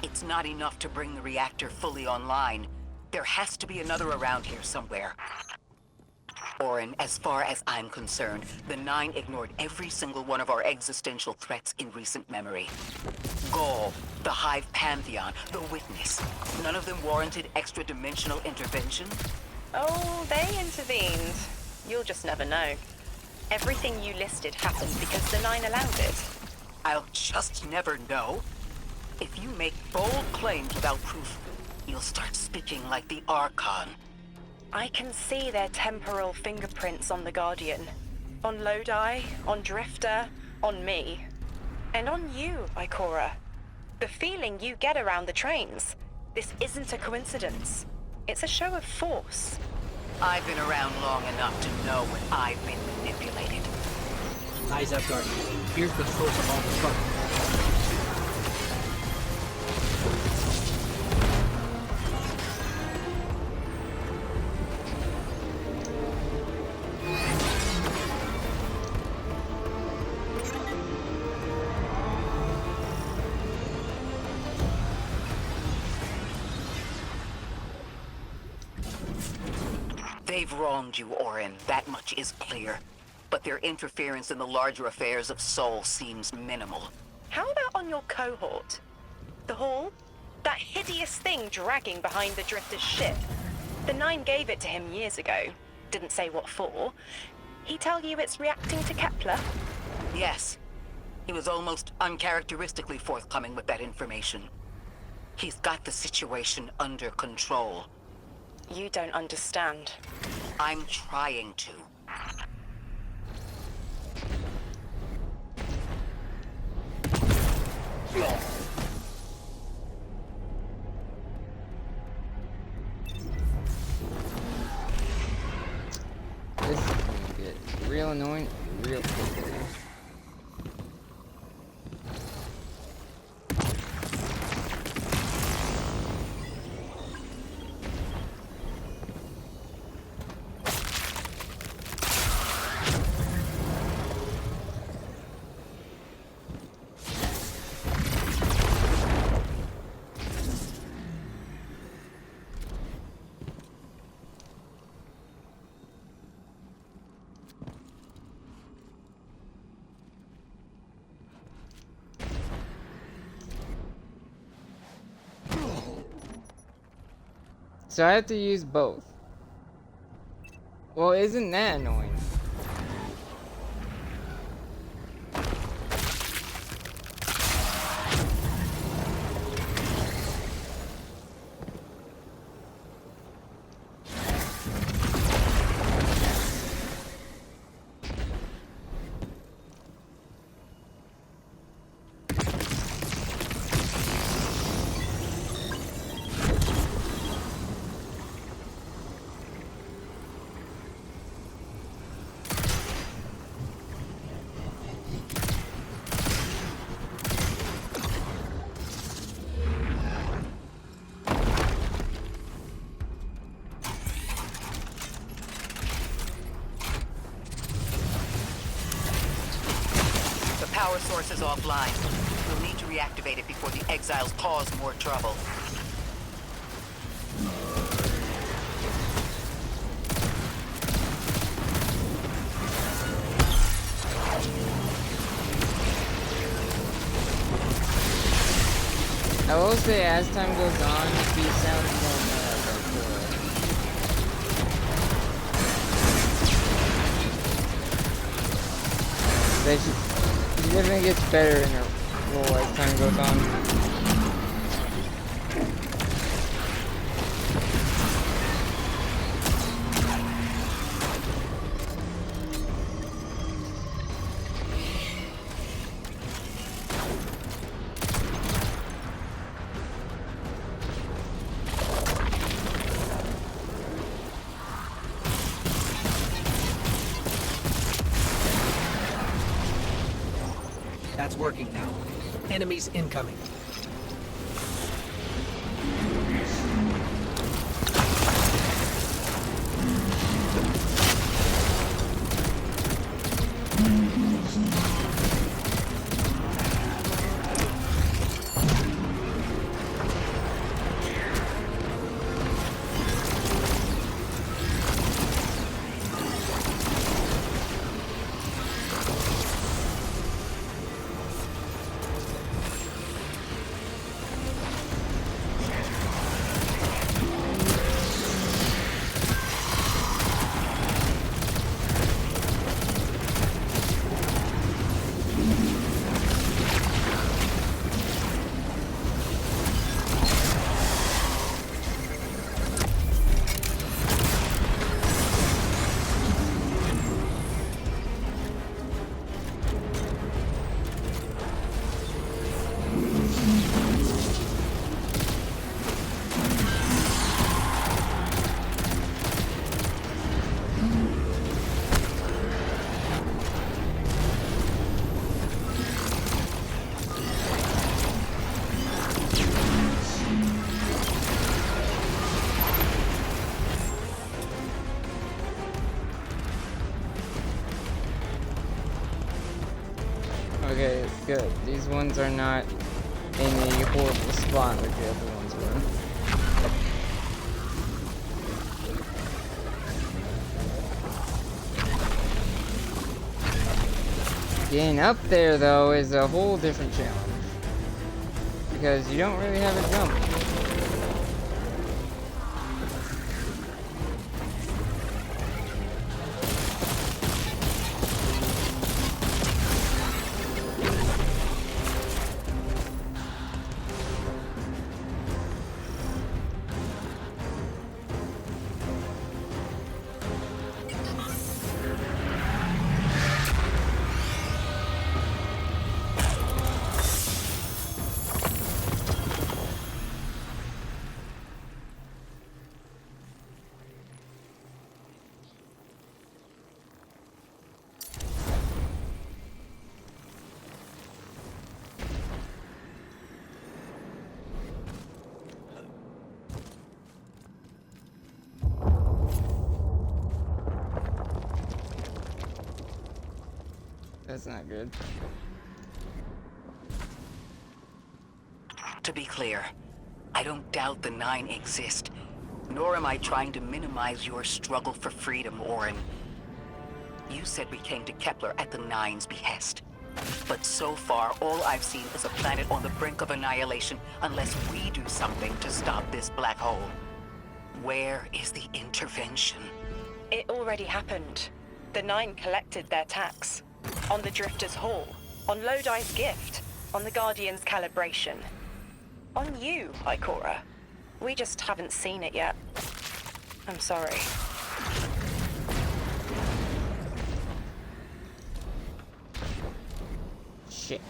It's not enough to bring the reactor fully online. There has to be another around here somewhere. Orin, as far as I'm concerned, the Nine ignored every single one of our existential threats in recent memory. Gaul, the Hive Pantheon, the Witness. None of them warranted extra-dimensional intervention? Oh, they intervened. You'll just never know. Everything you listed happened because the Nine allowed it. I'll just never know. If you make bold claims without proof, you'll start speaking like the Archon. I can see their temporal fingerprints on the Guardian. On Lodi, on Drifter, on me. And on you, Ikora. The feeling you get around the trains. This isn't a coincidence. It's a show of force. I've been around long enough to know when I've been manipulated. Eyes up, Guardian. Here's the source of all the trouble. They've wronged you, Orin. That much is clear. But their interference in the larger affairs of Sol seems minimal. How about on your cohort? The Hall? That hideous thing dragging behind the Drifter's ship. The Nine gave it to him years ago. Didn't say what for. He tell you it's reacting to Kepler? Yes. He was almost uncharacteristically forthcoming with that information. He's got the situation under control. You don't understand. I'm trying to. This is gonna get real annoying real quickly. So I have to use both. Well, isn't that annoying? Power source is offline. We'll need to reactivate it before the exiles cause more trouble. I will say, as time goes on, he sounds more and more like Ikora. She definitely gets better in her role as time goes on. That's working now. Enemies incoming. Okay, good. These ones are not in a horrible spot like the other ones were. Getting up there, though, is a whole different challenge. Because you don't really have a jump. That's not good. To be clear, I don't doubt the Nine exist, nor am I trying to minimize your struggle for freedom, Orin. You said we came to Kepler at the Nine's behest. But so far, all I've seen is a planet on the brink of annihilation unless we do something to stop this black hole. Where is the intervention? It already happened. The Nine collected their tax. On the Drifter's Hall. On Lodi's gift. On the Guardian's calibration. On you, Ikora. We just haven't seen it yet. I'm sorry. Shit.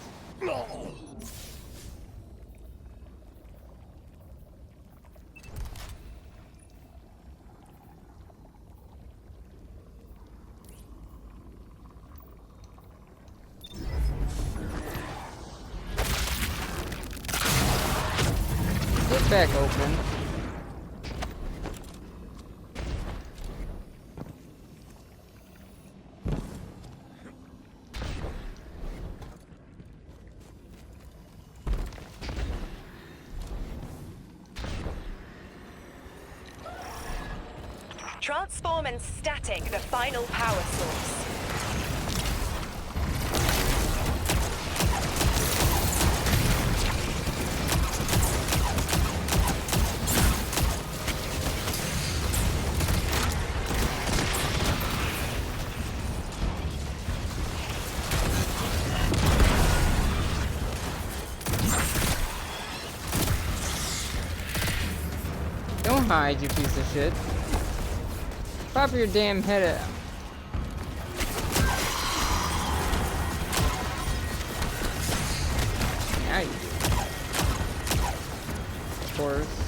Get back open. Transform and static the final power source. Don't hide, you piece of shit. Pop your damn head out. Now you do. Of course.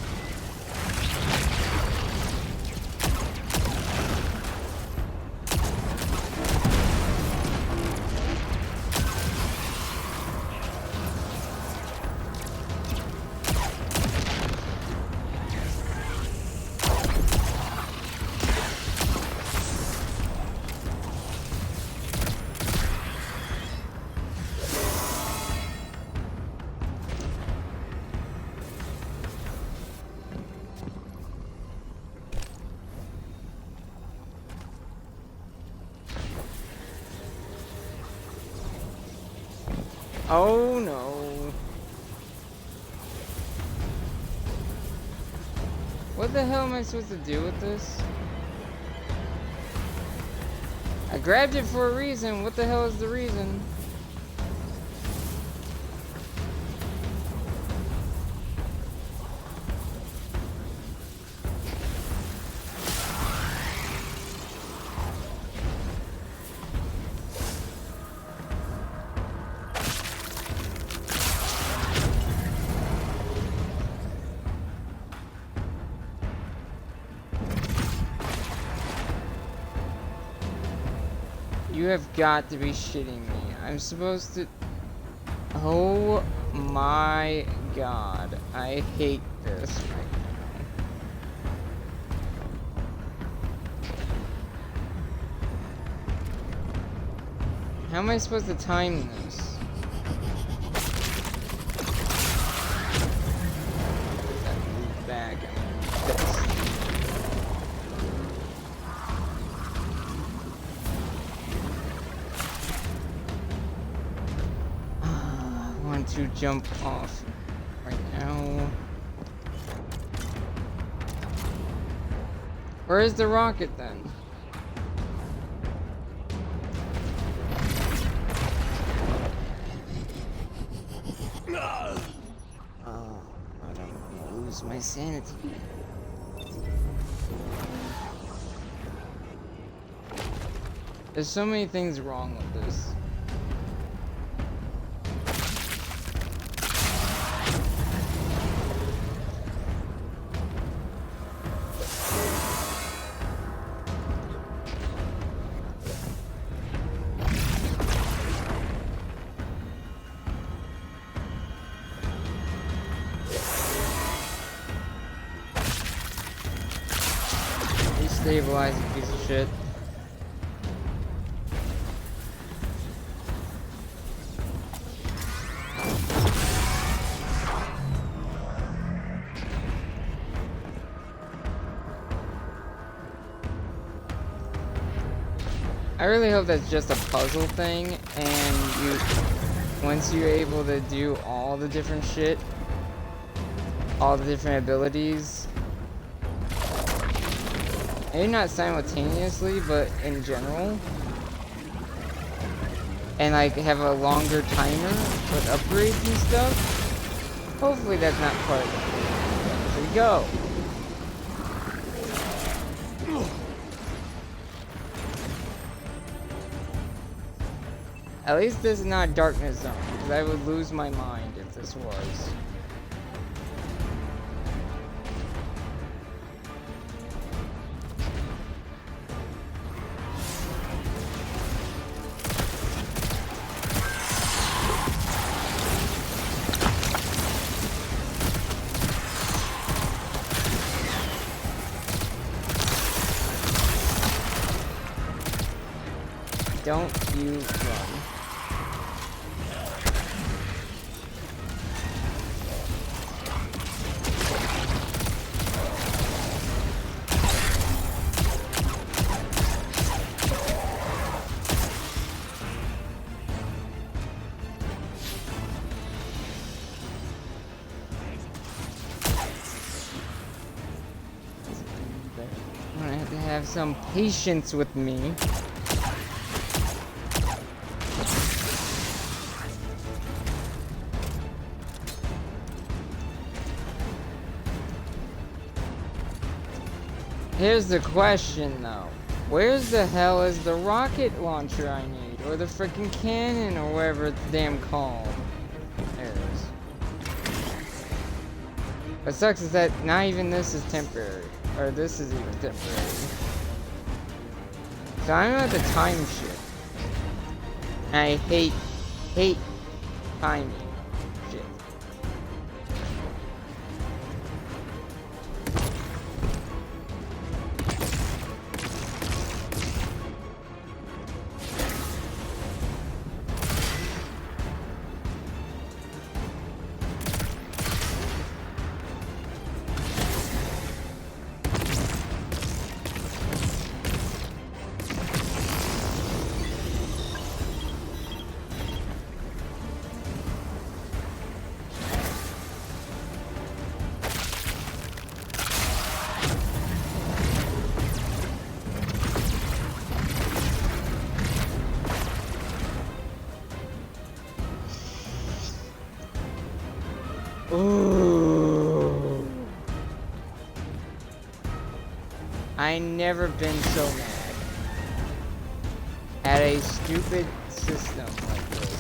Oh no. What the hell am I supposed to do with this? I grabbed it for a reason. What the hell is the reason? You have got to be shitting me. I'm supposed to... Oh my god. I hate this right now. How am I supposed to time this? want to jump off right now. Where is the rocket then? Oh, I don't want to lose my sanity. There's so many things wrong with this. Destabilize a piece of shit. I really hope that's just a puzzle thing, and once you're able to do all the different shit, all the different abilities, maybe not simultaneously, but in general, and like have a longer timer with upgrades and stuff, hopefully that's not part of it. Here we go. At least this is not Darkness Zone, because I would lose my mind if this was. Don't you run. I'm gonna have to have some patience with me. Here's the question though. Where's the hell is the rocket launcher I need? Or the freaking cannon or whatever it's damn called. There it is. What sucks is that not even this is temporary. Or this is even temporary. So I'm at the time shit. And I hate timing shit. Ooh. I never been so mad at a stupid system like this.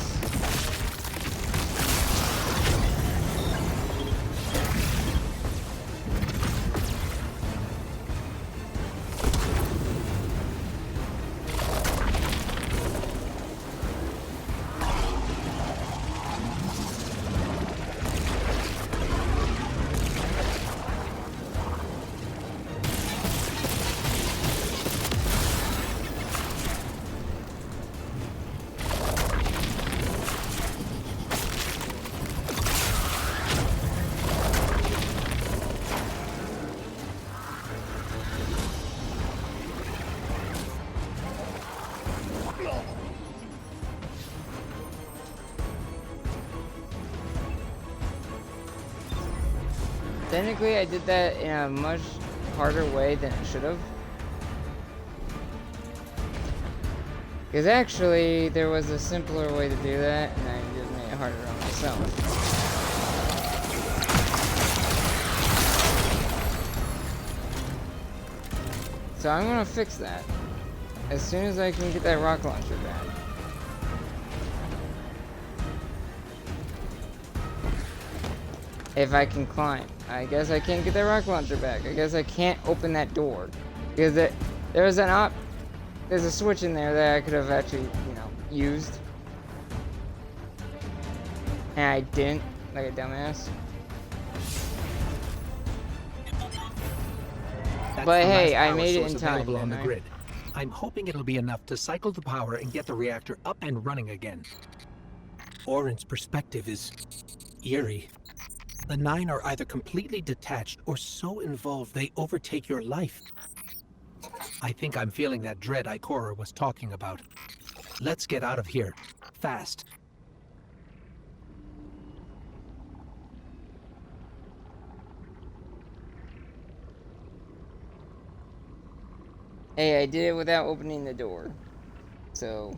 Technically, I did that in a much harder way than I should have. Because actually, there was a simpler way to do that, and I just made it harder on myself. So I'm gonna fix that as soon as I can get that rocket launcher back. If I can climb. I guess I can't get that rocket launcher back. I guess I can't open that door. Because there's a switch in there that I could have actually, you know, used. And I didn't, like a dumbass. That's But the hey, last I power made it source in time, available on the didn't I? grid. I'm hoping it'll be enough to cycle the power and get the reactor up and running again. Orin's perspective is eerie. The 9 are either completely detached or so involved they overtake your life. I think I'm feeling that dread Ikora was talking about. Let's get out of here. Fast. Hey, I did it without opening the door. So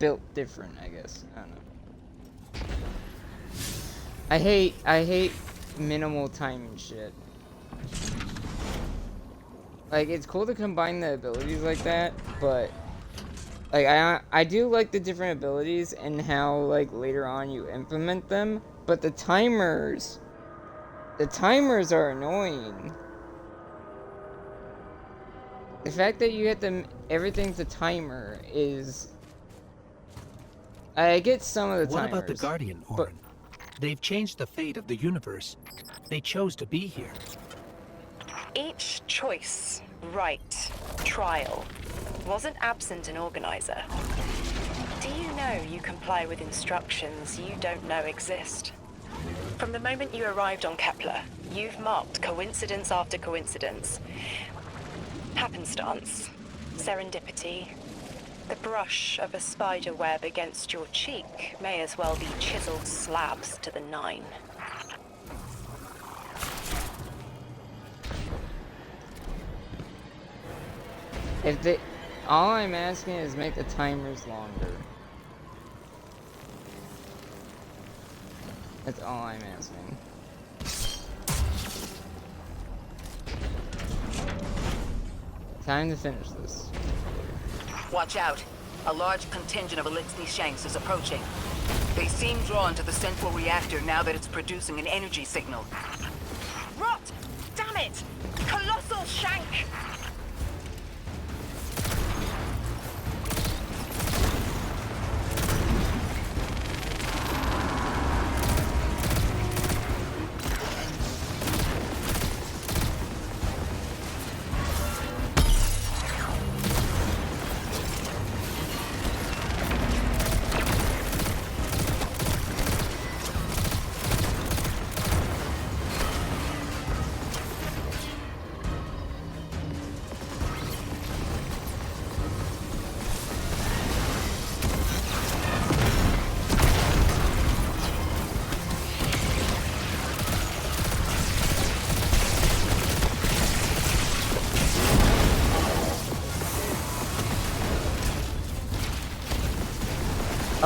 built different, I guess. I don't know. I hate minimal timing shit. Like, it's cool to combine the abilities like that, but like I do like the different abilities and how like later on you implement them, but the timers are annoying. The fact that you have everything's a timer is... I get some of the timers. What about the Guardian, Orin? They've changed the fate of the universe. They chose to be here. Each choice, right, trial, wasn't absent an organizer. Do you know you comply with instructions you don't know exist? From the moment you arrived on Kepler, you've marked coincidence after coincidence. Happenstance, serendipity. The brush of a spider web against your cheek may as well be chiseled slabs to the 9. All I'm asking is make the timers longer. That's all I'm asking. Time to finish this. Watch out. A large contingent of Elixni Shanks is approaching. They seem drawn to the central reactor now that it's producing an energy signal. Rot! Damn it! Colossal Shank!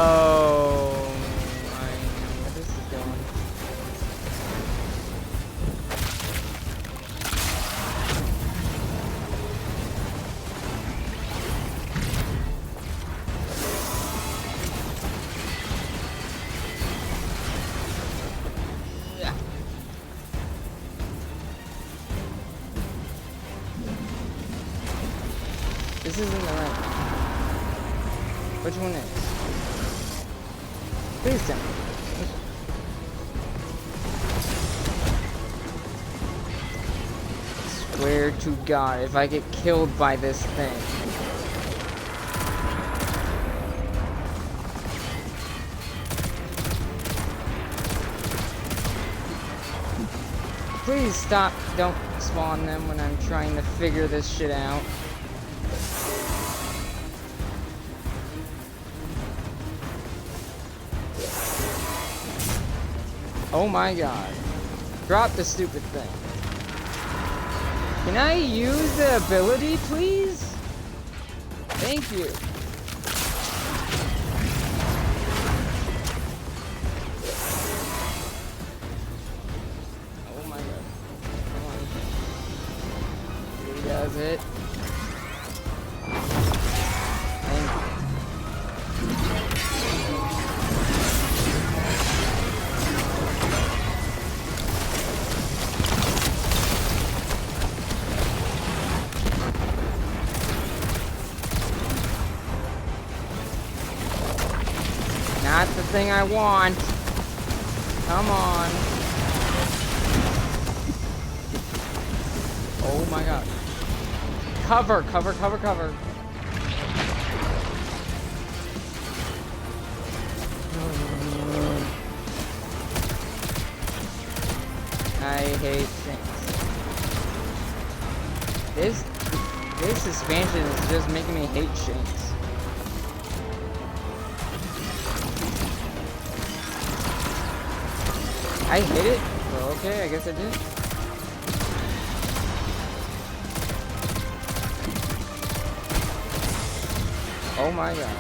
Oh, I know where this is going. Yeah. This isn't the right one. Which one is? Please tell me. Swear to God, if I get killed by this thing. Please stop, don't spawn them when I'm trying to figure this shit out. Oh my god. Drop the stupid thing. Can I use the ability, please? Thank you. Oh my god. Come on. He does it. Thank you. Not the thing I want. Come on. Oh my god. Cover, cover, cover, cover. I hate things. This expansion is just making me hate Shanks. I hit it? Well, okay, I guess I did. Oh my god.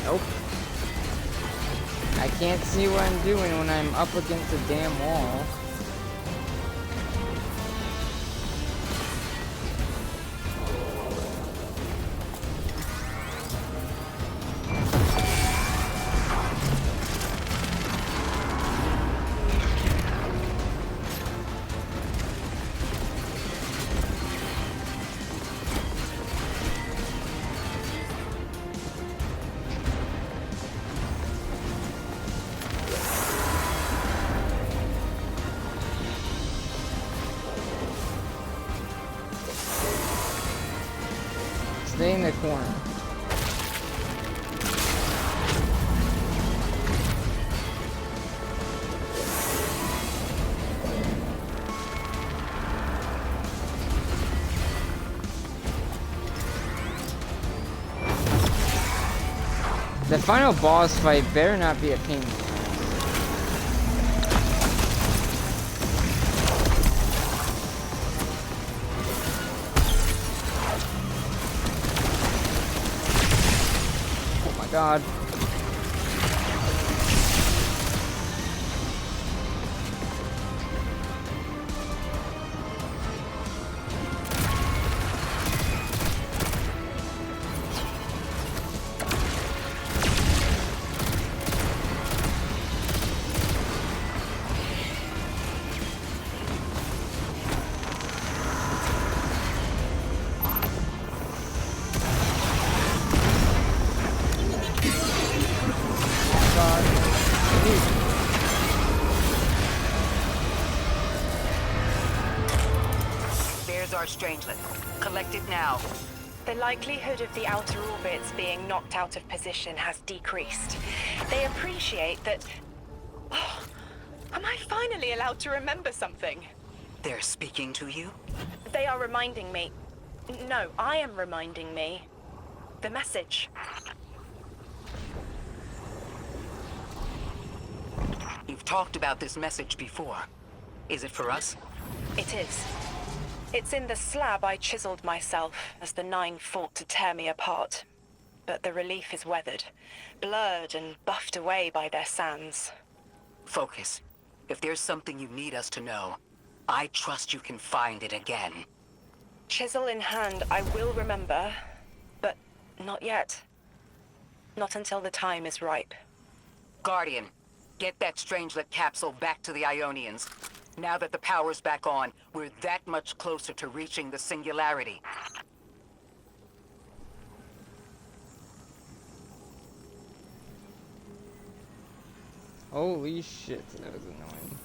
Nope. I can't see what I'm doing when I'm up against a damn wall. Stay in the corner. The final boss fight better not be a pain in the ass. Oh my god. There's our strangelet. Collect it now. The likelihood of the outer orbits being knocked out of position has decreased. They appreciate that... Oh, am I finally allowed to remember something? They're speaking to you? They are reminding me... No, I am reminding me. The message. You've talked about this message before. Is it for us? It is. It's in the slab I chiseled myself as the Nine fought to tear me apart. But the relief is weathered, blurred and buffed away by their sands. Focus. If there's something you need us to know, I trust you can find it again. Chisel in hand, I will remember, but not yet. Not until the time is ripe. Guardian, get that Strangelet capsule back to the Ionians. Now that the power's back on, we're that much closer to reaching the singularity. Holy shit, that was annoying.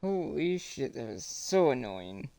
Holy shit, that was so annoying.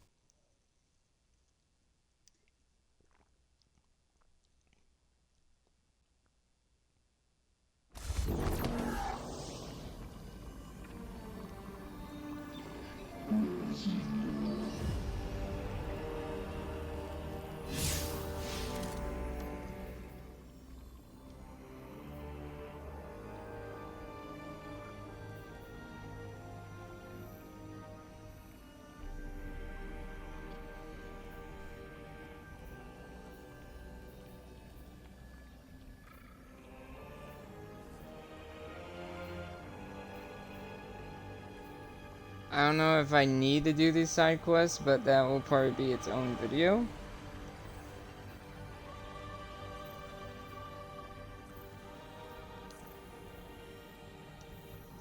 I don't know if I need to do these side quests, but that will probably be its own video.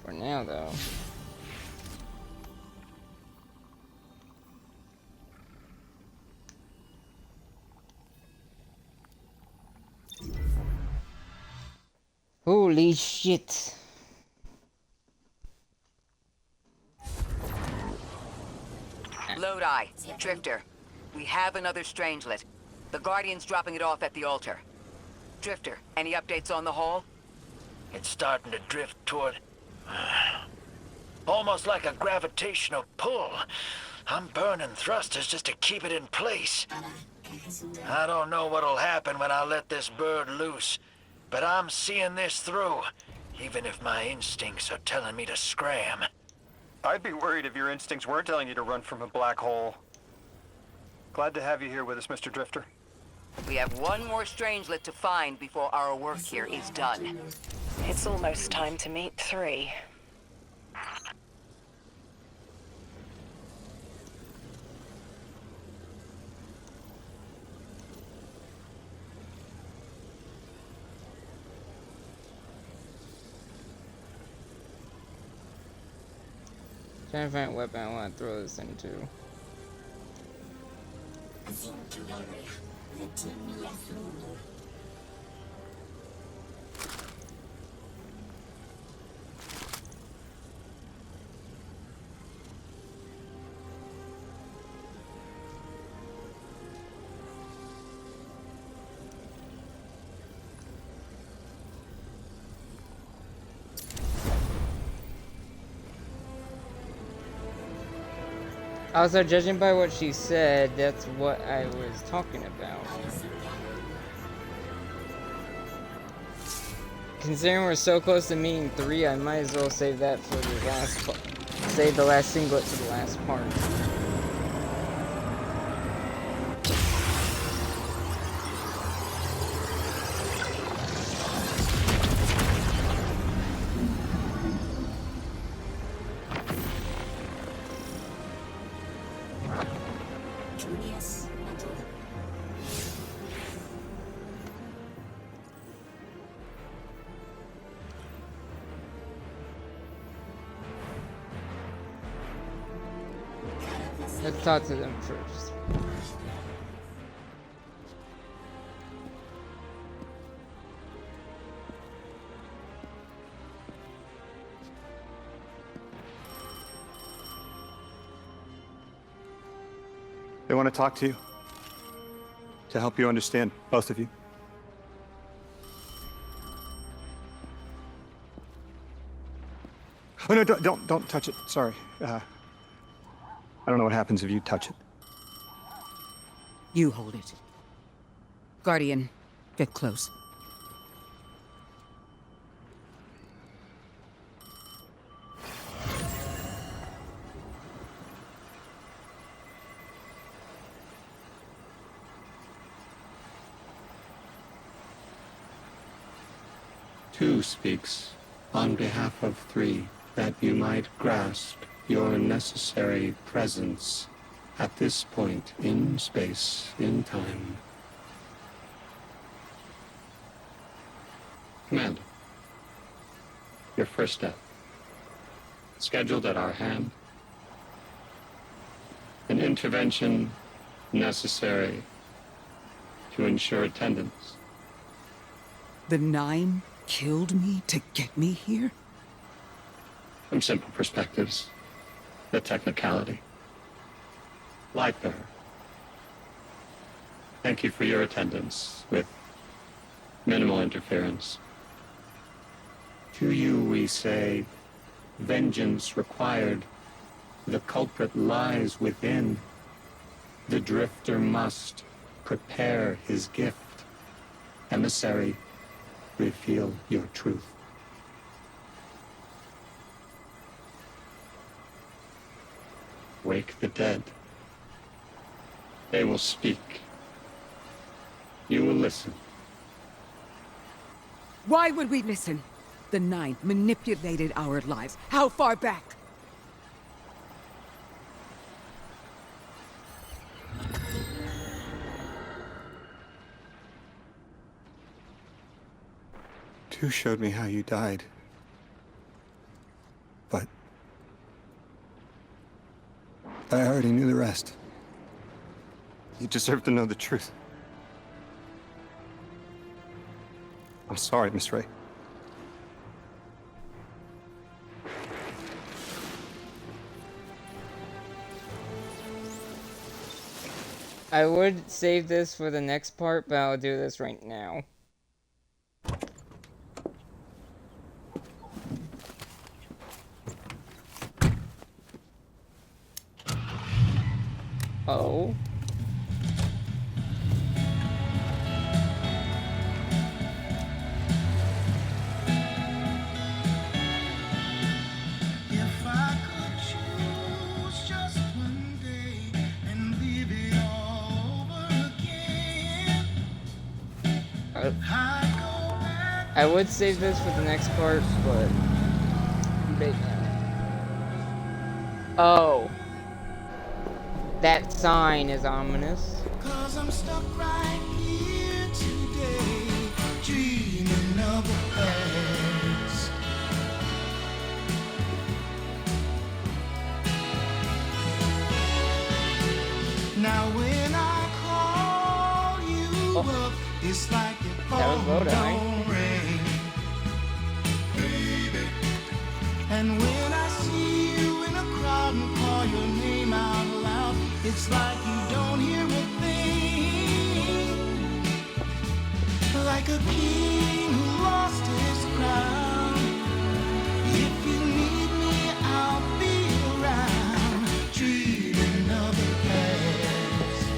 For now, though. Holy shit. Lodi, Drifter, we have another Strangelet. The Guardian's dropping it off at the altar. Drifter, any updates on the hall? It's starting to drift toward... almost like a gravitational pull. I'm burning thrusters just to keep it in place. I don't know what'll happen when I let this bird loose, but I'm seeing this through, even if my instincts are telling me to scram. I'd be worried if your instincts were telling you to run from a black hole. Glad to have you here with us, Mr. Drifter. We have one more Strangelet to find before our work here is done. It's almost time to meet 3. Trying to find a weapon I want to throw this into. Also, judging by what she said, that's what I was talking about. Considering we're so close to meeting 3, I might as well save that for the last part. save the last singlet for the last part. Let's talk to them first. They want to talk to you. To help you understand, both of you. Oh no, don't touch it. Sorry. I don't know what happens if you touch it. You hold it. Guardian, get close. Two speaks on behalf of three, that you might grasp your necessary presence at this point in space, in time. Commander, your first step, scheduled at our hand. An intervention necessary to ensure attendance. The 9 killed me to get me here? From simple perspectives, the technicality. Light bearer. Thank you for your attendance with minimal interference. To you we say, vengeance required. The culprit lies within. The drifter must prepare his gift. Emissary, reveal your truth. Wake the dead. They will speak. You will listen. Why would we listen? The 9 manipulated our lives. How far back? Two showed me how you died. But I already knew the rest. You deserve to know the truth. I'm sorry, Miss Ray. I would save this for the next part, but I'll do this right now. Oh. If I could choose just one day and live it all over again, I'd go back. I would save this for the next part, but right now. Oh. That sign is ominous. 'Cause I'm stuck right here today, dreaming of the past. Now when I call you up, it's like your phone don't ring, baby. And when I see you in a crowd and call your name out loud, it's like you don't hear a thing. Like a king who lost his crown. If you need me, I'll be around, dreaming of the past.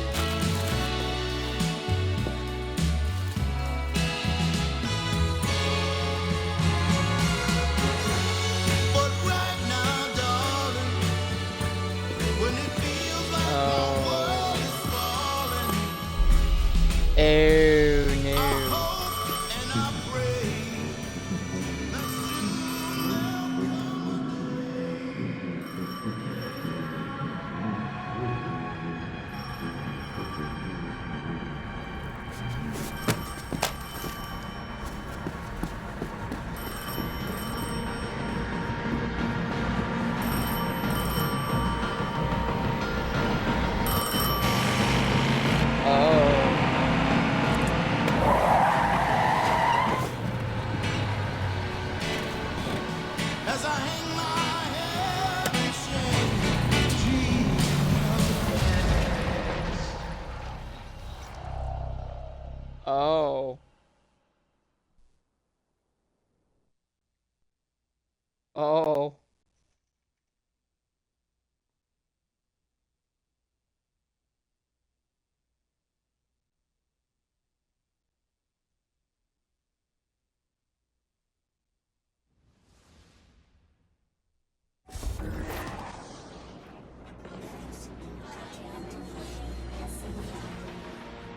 Oh.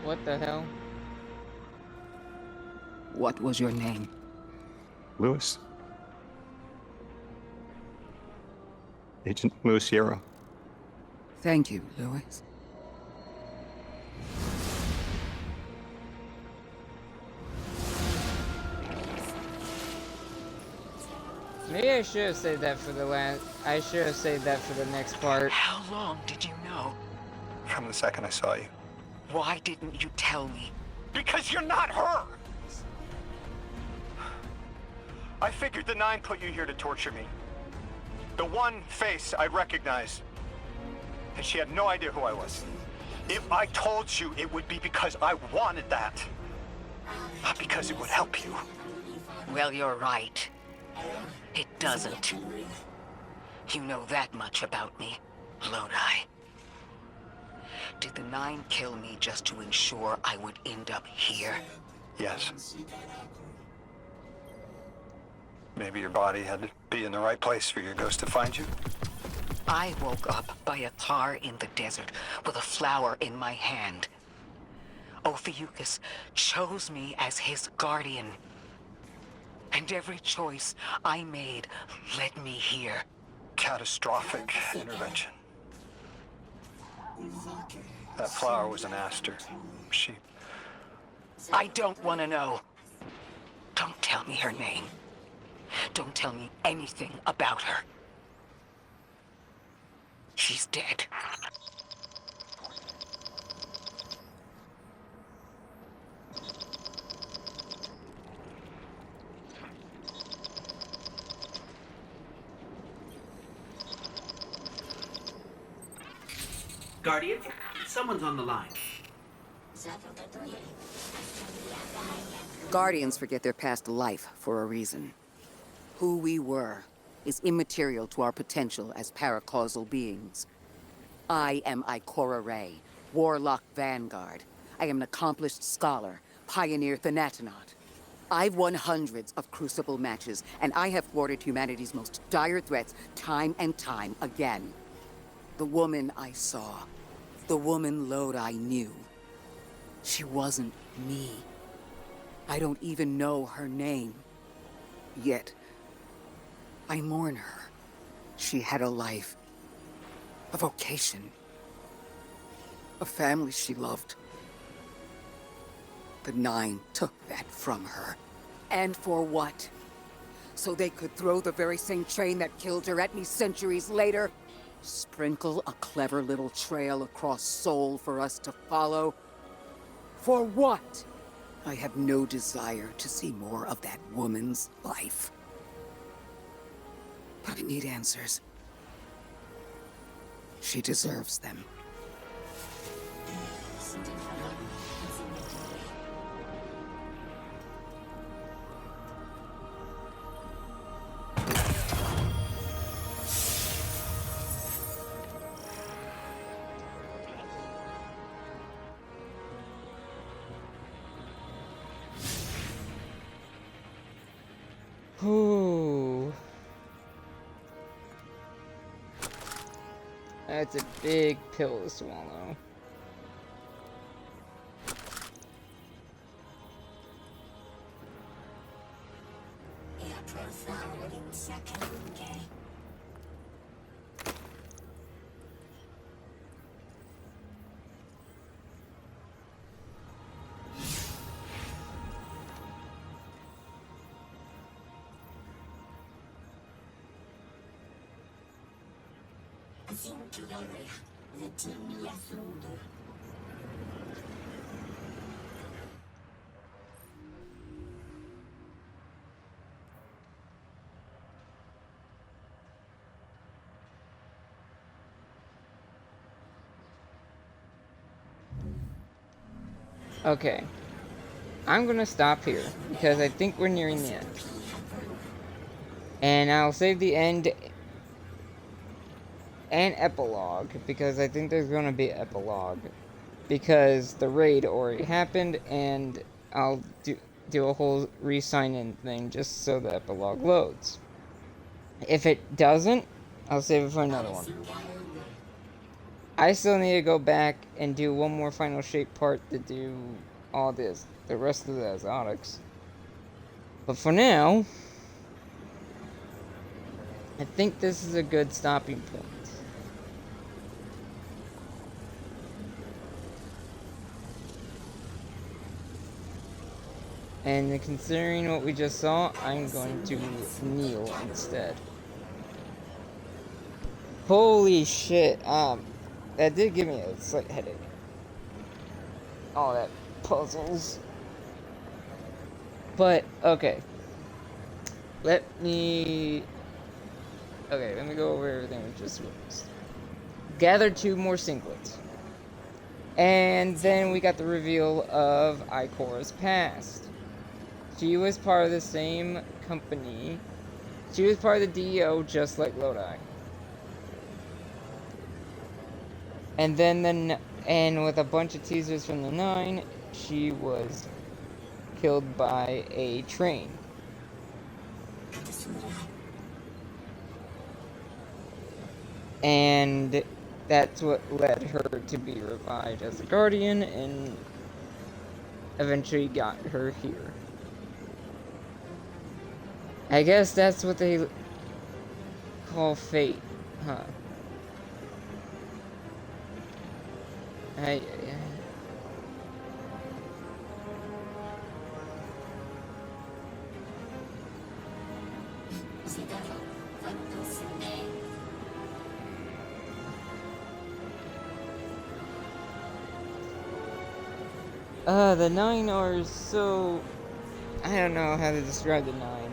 What the hell? What was your name? Lewis. Agent Lewis Sierra. Thank you, Lewis. Maybe I should have saved that for the I should have saved that for the next part. How long did you know? From the second I saw you. Why didn't you tell me? Because you're not her! I figured the Nine put you here to torture me. The one face I recognized. And she had no idea who I was. If I told you, it would be because I wanted that. Not because it would help you. Well, you're right. It doesn't. You know that much about me, Lodi. Did the Nine kill me just to ensure I would end up here? Yes. Maybe your body had to be in the right place for your ghost to find you. I woke up by a car in the desert with a flower in my hand. Ophiuchus chose me as his guardian. And every choice I made led me here. Catastrophic intervention. That flower was an aster. She... I don't want to know. Don't tell me her name. Don't tell me anything about her. She's dead. Guardian, someone's on the line. Guardians forget their past life for a reason. Who we were is immaterial to our potential as paracausal beings. I am Ikora Ray, Warlock Vanguard. I am an accomplished scholar, pioneer Thanatonaut. I've won hundreds of Crucible matches, and I have thwarted humanity's most dire threats time and time again. The woman I saw, the woman Lodi knew, she wasn't me. I don't even know her name. Yet, I mourn her. She had a life, a vocation, a family she loved. The Nine took that from her. And for what? So they could throw the very same train that killed her at me centuries later? Sprinkle a clever little trail across Seoul for us to follow? For what? I have no desire to see more of that woman's life. But I need answers. She deserves them. Ooh. That's a big pill to swallow. Okay. I'm gonna stop here because I think we're nearing the end. And I'll save the end and epilogue, because I think there's going to be epilogue. Because the raid already happened, and I'll do a whole re-sign-in thing just so the epilogue loads. If it doesn't, I'll save it for another one. I still need to go back and do one more final shape part to do all this, the rest of the exotics. But for now, I think this is a good stopping point. And considering what we just saw, I'm going to kneel instead. Holy shit, that did give me a slight headache. All that puzzles. But, okay. Let me go over everything we just witnessed. Gathered 2 more singlets. And then we got the reveal of Ikora's past. She was part of the same company. She was part of the DEO just like Lodi. And then and with a bunch of teasers from the 9, she was killed by a train. And that's what led her to be revived as a guardian and eventually got her here. I guess that's what they call fate, huh? The 9 are so... I don't know how to describe the 9.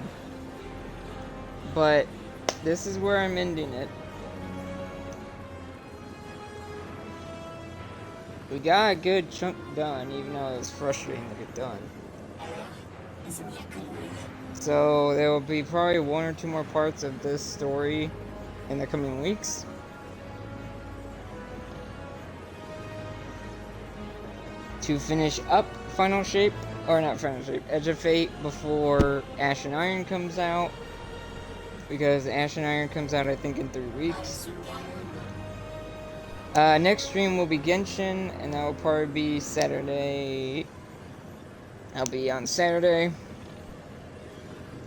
But this is where I'm ending it. We got a good chunk done, even though it was frustrating to get done. So there will be probably 1 or 2 more parts of this story in the coming weeks. To finish up Final Shape, or not Final Shape, Edge of Fate before Ash and Iron comes out. Because Ash and Iron comes out, I think, in 3 weeks. Next stream will be Genshin, and that will probably be Saturday. I'll be on Saturday,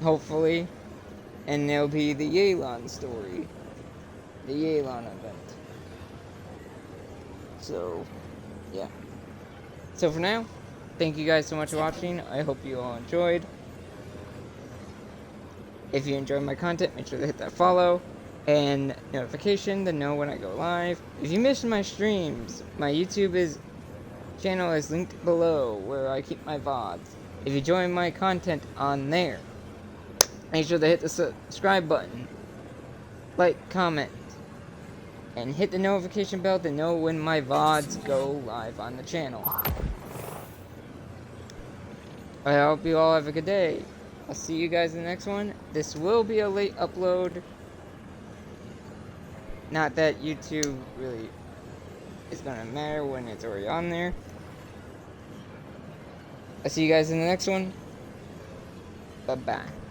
hopefully. And there'll be the Yelan story. The Yelan event. So, yeah. So for now, thank you guys so much for watching. I hope you all enjoyed. If you enjoyed my content, make sure to hit that follow and notification to know when I go live. If you missed my streams, my YouTube channel is linked below where I keep my VODs. If you join my content on there, make sure to hit the subscribe button, like, comment, and hit the notification bell to know when my VODs go live on the channel. I hope you all have a good day. I'll see you guys in the next one. This will be a late upload. Not that YouTube really is gonna matter when it's already on there. I'll see you guys in the next one. Bye-bye.